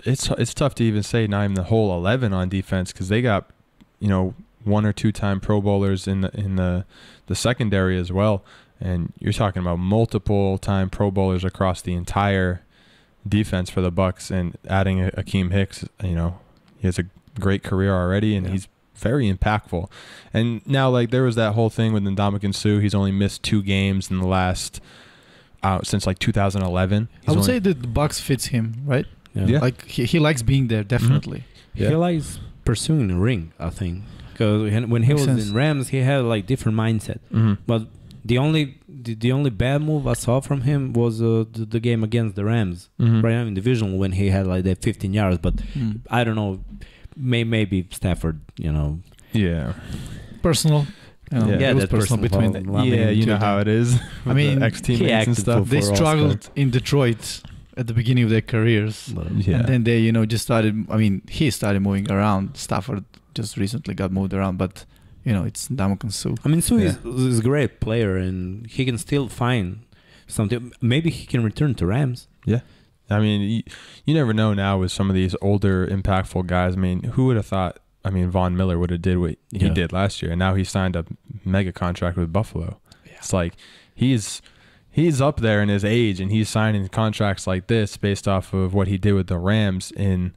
it's tough to even say not even the whole 11 on defense, because they got, you know, 1 or 2 time Pro Bowlers in the secondary as well, and you're talking about multiple time Pro Bowlers across the entire defense for the Bucs, and adding Akeem Hicks. You know, he has a great career already, and he's very impactful. And now, like, there was that whole thing with Ndamukong Suh. He's only missed 2 games in the last since like 2011. I would say that the Bucs fits him, right? Yeah. Like he likes being there, definitely. He likes pursuing the ring, I think. Because when he was in Rams, he had like different mindset. But the only bad move I saw from him was the game against the Rams, right now in division, when he had like that 15 yards. But I don't know, maybe Stafford, you know. Yeah. Personal. You know, yeah, that's personal between them. You know how it is. I mean, ex-teammates and stuff. They struggled in Detroit at the beginning of their careers, and then they, you know, just started. I mean, he started moving around. Stafford just recently got moved around, but you know, it's Ndamukong Suh. I mean, Suh is a great player, and he can still find something. Maybe he can return to Rams. Yeah. I mean, you never know now with some of these older, impactful guys. I mean, who would have thought? I mean, Von Miller would have did what he did last year, and now he signed a mega contract with Buffalo. Yeah. It's like he's up there in his age, and he's signing contracts like this based off of what he did with the Rams in,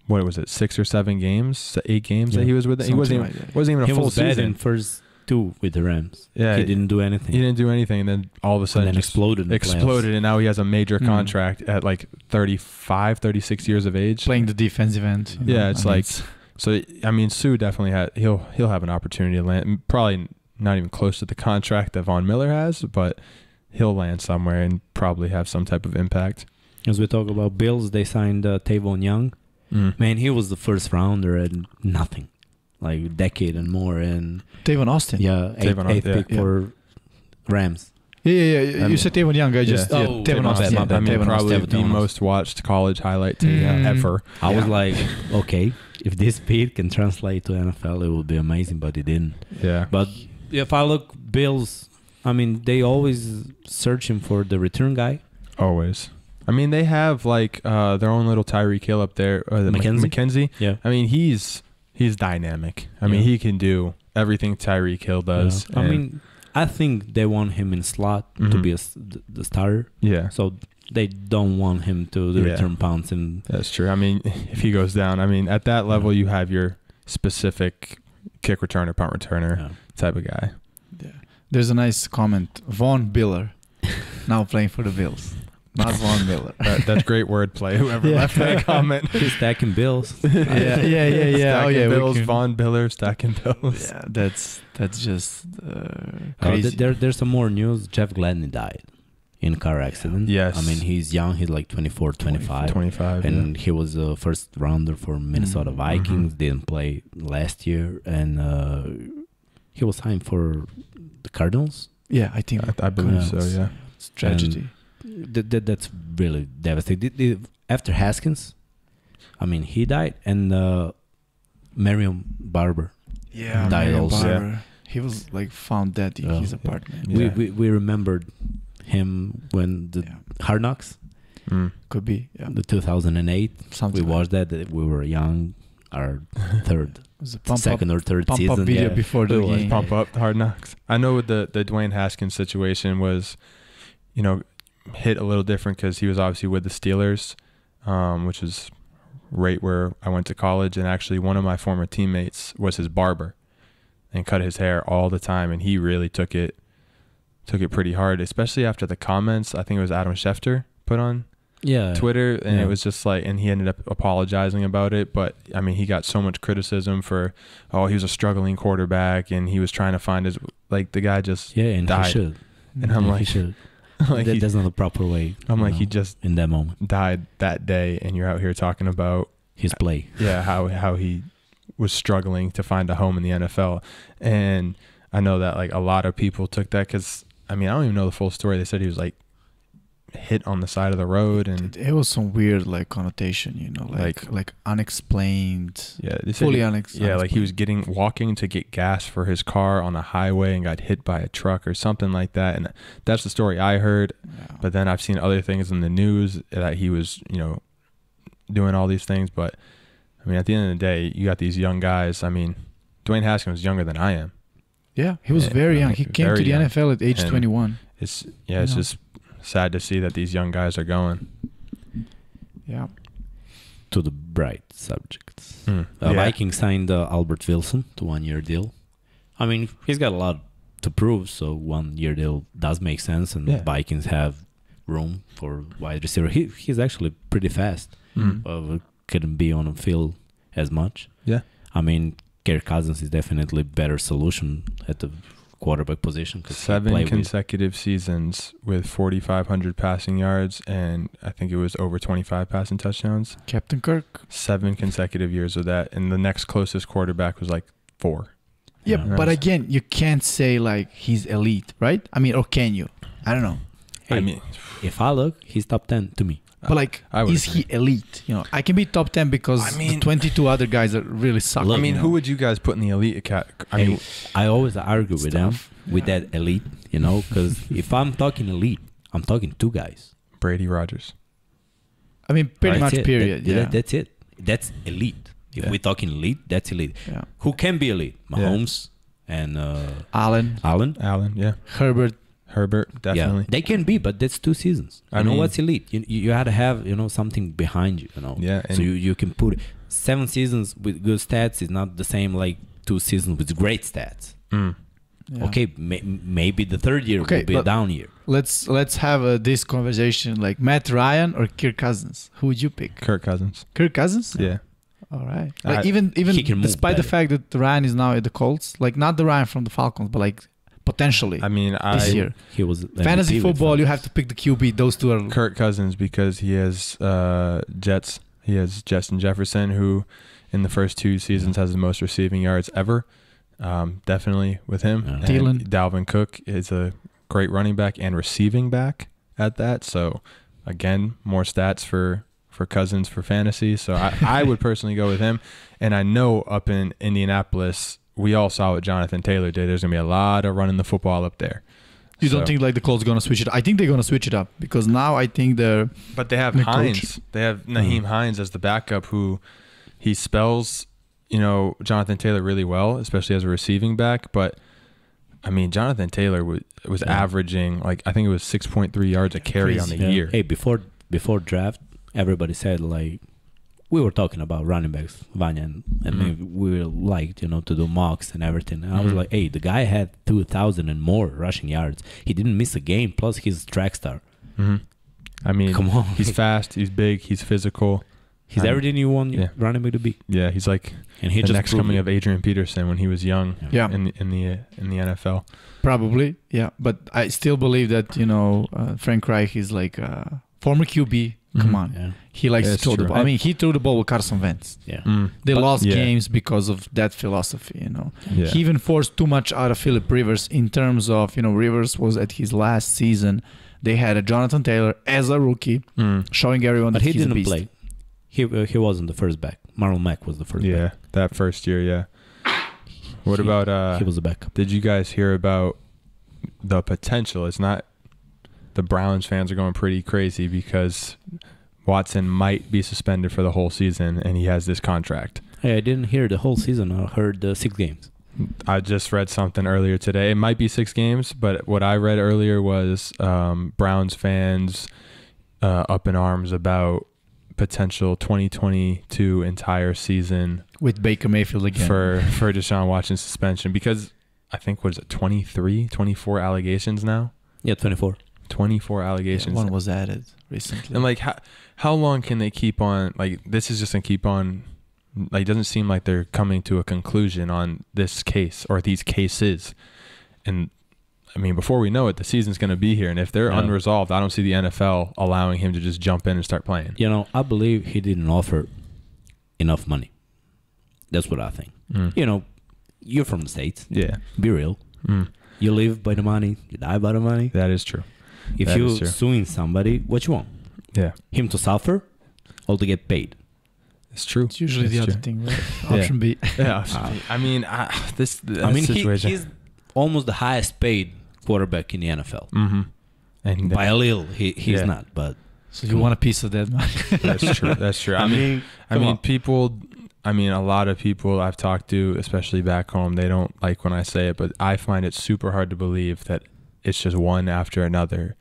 what was it, 6 or 7 games, 8 games that he was with them. He wasn't even a full season. He was bad in first 2 with the Rams. Yeah, he didn't do anything. And then all of a sudden exploded, and now he has a major contract at like 35, 36 years of age, playing the defensive end. Yeah, it's like. So I mean, Suh definitely he'll have an opportunity to land, probably not even close to the contract that Von Miller has, but he'll land somewhere and probably have some type of impact. As we talk about Bills, they signed Tavon Young. Man, he was the first rounder and nothing, like a decade and more. And Tavon Austin, eighth pick for Rams. Yeah. You said Tavon Young. I just Tavon Austin. I mean, probably the most watched college highlight tape ever. I was like, okay, if this speed can translate to NFL, it would be amazing, but it didn't. Yeah. But if I look Bills, I mean, they always searching for the return guy. Always. I mean, they have like their own little Tyreek Hill up there. McKenzie. Yeah. I mean, he's dynamic. I mean, he can do everything Tyreek Hill does. Yeah. I mean, I think they want him in slot to be the starter. Yeah. So they don't want him to return punts. And that's true. I mean, if he goes down, I mean, at that level, you have your specific kick returner, punt returner type of guy. Yeah. There's a nice comment. Von Miller, now playing for the Bills. Not Von Miller. That's great wordplay. Whoever left that comment. He's stacking bills. Yeah. Stacking bills, Von Miller, stacking bills. Yeah, that's just crazy. There's some more news. Jeff Gladney died. in car accident. Yes. I mean, he's young. He's like 24, 25. 25, and he was a first rounder for Minnesota Vikings. Didn't play last year, and he was signed for the Cardinals. Yeah, I think. I believe so. Yeah. It's tragedy. That's really devastating. After Haskins, I mean, he died, and Marion Barber. Yeah, died Marion also. Barber. He was like found dead in his apartment. Yeah. We remembered him when the Hard Knocks, Could be. Yeah. the 2008. Something We like watched that. We were young, our was a second or third pump season. up video before the game. Pump up Hard Knocks. I know with the Dwayne Haskins situation was, hit a little different because he was obviously with the Steelers, which is right where I went to college. And actually one of my former teammates was his barber and cut his hair all the time. And he really took it pretty hard, especially after the comments. I think it was Adam Schefter put on Twitter, and it was just like, and he ended up apologizing about it. But I mean, he got so much criticism for, he was a struggling quarterback and he was trying to find his, like, the guy just and died. he should. And I'm Yeah, like, he should. like That's not the proper way. I'm like, he just in that moment, died that day, and you're out here talking about his play. Yeah, how he was struggling to find a home in the NFL. And I know that like a lot of people took that because, I mean, I don't even know the full story. They said he was like hit on the side of the road, and it was some weird like connotation, like unexplained. Yeah, they said fully unexplained. Yeah, like he was walking to get gas for his car on a highway and got hit by a truck or something like that. And that's the story I heard. Yeah. But then I've seen other things in the news that he was, doing all these things. But I mean, at the end of the day, you got these young guys. I mean, Dwayne Haskins was younger than I am. Yeah, he was very young. He came to the NFL at age 21. It's just sad to see that these young guys are going. Yeah. To the bright subjects. Vikings signed Albert Wilson to 1-year deal. I mean, he's got a lot to prove, so 1-year deal does make sense, and Vikings have room for wide receiver. He's actually pretty fast. Couldn't be on the field as much. Yeah. I mean, Kirk Cousins is definitely better solution at the quarterback position. 7 consecutive seasons with 4,500 passing yards, and I think it was over 25 passing touchdowns. Captain Kirk. 7 consecutive years of that, and the next closest quarterback was like 4. Yeah, but again, you can't say like he's elite, right? I mean, or can you? I don't know. Hey, I mean, if I look, he's top 10 to me. But like, is he elite? I can be top 10 because the 22 other guys are really suck. I mean, who would you guys put in the elite category? I always argue with them with that elite, because if I'm talking elite, I'm talking 2 guys. Brady, Rodgers. I mean, pretty much, period. That's it. That's elite. If we're talking elite, that's elite. Yeah. Who can be elite? Mahomes and Allen, yeah. Herbert, definitely. Yeah, they can be, but that's 2 seasons. I know what's elite. You had to have something behind you. Yeah. So you can put 7 seasons with good stats is not the same like 2 seasons with great stats. Yeah. Okay, maybe the 3rd year will be a down year. Let's have this conversation like Matt Ryan or Kirk Cousins. Who would you pick? Kirk Cousins. Kirk Cousins? Yeah. All right. Like even despite the fact that Ryan is now at the Colts, like not the Ryan from the Falcons, but like potentially. I mean, this year he was fantasy football. You have to pick the QB. Those 2 are Kirk Cousins because he has Jets. He has Justin Jefferson, who in the first 2 seasons has the most receiving yards ever. Definitely with him. Yeah. And Dalvin Cook is a great running back and receiving back at that. So again, more stats for Cousins for fantasy. So I would personally go with him. And I know up in Indianapolis, we all saw what Jonathan Taylor did. There's going to be a lot of running the football up there. You don't think like the Colts going to switch it? I think they're going to switch it up because now I think But they have Hines. They have Naheem Hines as the backup, who he spells, Jonathan Taylor really well, especially as a receiving back. But I mean, Jonathan Taylor was averaging like I think it was 6.3 yards a carry on the year. Hey, before draft, everybody said like we were talking about running backs, Vanya, and maybe we liked to do mocks and everything. And I was like, hey, the guy had 2,000 and more rushing yards. He didn't miss a game. Plus, he's a track star. I mean, come on, he's fast. He's big. He's physical. He's everything you want running back to be. Yeah, he's like and he the just next coming of Adrian Peterson when he was young in the NFL. Probably, yeah. But I still believe that, Frank Reich is like a former QB. Come on. Yeah. He likes to throw the ball. I mean, he threw the ball with Carson Wentz. Yeah. They lost games because of that philosophy, Yeah. He even forced too much out of Philip Rivers in terms of, Rivers was at his last season. They had a Jonathan Taylor as a rookie, showing everyone that he's a beast. But he didn't play. He wasn't the first back. Marlon Mack was the first back. Yeah, that first year, yeah. What about... he was a backup. Did you guys hear about the potential? It's not... The Browns fans are going pretty crazy because Watson might be suspended for the whole season, and he has this contract. Hey, I didn't hear the whole season. I heard 6 games. I just read something earlier today. It might be 6 games, but what I read earlier was Browns fans up in arms about potential 2022 entire season with Baker Mayfield again for Deshaun Watson's suspension, because I think, what is it, 24 allegations now? Yeah, 24. 24 allegations. One was added recently. And like, how long can they keep on? Like, this is just gonna keep on. Like, it doesn't seem like they're coming to a conclusion on this case or these cases. And I mean, before we know it, the season's gonna be here. And if they're unresolved, I don't see the NFL allowing him to just jump in and start playing. I believe he didn't offer enough money. That's what I think. You're from the States. Yeah. Be real. You live by the money. You die by the money. That is true. If you're suing somebody, what you want? Yeah. Him to suffer or to get paid? It's true. It's usually the other thing, right? Option B. Yeah. I mean, this situation. He's almost the highest paid quarterback in the NFL. Mm-hmm. And by a little, he's not. But so you want a piece of that money? That's true. That's true. I mean, people. I mean, a lot of people I've talked to, especially back home, they don't like when I say it, but I find it super hard to believe that it's just one after another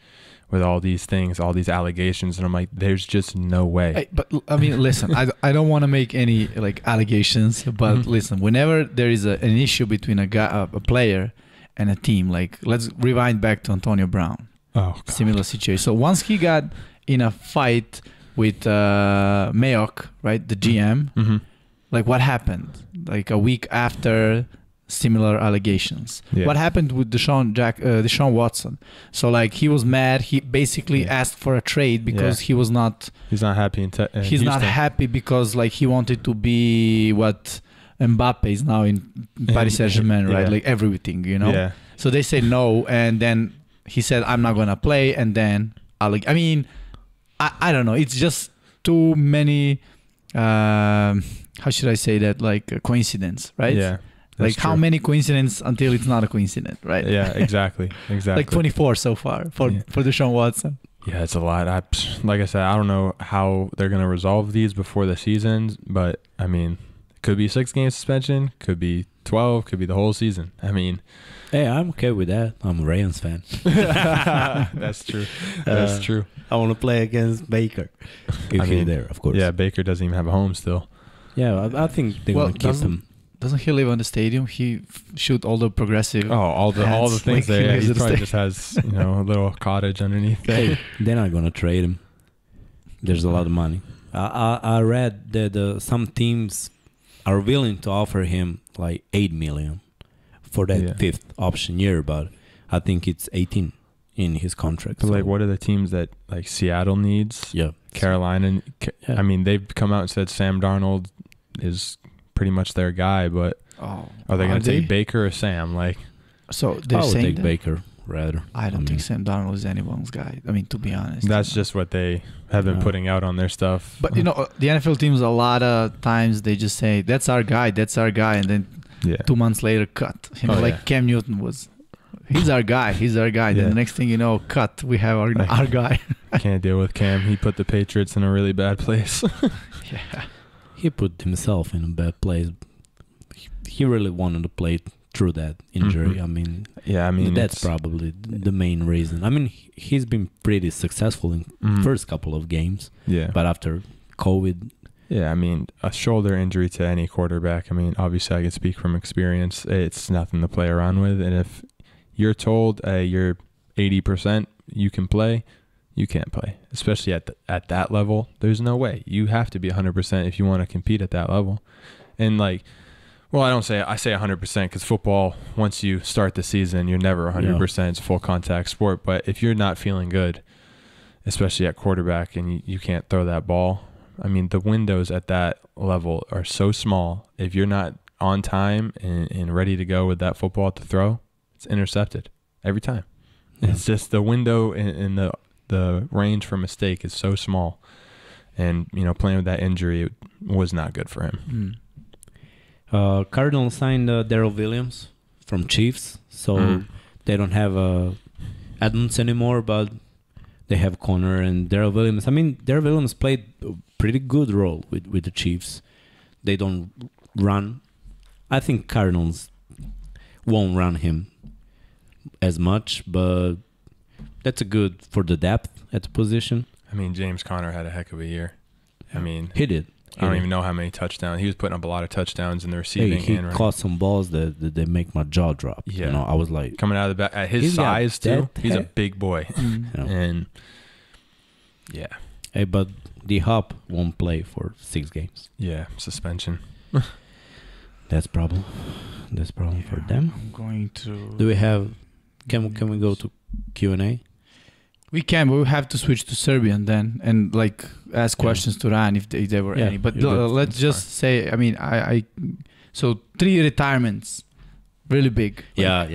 with all these things, all these allegations. And I'm like, there's just no way. Hey, but I mean, listen, I don't want to make any like allegations, but listen, whenever there is an issue between a player and a team, like let's rewind back to Antonio Brown. Oh, God. Similar situation. So once he got in a fight with Mayock, right, the GM, like what happened? Like a week after similar allegations. Yeah. What happened with Deshaun Watson? So like he was mad. He basically asked for a trade because he's not happy in he's Houston. not happy because like he wanted to be what Mbappe is now in Paris Saint-Germain, right? Like everything, Yeah. So they say no, and then he said, "I'm not gonna play," and then I mean, I don't know. It's just too many. How should I say that? Like coincidence, right? Yeah. Like how many coincidences until it's not a coincidence, right? Yeah, exactly. Like 24 so far for Deshaun Watson. Yeah, it's a lot. Like I said, I don't know how they're going to resolve these before the season, but I mean, it could be 6-game suspension, could be 12, could be the whole season. I mean, hey, I'm okay with that. I'm a Rams fan. That's true. That's true. I want to play against Baker. If he's there, of course. Yeah, Baker doesn't even have a home still. Yeah, I think they're going to keep him. Doesn't he live on the stadium? He shoot all the progressive. All the things like there. He probably just has a little cottage underneath. Hey, they're not gonna trade him. There's a lot of money. I read that some teams are willing to offer him like $8 million for that 5th option year, but I think it's 18 in his contract. But like, what are the teams that like Seattle needs? Yeah, Carolina. I mean, they've come out and said Sam Darnold is pretty much their guy, but are they going to take Baker or Sam? Like, so they're I would saying take Baker rather. I don't think Sam Darnold is anyone's guy. I mean, to be honest, that's just what they have been putting out on their stuff. But the NFL teams a lot of times they just say that's our guy, and then 2 months later cut. Cam Newton was. He's our guy. Then the next thing you know, cut. We have our guy. Can't deal with Cam. He put the Patriots in a really bad place. Yeah. He put himself in a bad place. He really wanted to play through that injury. I mean, that's probably the main reason. I mean, he's been pretty successful in first couple of games. Yeah. But after COVID. Yeah, I mean, a shoulder injury to any quarterback. I mean, obviously, I can speak from experience. It's nothing to play around with. And if you're told you're 80%, you can play, you can't play, especially at that level. There's no way. You have to be 100% if you want to compete at that level. And like, well, I say 100% because football, once you start the season, you're never 100%. Yeah. It's a full contact sport. But if you're not feeling good, especially at quarterback, and you can't throw that ball, I mean, the windows at that level are so small. If you're not on time and ready to go with that football to throw, it's intercepted every time. Yeah. It's just the window in the range for mistake is so small. And, playing with that injury, it was not good for him. Cardinals signed Darrell Williams from Chiefs, so they don't have Edmonds anymore, but they have Connor and Darrell Williams. I mean, Darrell Williams played a pretty good role with the Chiefs. They don't run. I think Cardinals won't run him as much, but that's a good for the depth at the position. I mean, James Conner had a heck of a year. I mean, he did. I don't even know how many touchdowns. He was putting up a lot of touchdowns in the receiving. He caught some balls that they make my jaw drop. Yeah. I was like... Coming out of the back. At his size, too. He's a big boy. And, yeah. Hey, but D-Hop won't play for 6 games. Yeah, suspension. That's problem. That's problem for them. I'm going to... Do we have... Can we go to Q&A? We can, but we have to switch to Serbian then and like ask questions to Rajan if there were any. But let's just say, I mean, so 3 retirements, really big. Like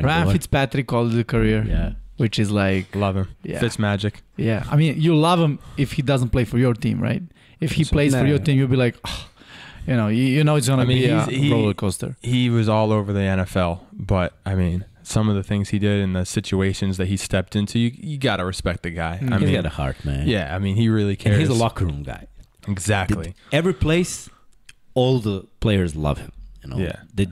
Ryan Fitzpatrick called it a career, which is like love him. Yeah. Fitzmagic. Yeah, I mean, you love him if he doesn't play for your team, right? If he plays for your team, you'll be like, oh, it's gonna be a roller coaster. He was all over the NFL, but I mean, some of the things he did and the situations that he stepped into, you got to respect the guy. I mean, he's got a heart, man. Yeah, I mean, he really cares. And he's a locker room guy. Exactly. Every place, all the players love him. Yeah. They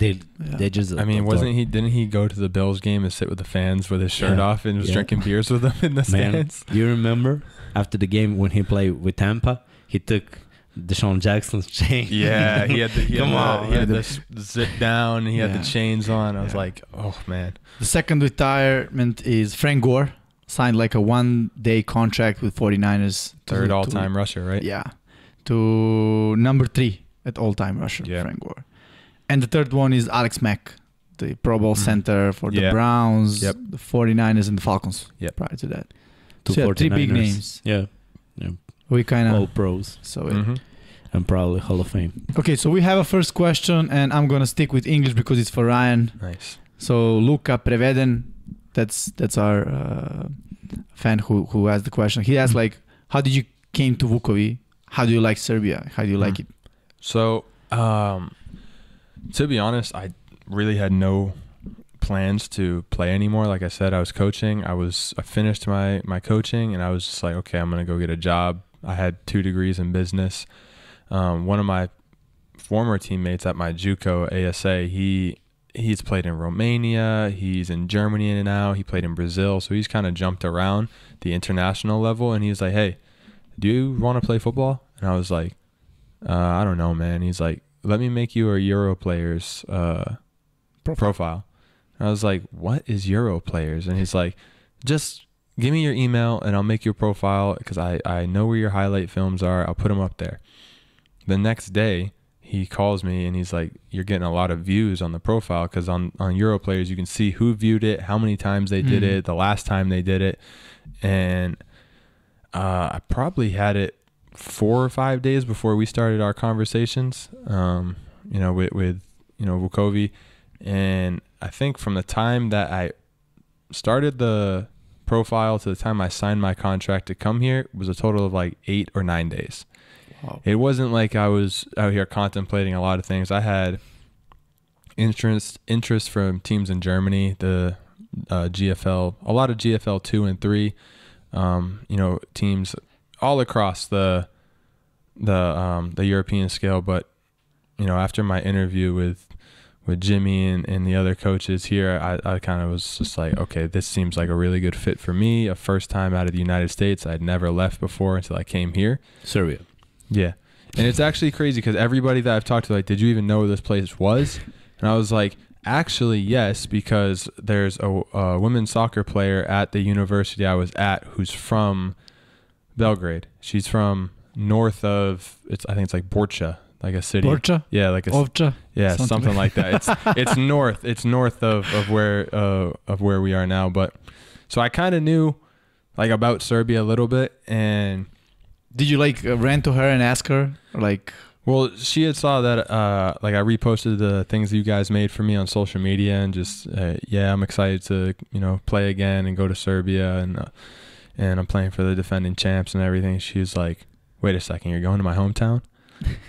just... I mean, didn't he go to the Bills game and sit with the fans with his shirt off and was drinking beers with them in the stands? Do you remember after the game when he played with Tampa, he took Deshaun Jackson's chain? Yeah, he had the zip down. He had the chains on. I was like, oh man. The second retirement is Frank Gore, signed like a 1-day contract with 49ers. Third all-time rusher, right? Yeah, to number 3 at all-time rusher, Frank Gore. And the third one is Alex Mack, the Pro Bowl center for the Browns, the 49ers, and the Falcons. Yeah, prior to that. So 3 big names. Yeah. We kind of all pros. So and probably Hall of Fame. Okay, so we have a first question, and I'm gonna stick with English because it's for Rajan. Nice. So Luka Preveden, that's our fan who asked the question. He asked like, how did you came to Vukovi? How do you like Serbia? How do you like it? So, to be honest, I really had no plans to play anymore. Like I said, I was coaching. I finished my coaching, and I was just like, okay, I'm gonna go get a job. I had 2 degrees in business. One of my former teammates at my JUCO ASA, he's played in Romania, he's in Germany now, he played in Brazil, so he's kind of jumped around the international level, and he's like, hey, do you want to play football? And I was like, I don't know, man. He's like, let me make you a Euro players profile. And I was like, what is Euro players? And he's like, just give me your email and I'll make your profile because I know where your highlight films are. I'll put them up there. The next day, he calls me and he's like, you're getting a lot of views on the profile because on Euro players, you can see who viewed it, how many times they did it, the last time they did it. And I probably had it 4 or 5 days before we started our conversations, with Vukovi. And I think from the time that I started the profile to the time I signed my contract to come here was a total of like 8 or 9 days. Wow. It wasn't like I was out here contemplating a lot of things. I had interest from teams in Germany, the GFL, a lot of GFL 2 and 3, teams all across the European scale. But after my interview with Jimmy and the other coaches here, I kind of was just like, okay, this seems like a really good fit for me. A first time out of the United States. I'd never left before until I came here. Serbia. Yeah. And it's actually crazy because everybody that I've talked to, like, did you even know where this place was? And I was like, Actually, yes, because there's a women's soccer player at the university I was at who's from Belgrade. She's from north of, I think it's like Borcha, like a city. Borcha? Yeah, like a Ovcha? yeah, something like that. It's north. It's north of where we are now. But so I kind of knew like about Serbia a little bit. And did you like ran to her and ask her like? Well, she had saw that like I reposted the things that you guys made for me on social media, and just yeah, I'm excited to play again and go to Serbia, and I'm playing for the defending champs and everything. She was like, "Wait a second, you're going to my hometown?"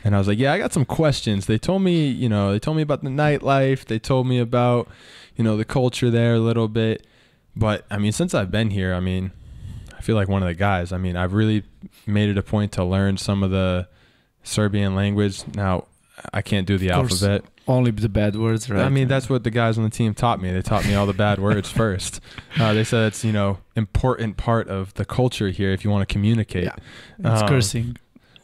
And I was like, "Yeah, I got some questions." They told me, they told me about the nightlife. They told me about, the culture there a little bit. But I mean, since I've been here, I mean, I feel like one of the guys. I mean, I've really made it a point to learn some of the Serbian language. Now, I can't do the alphabet. Only the bad words, right? I mean, that's what the guys on the team taught me. They taught me all the bad words first. They said it's, important part of the culture here if you want to communicate. Yeah. It's cursing.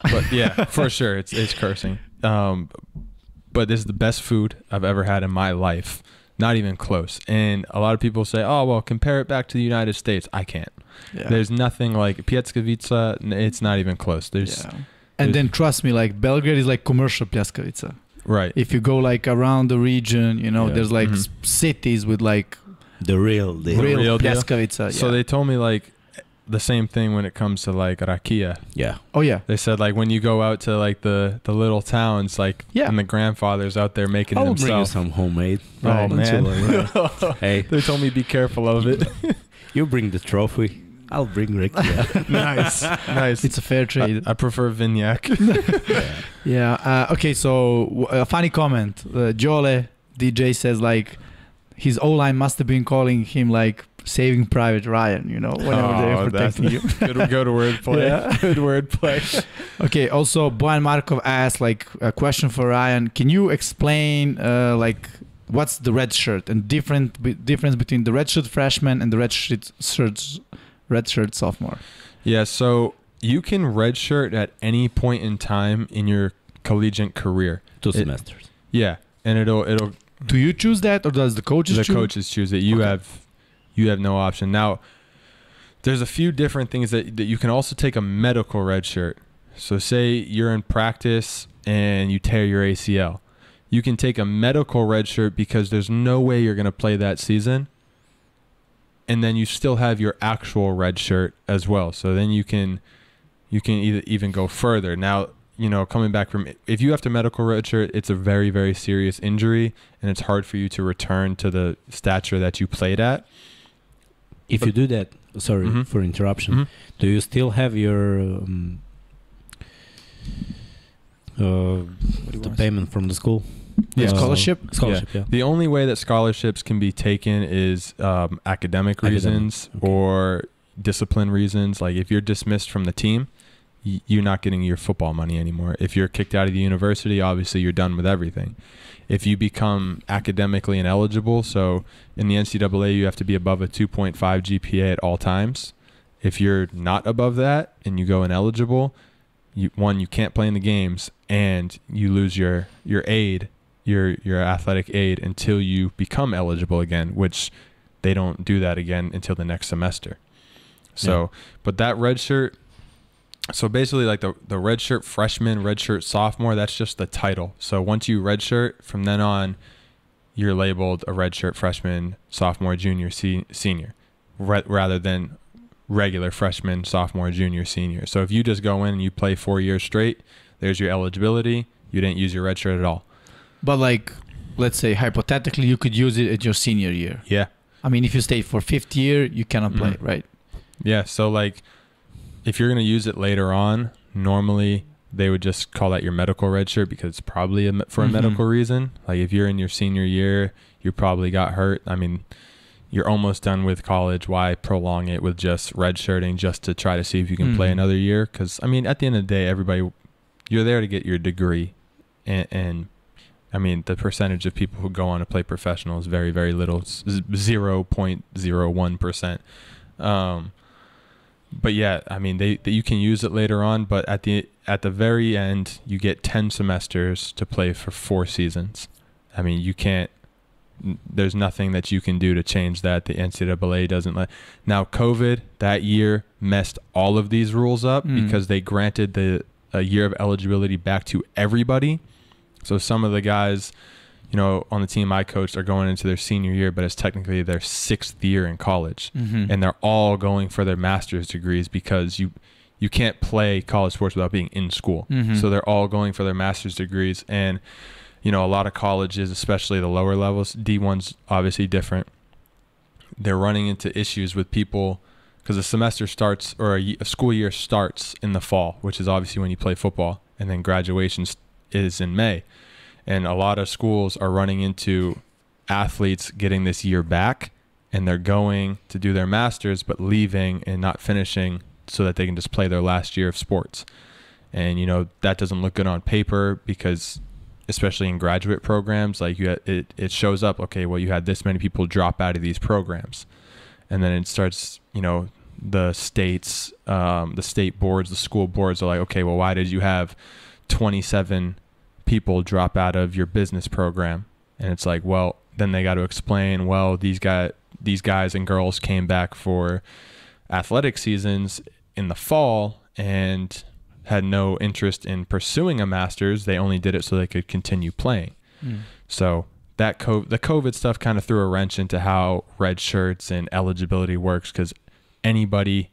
But yeah, for sure, it's cursing. But this is the best food I've ever had in my life. Not even close. And a lot of people say, oh, well, compare it back to the United States. I can't. Yeah. There's nothing like Pljeskavica. It's not even close. And then trust me, like Belgrade is like commercial Pljeskavica. Right. If you go like around the region, there's like cities with like the real Pljeskavica. Yeah. So they told me like the same thing when it comes to like rakia. Yeah. Oh yeah. They said like when you go out to like the little towns, like and the grandfathers out there making it themselves. I'll bring you some homemade. Oh man. Hey. They told me be careful of it. You bring the trophy. I'll bring rakia. Nice. It's a fair trade. I prefer Vinyak. Yeah. Okay. So a funny comment. Jole DJ says like his O-line must have been calling him like Saving Private Rayan. Whenever they're protecting you. Good wordplay. Yeah. Good wordplay. Okay. Also, Bojan Markov asked like a question for Rayan. Can you explain like what's the red shirt and difference between the red shirt freshman and the red shirt sophomore? Yeah, so you can redshirt at any point in time in your collegiate career. 2 semesters. Yeah, and it'll. Do you choose that, or does the coaches choose? The coaches choose it. You have no option. Now, there's a few different things that you can also take a medical redshirt. So say you're in practice and you tear your ACL. You can take a medical redshirt because there's no way you're going to play that season. And then you still have your actual red shirt as well. So then you can even go further. Now, coming back from, if you have to medical red shirt, it's a very, very serious injury, and it's hard for you to return to the stature that you played at. If you do that, sorry for interruption, do you still have your the payment from the school? Yeah, scholarship. Yeah. The only way that scholarships can be taken is academic reasons or discipline reasons. Like if you're dismissed from the team, you're not getting your football money anymore. If you're kicked out of the university, obviously you're done with everything. If you become academically ineligible, so in the NCAA you have to be above a 2.5 GPA at all times. If you're not above that and you go ineligible, you can't play in the games, and you lose your aid. Your athletic aid until you become eligible again, which they don't do that again until the next semester. So, but that red shirt, so basically like the red shirt freshman, red shirt sophomore, that's just the title. So once you red shirt, from then on, you're labeled a red shirt freshman, sophomore, junior, senior, rather than regular freshman, sophomore, junior, senior. So if you just go in and you play 4 years straight, there's your eligibility. You didn't use your red shirt at all. But like, let's say hypothetically, you could use it at your senior year. Yeah. I mean, if you stay for 5th year, you cannot play, right? Yeah. So like, if you're going to use it later on, normally they would just call that your medical red shirt because it's probably for a medical reason. Like if you're in your senior year, you probably got hurt. I mean, you're almost done with college. Why prolong it with just red shirting just to try to see if you can play another year? Because I mean, at the end of the day, you're there to get your degree, and I mean, the percentage of people who go on to play professional is very, very little. It's 0.01%. But yeah, I mean, you can use it later on, but at the very end, you get 10 semesters to play for 4 seasons. I mean, you can't there's nothing that you can do to change that. The NCAA doesn't let. Now, COVID that year messed all of these rules up because they granted a year of eligibility back to everybody. So some of the guys, you know, on the team I coached are going into their senior year, but it's technically their 6th year in college, and they're all going for their master's degrees because you can't play college sports without being in school. So they're all going for their master's degrees. And, you know, a lot of colleges, especially the lower levels, D1's obviously different. They're running into issues with people because a semester starts, or a school year starts in the fall, which is obviously when you play football, and then graduation is in May. And a lot of schools are running into athletes getting this year back, and they're going to do their masters but leaving and not finishing so that they can just play their last year of sports. And, you know, that doesn't look good on paper because, especially in graduate programs, like it shows up, okay, well, you had this many people drop out of these programs. And then it starts, you know, the states, the state boards, the school boards are like, okay, well, why did you have 27 people drop out of your business program? And it's like, well, then they got to explain, well, these guys and girls came back for athletic seasons in the fall and had no interest in pursuing a master's. They only did it so they could continue playing. So that the COVID stuff kind of threw a wrench into how red shirts and eligibility works, because anybody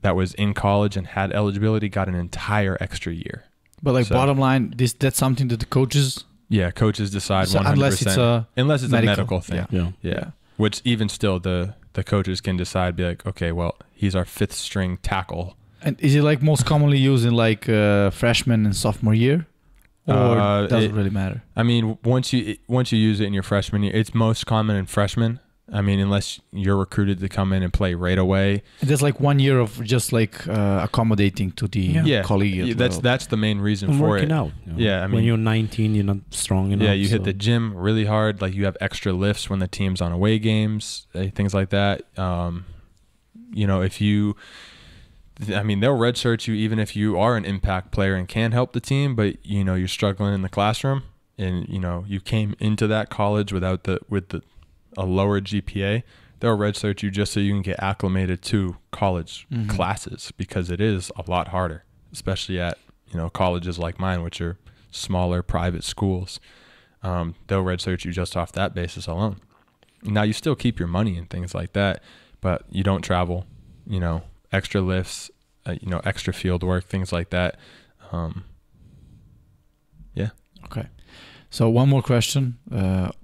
that was in college and had eligibility got an entire extra year. But like, bottom line, that's something that the coaches... Yeah, coaches decide 100%. Unless it's a medical thing. Yeah. Which even still, the coaches can decide, be like, okay, well, he's our 5th string tackle. And is it like most commonly used in like freshman and sophomore year? Or does it really matter? I mean, once you use it in your freshman year, it's most common in freshmen. I mean, unless you're recruited to come in and play right away. And there's like 1 year of just like accommodating to the collegiate level. That's the main reason for working it. Out. You know? Yeah, I mean, when you're 19, you're not strong enough. Yeah, you hit the gym really hard. Like, you have extra lifts when the team's on away games, things like that. You know, they'll redshirt you even if you are an impact player and can help the team, but you know, you're struggling in the classroom, and you know, you came into that college with a lower GPA. They'll redshirt you just so you can get acclimated to college classes, because it is a lot harder, especially at, you know, colleges like mine, which are smaller private schools. They'll redshirt you just off that basis alone. Now, you still keep your money and things like that, but you don't travel, you know, extra lifts, you know, extra field work, things like that. Yeah. Okay. So one more question.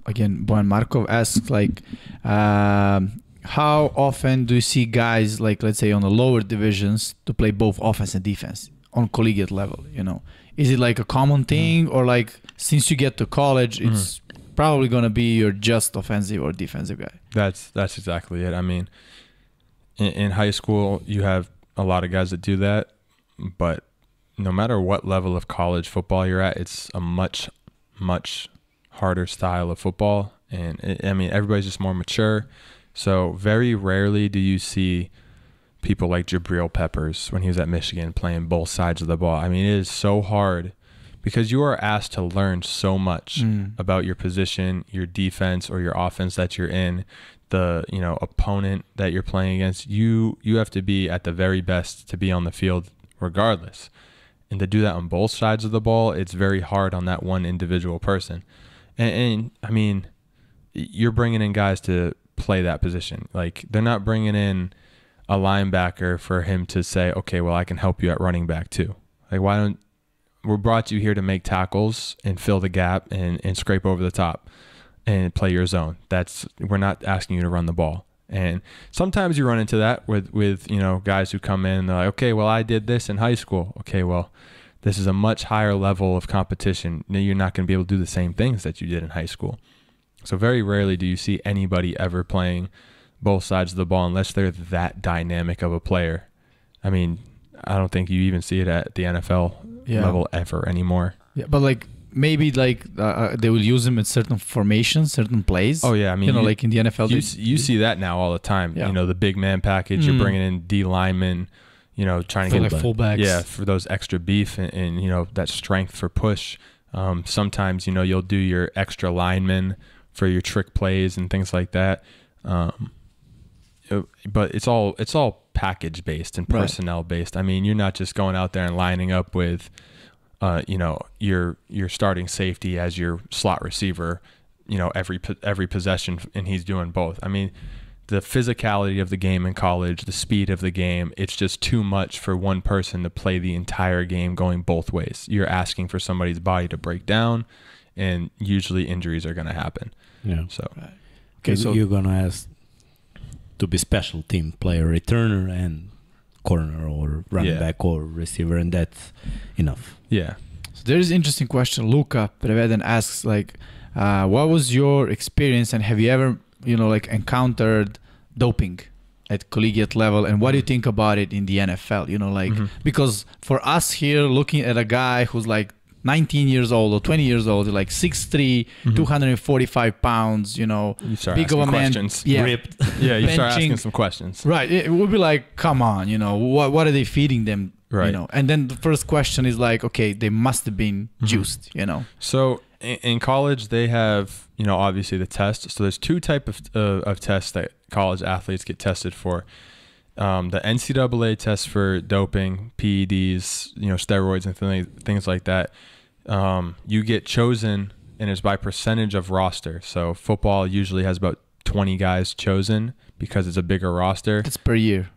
Again, Bojan Markov asks, like, how often do you see guys, like, let's say on the lower divisions, to play both offense and defense on collegiate level? You know, is it like a common thing, or like since you get to college, it's probably gonna be you're just offensive or defensive guy? That's exactly it. I mean, in high school, you have a lot of guys that do that, but no matter what level of college football you're at, it's a much harder style of football. And I mean, everybody's just more mature. So very rarely do you see people like Jabril Peppers when he was at Michigan playing both sides of the ball. I mean, it is so hard because you are asked to learn so much about your position, your defense, or your offense that you're in, the, you know, opponent that you're playing against. You have to be at the very best to be on the field regardless. And to do that on both sides of the ball, it's very hard on that one individual person. And I mean, you're bringing in guys to play that position. Like, they're not bringing in a linebacker for him to say, okay, well, I can help you at running back too. Like, we brought you here to make tackles and fill the gap and scrape over the top and play your zone. We're not asking you to run the ball. And sometimes you run into that with you know, guys who come in and they're like, okay, well, I did this in high school. Okay, well, this is a much higher level of competition. Now, you're not going to be able to do the same things that you did in high school. So very rarely do you see anybody ever playing both sides of the ball unless they're that dynamic of a player. I mean, I don't think you even see it at the NFL level ever anymore. Yeah, but like, maybe like they will use him in certain formations, certain plays. Oh yeah, I mean, you know, like in the NFL, you see that now all the time. Yeah. You know, the big man package. You're bringing in D linemen. You know, trying to get like fullbacks. Yeah, for those extra beef and you know, that strength for push. Sometimes, you know, you'll do your extra linemen for your trick plays and things like that. But it's all package based and personnel based. I mean, you're not just going out there and lining up with, your starting safety as your slot receiver, every possession, and he's doing both. I mean, the physicality of the game in college, the speed of the game, it's just too much for one person to play the entire game going both ways. You're asking for somebody's body to break down, and usually injuries are going to happen. Yeah. So, okay, so you're going to ask to be special team player, returner, and corner or running back or receiver, and that's enough. Yeah. So there is an interesting question. Luka Preveden asks, like, what was your experience, and have you ever, encountered doping at collegiate level, and what do you think about it in the NFL? Because for us here, looking at a guy who's like 19 years old or 20 years old, like 6'3", 245 pounds, you start big of a man, questions. Ripped. Yeah, you start asking some questions. Right. It would be like, come on, what are they feeding them? Right. And then the first question is like, okay, they must have been juiced, So in college, they have, obviously the test. So there's two types of tests that college athletes get tested for. The NCAA test for doping, PEDs, steroids and things like that. You get chosen, and it's by percentage of roster. So football usually has about 20 guys chosen because it's a bigger roster. It's per year.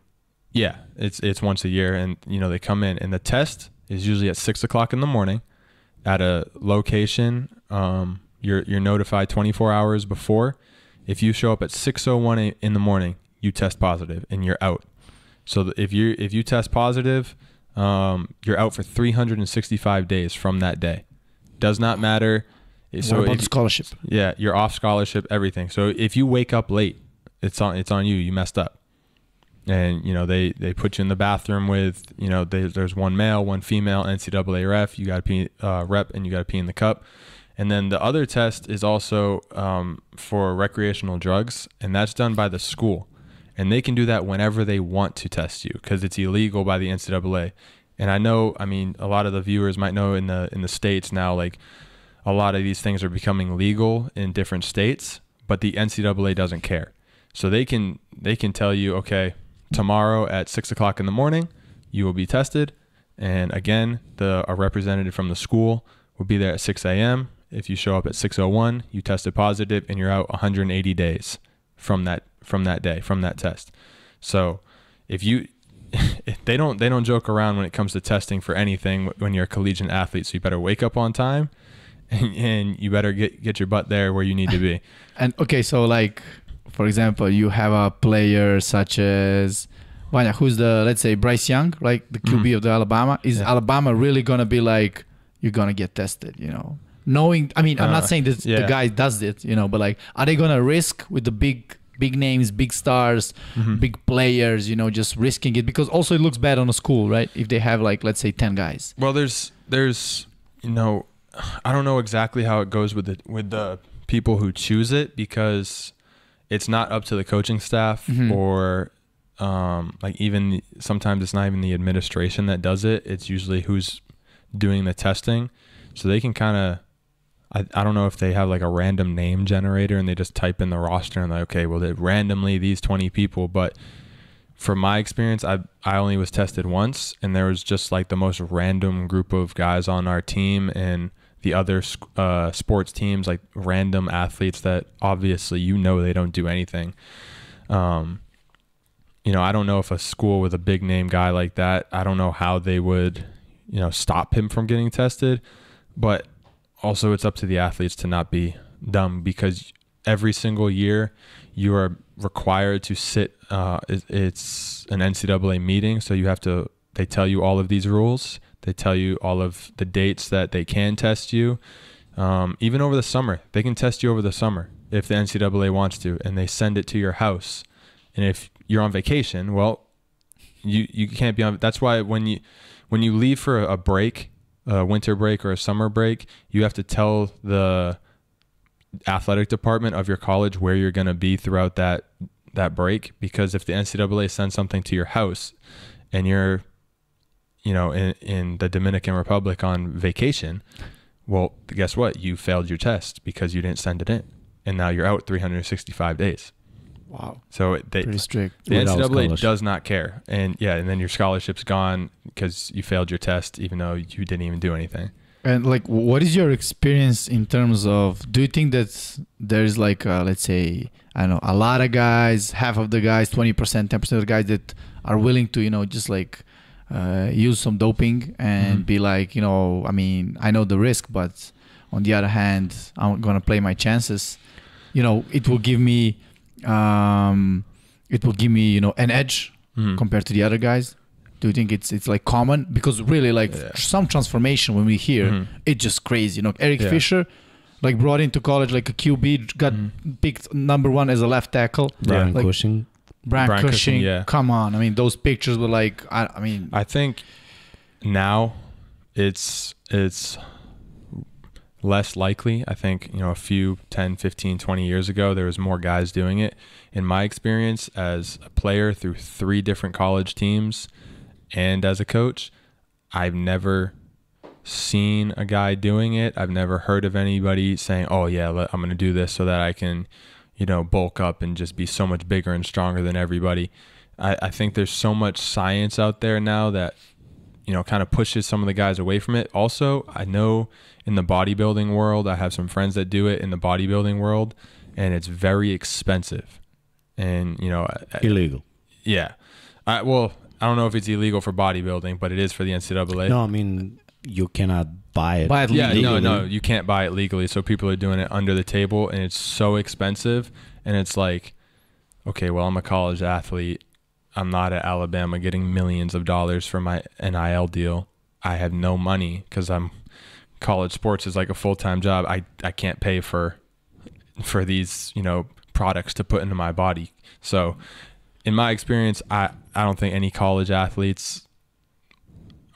Yeah, it's once a year, and they come in, and the test is usually at 6:00 in the morning at a location. You're notified 24 hours before. If you show up at 6:01 in the morning, you test positive and you're out. So if you test positive, you're out for 365 days from that day. Does not matter. So what about the scholarship? Yeah, you're off scholarship, everything. So if you wake up late, it's on you. You messed up. And they put you in the bathroom with there's one male, one female, NCAA ref. You got to pee rep, and you got to pee in the cup. And then the other test is also for recreational drugs, and that's done by the school. And they can do that whenever they want to test you because it's illegal by the NCAA. And I mean, a lot of the viewers might know in the States now, like a lot of these things are becoming legal in different states, but the NCAA doesn't care. So they can tell you, okay, tomorrow at 6:00 in the morning, you will be tested. And again, a representative from the school will be there at 6 a.m. If you show up at 6:01, you tested positive, and you're out 180 days from that day, from that test. So if they don't joke around when it comes to testing for anything when you're a collegiate athlete. So you better wake up on time, and you better get your butt there where you need to be. And okay, so like, for example, you have a player such as Vanya, who's let's say Bryce Young, like the QB of the Alabama. Is Alabama really gonna be like, you're gonna get tested, knowing, I mean, I'm not saying that the guy does it, but like, are they gonna risk with the big names, big stars, big players, just risking it? Because also it looks bad on a school, right? If they have like, let's say 10 guys. Well, there's I don't know exactly how it goes with the people who choose it, because it's not up to the coaching staff or like even sometimes it's not even the administration that does it. It's usually who's doing the testing. So they can kind of, I don't know if they have like a random name generator and they just type in the roster and like, okay, well, randomly these 20 people. But from my experience, I only was tested once, and there was just like the most random group of guys on our team and the other sports teams, like random athletes that obviously they don't do anything. I don't know if a school with a big name guy like that, I don't know how they would stop him from getting tested. But also it's up to the athletes to not be dumb, because every single year you are required to sit. It's an NCAA meeting, so they tell you all of these rules. They tell you all of the dates that they can test you. Even over the summer, they can test you over the summer if the NCAA wants to, and they send it to your house. And if you're on vacation, well, you can't be on. That's why when you leave for a break, a winter break or a summer break, you have to tell the athletic department of your college where you're going to be throughout that break. Because if the NCAA sends something to your house and you're in the Dominican Republic on vacation, well, guess what? You failed your test because you didn't send it in. and now you're out 365 days. Wow. So Pretty strict. the Without NCAA scholarship. does not care. And and then your scholarship's gone because you failed your test, even though you didn't even do anything. And like, what is your experience in terms of, do you think that there's like, let's say, I don't know, a lot of guys, half of the guys, 20%, 10% of the guys that are willing to, just like use some doping and be like, I mean, I know the risk, but on the other hand, I'm going to play my chances. It will give me, an edge compared to the other guys. Do you think it's like common? Because really, like some transformation when we hear, it's just crazy. Eric Fisher, like brought into college like a QB, got picked number 1 as a left tackle. Brian like, Cushing. Brian Cushing, come on. I mean, those pictures were like, I think now it's less likely. I think, a few 10, 15, 20 years ago, there was more guys doing it. In my experience as a player through 3 different college teams and as a coach, I've never seen a guy doing it. I've never heard of anybody saying, oh yeah, I'm going to do this so that I can, bulk up and just be so much bigger and stronger than everybody. I think there's so much science out there now that, kind of pushes some of the guys away from it. Also, I know in the bodybuilding world, I have some friends that do it in the bodybuilding world, and it's very expensive and, Illegal. Yeah. I don't know if it's illegal for bodybuilding, but it is for the NCAA. No, I mean, you cannot buy it. Yeah, no, you can't buy it legally. So people are doing it under the table, and it's so expensive. And it's like, okay, well, I'm a college athlete. I'm not at Alabama getting millions of dollars for my NIL deal. I have no money because college sports is like a full-time job. I can't pay for these, products to put into my body. So in my experience, I don't think any college athletes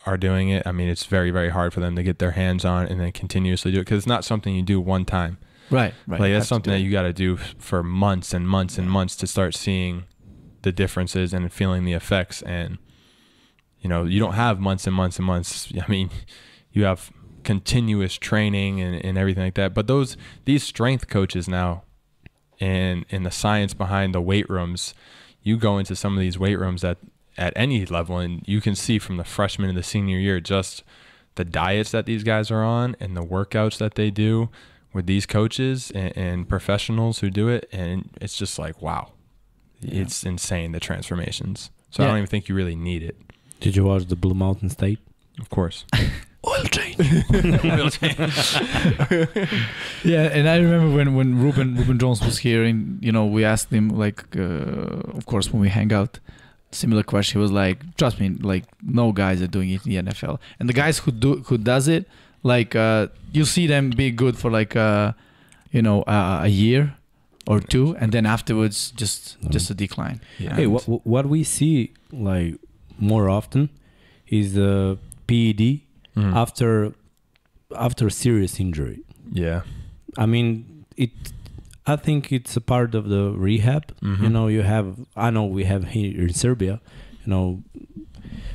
are doing it. I mean, it's very, very hard for them to get their hands on and then continuously do it because it's not something you do one time. Right. Like that's something that you got to do for months and months and months to start seeing the differences and feeling the effects. And, you don't have months and months and months. I mean, you have continuous training and everything like that. But these strength coaches now and the science behind the weight rooms, you go into some of these weight rooms at any level, and you can see from the freshman to the senior year just the diets that these guys are on and the workouts that they do with these coaches and professionals who do it. And it's just like, wow, it's insane, the transformations. So I don't even think you really need it. Did you watch the Blue Mountain State? Of course. Oil change. Yeah, and I remember when Ruben Jones was here, and we asked him like, of course, when we hang out, similar question. He was like, "Trust me, like no guys are doing it in the NFL, and the guys who does it, like you see them be good for like a year or 2, and then afterwards just a decline." Yeah. Hey, what we see like more often is PED. After serious injury. Yeah. I mean, I think it's a part of the rehab. I know we have here in Serbia,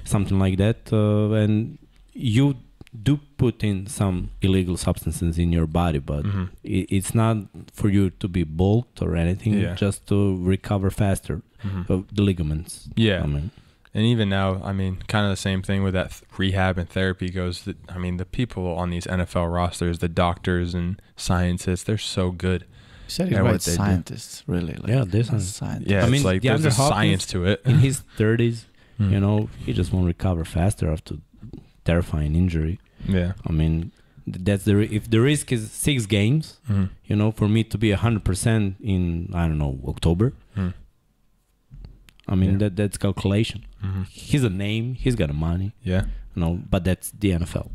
something like that. And you do put in some illegal substances in your body, but it's not for you to be bulked or anything, just to recover faster of the ligaments. Yeah. I mean, and even now, I mean, kind of the same thing with that rehab and therapy goes. The people on these NFL rosters, the doctors and scientists, they're so good. You said he's right, scientists, really. Like, there's scientists. Yeah, it's like there's a science to it. In his 30s, he just won't recover faster after terrifying injury. Yeah. I mean, that's if the risk is 6 games, for me to be 100% in, I don't know, October. I mean, that's calculation. He's a name. He's got money. Yeah. But that's the NFL,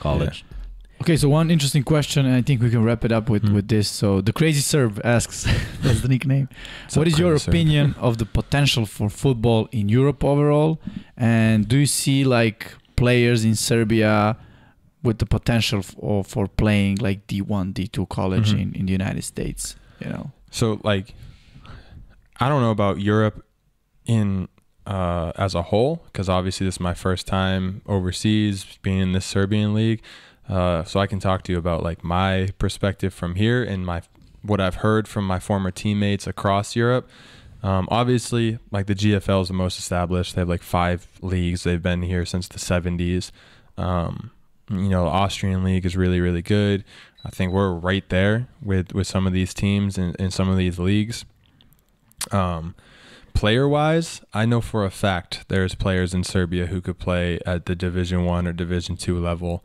college. Yeah. Okay, so one interesting question, and I think we can wrap it up with this. So the Crazy Serb asks, that's the nickname. What is your opinion of the potential for football in Europe overall? And do you see like players in Serbia with the potential for playing like D1, D2 college in the United States? So like, I don't know about Europe in as a whole, because obviously this is my first time overseas being in this Serbian league. So I can talk to you about like my perspective from here and what I've heard from my former teammates across Europe, obviously, like the GFL is the most established. They have like 5 leagues. They've been here since the 70s. You know, Austrian league is really, really good. I think we're right there with some of these teams in some of these leagues. Player-wise, I know for a fact there's players in Serbia who could play at the Division I or Division II level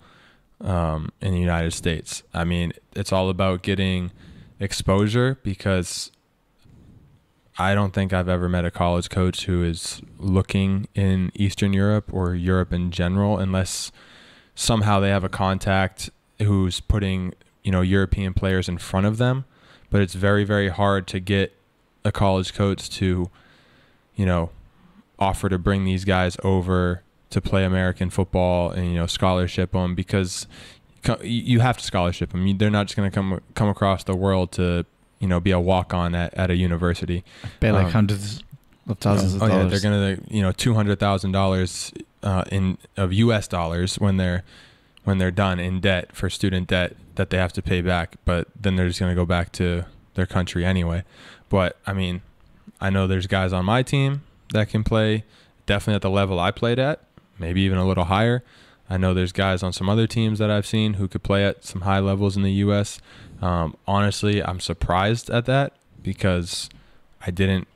in the United States. I mean, it's all about getting exposure, because I don't think I've ever met a college coach who is looking in Eastern Europe or Europe in general, unless somehow they have a contact who's putting, you know, European players in front of them. But it's very, very hard to get a college coach to, you know, offer to bring these guys over to play American football and, you know, scholarship them, because you have to scholarship them. They're not just going to come across the world to, you know, be a walk-on at a university. Pay like hundreds of thousands of dollars. Yeah, they're going to, you know, $200,000 of US dollars when they're done in debt for student debt that they have to pay back, but then they're just going to go back to their country anyway. But I mean, I know there's guys on my team that can play definitely at the level I played at, maybe even a little higher. I know there's guys on some other teams that I've seen who could play at some high levels in the US. Honestly, I'm surprised at that, because I didn't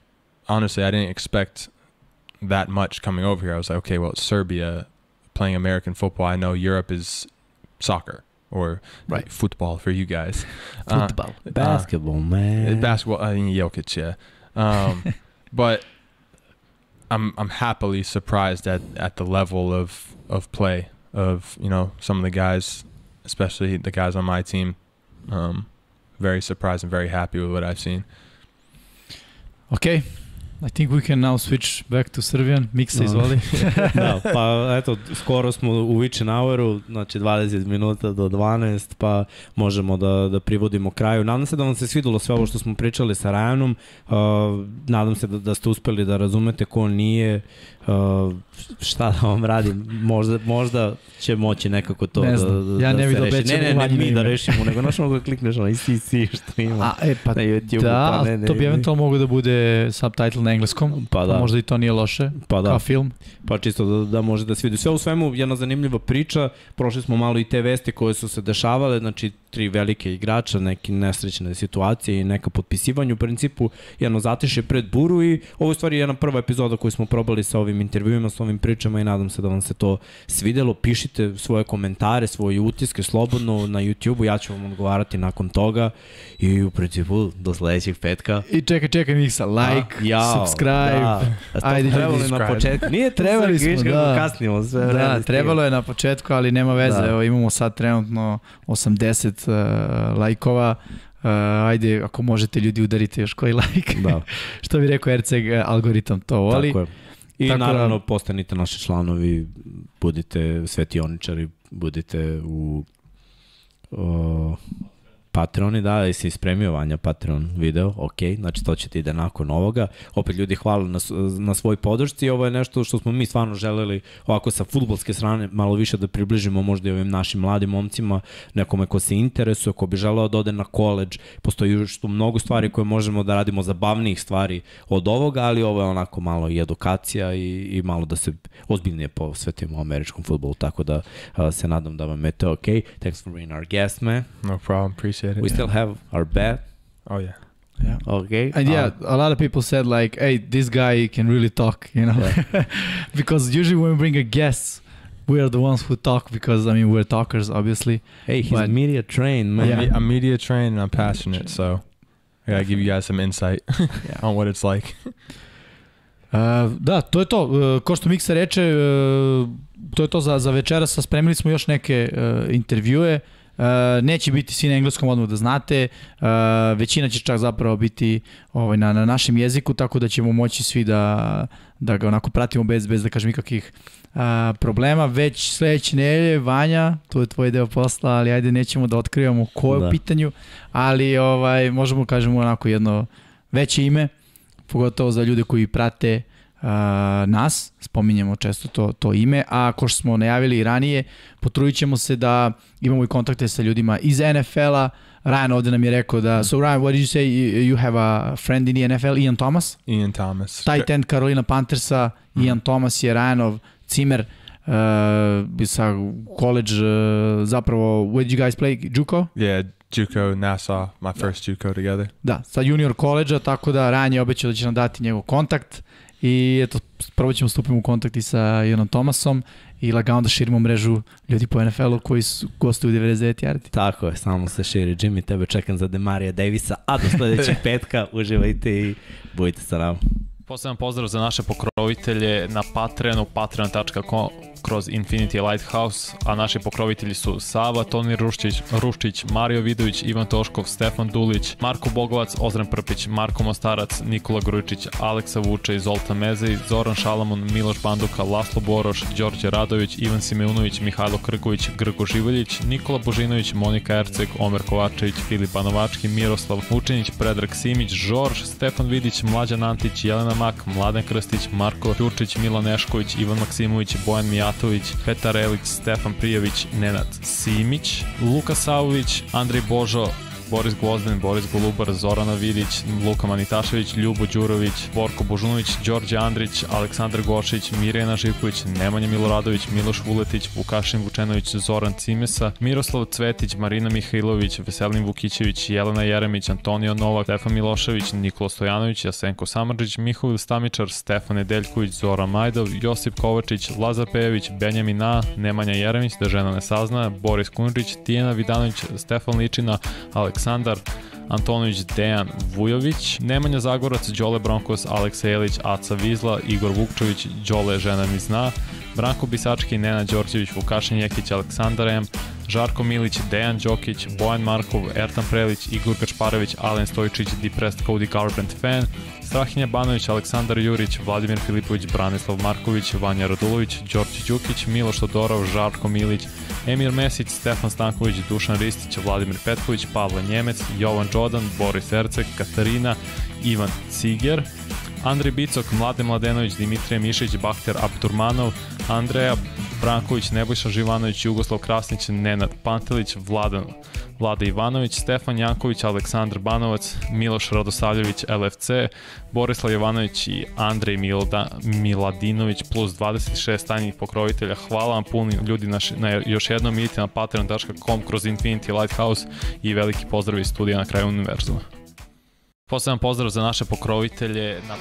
expect that much coming over here. I was like, okay, well, it's Serbia playing American football. I know Europe is soccer, or right, football for you guys. Football. Basketball, man. Basketball, I mean, Jokic, yeah. But I'm happily surprised at the level of play of, you know, some of the guys, especially the guys on my team. Very surprised and very happy with what I've seen. Okay. I think we can now switch back to Serbian. Miksa, izvoli. Da, pa eto, skoro smo u Witchen Houru, znači 20 minuta do 12, pa možemo da privodimo kraju. Nadam se da vam se svidelo sve ovo što smo pričali sa Rajanom. Nadam se da ste uspeli da razumete ko nije, šta da vam radim. Možda će moći nekako to da se reši. Ja ne bih da obećam. Ne mi da rešimo, nego znaš mogu da klikneš na ICC što ima pa na YouTube. Da, to bi eventualno mogo da bude subtitle na engleskom, pa da. Možda i to nije loše, pa da. Kao film. Pa čisto da može da se vidi. Sve u svemu, jedna zanimljiva priča, prošli smo malo i te vesti koje su se dešavale, znači 3 velike igrača, neke nesrećne situacije i neka potpisivanja, u principu jedno zatišje pred buru, i ovo je stvari jedna prva epizoda koju smo probali sa ovim intervjuima, sa ovim pričama, i nadam se da vam se to svidelo. Pišite svoje komentare, svoje utiske slobodno na YouTube-u, ja ću vam odgovarati nakon toga, i u principu do sledećeg petka. I čekaj Miksa, like, subscribe. Da. Ajde, trebalo je na početku. Nije trebali smo, da. Kasnimo sve. Da, trebalo je na početku, ali nema veze. Da. Evo, imamo sad trenutno 80 lajkova. Ajde, ako možete ljudi udarite još koji like. Da. Što bi rekao Erceg, algoritam to voli. Tako je. I tako naravno postanite naši članovi, budite svetioničari, budite u Patreoni, da, i se ispremio Vanja Patreon video, ok, znači to će ti ide nakon ovoga. Opet ljudi, hvala na svoj podršci, ovo je nešto što smo mi stvarno želeli ovako sa fudbalske strane malo više da približimo možda i ovim našim mladim momcima, nekome ko se interesuje, ko bi želeo da ode na koledž. Postoji još tu mnogo stvari koje možemo da radimo, zabavnijih stvari od ovoga, ali ovo je onako malo i edukacija i malo da se ozbiljnije posvetimo američkom fudbalu, tako da se nadam da vam je to ok. Thanks for being our guest, man. No problem, appreciate it. We still have our bet. Oh yeah. Yeah. Okay. And yeah, a lot of people said like, hey, this guy can really talk, you know, yeah. Because usually when we bring a guest, we are the ones who talk, because I mean, we're talkers, obviously. Hey, he's media trained, man. Yeah. I'm media trained and I'm passionate, so I gotta give you guys some insight on what it's like. Da, to je to. Ko što Miksa reče, to je to za večeras. Spremili smo još neke intervjue. Neće biti svi na engleskom, odmah da znate. Većina će čak zapravo biti na našem jeziku, tako da ćemo moći svi da ga onako pratimo bez da kažem nikakvih problema. Već sledeće nedelje, Vanja, to je tvoj deo posla, ali ajde nećemo da otkrivamo ko je u pitanju, ali možemo kažemo onako jedno veće ime, pogotovo za ljude koji prate nas, spominjemo često to ime, a ako što smo najavili i ranije, potrudit ćemo se da imamo i kontakte sa ljudima iz NFL-a. Rajan ovde nam je rekao da, so Rajan, what did you say, you have a friend in the NFL, Ian Thomas? Ian Thomas. Tight end Carolina Panthersa, Ian Thomas je Rajanov cimer sa college, zapravo, where did you guys play, JUCO? Yeah, JUCO, Nassau, my first JUCO together. Da, sa junior college-a, tako da Rajan je obećao da će nam dati njegov kontakt i eto, prvo ćemo stupiti u kontakt i sa Ianom Thomasom i lagano da širimo mrežu ljudi po NFL-u koji su gostuju u 99 jardi. Tako je, samo se širi. Jimmy, tebe čekam za Demarija Davisa, a do sledećeg petka uživajte i budite sa nama. Poseban pozdrav za naše pokrovitelje na Patreonu, patreon.com kroz Infinity Lighthouse, a naši pokrovitelji su Sava, Toni Ruščić, Mario Vidović, Ivan Toškov, Stefan Dulić, Marko Bogovac, Ozren Prpić, Marko Mostarac, Nikola Grujičić, Aleksa Vučej, Zoltan Mezej, Zoran Šalamun, Miloš Banduka, Laslo Boroš, Đorđe Radović, Ivan Simeunović, Mihailo Krgović, Grgo Živaljić, Nikola Božinović, Monika Erceg, Omer Kovačević, Filip Banovački, Miroslav Vučinić, Predrag Simić, Žorž, Stefan Vidić, Mlađan Antić, Jelena Mak, Mladen Krstić, Marko Ćurčić, Milan Nešković, Ivan Maksimović, Bojan Mijatović, Petar Elić, Stefan Prijović, Nenad Simić, Luka Savović, Andrej Božo, Boris Gvozden, Boris Golubar, Zorana Vidić, Luka Manitašević, Ljubo Đurović, Borko Božunović, Đorđe Andrić, Aleksandar Gošić, Mirjana Živković, Nemanja Miloradović, Miloš Vuletić, Vukašin Vučenović, Zoran Cimesa, Miroslav Cvetić, Marina Mihajlović, Veselin Vukićević, Jelena Jeremić, Antonio Novak, Stefan Milošević, Nikola Stojanović, Jasenko Samardžić, Mihail Stamičar, Stefan Nedeljković, Zoran Majdov, Josip Kovačić, Lazar Pejević, Benjamin A, Nemanja Jeremić, da žena ne sazna, Boris Kunđić, Tijena Vidanović, Stefan Ličina, Aleksandar Antonović, Dejan Vujović, Nemanja Zagorac, Đole Bronkos, Aleksa Jelić, Aca Vizla, Igor Vukčević, Đole žena mi zna, Branko Bisački, Nena Đorđević, Vukašin Jekić, Aleksandar M, Žarko Milić, Dejan Đokić, Bojan Markov, Ertan Prelić, Igor Gačparević, Alen Stojčić, Depressed Cody Garbrandt fan, Strahinja Banović, Aleksandar Jurić, Vladimir Filipović, Branislav Marković, Vanja Radulović, Đorđe Đukić, Miloš Todorov, Žarko Milić, Emir Mesić, Stefan Stanković, Dušan Ristić, Vladimir Petković, Pavle Njemec, Jovan Đodan, Boris Erceg, Katarina, Ivan Ciger, Andrej Bicok, Mladen Mladenović, Dimitrije Mišić, Bahter Abdurmanov, Andreja Branković, Nebojša Živanović, Jugoslav Krasnić, Nenad Pantelić, Vlada Ivanović, Stefan Janković, Aleksandar Banovac, Miloš Radosavljević, LFC, Borislav Jovanović i Andrej Miladinović plus 26 tajnih pokrovitelja. Hvala vam puno ljudi na još jednom, idite na patreon.com kroz Infinity Lighthouse i veliki pozdrav iz studija na kraju univerzuma. Poseban pozdrav za naše pokrovitelje na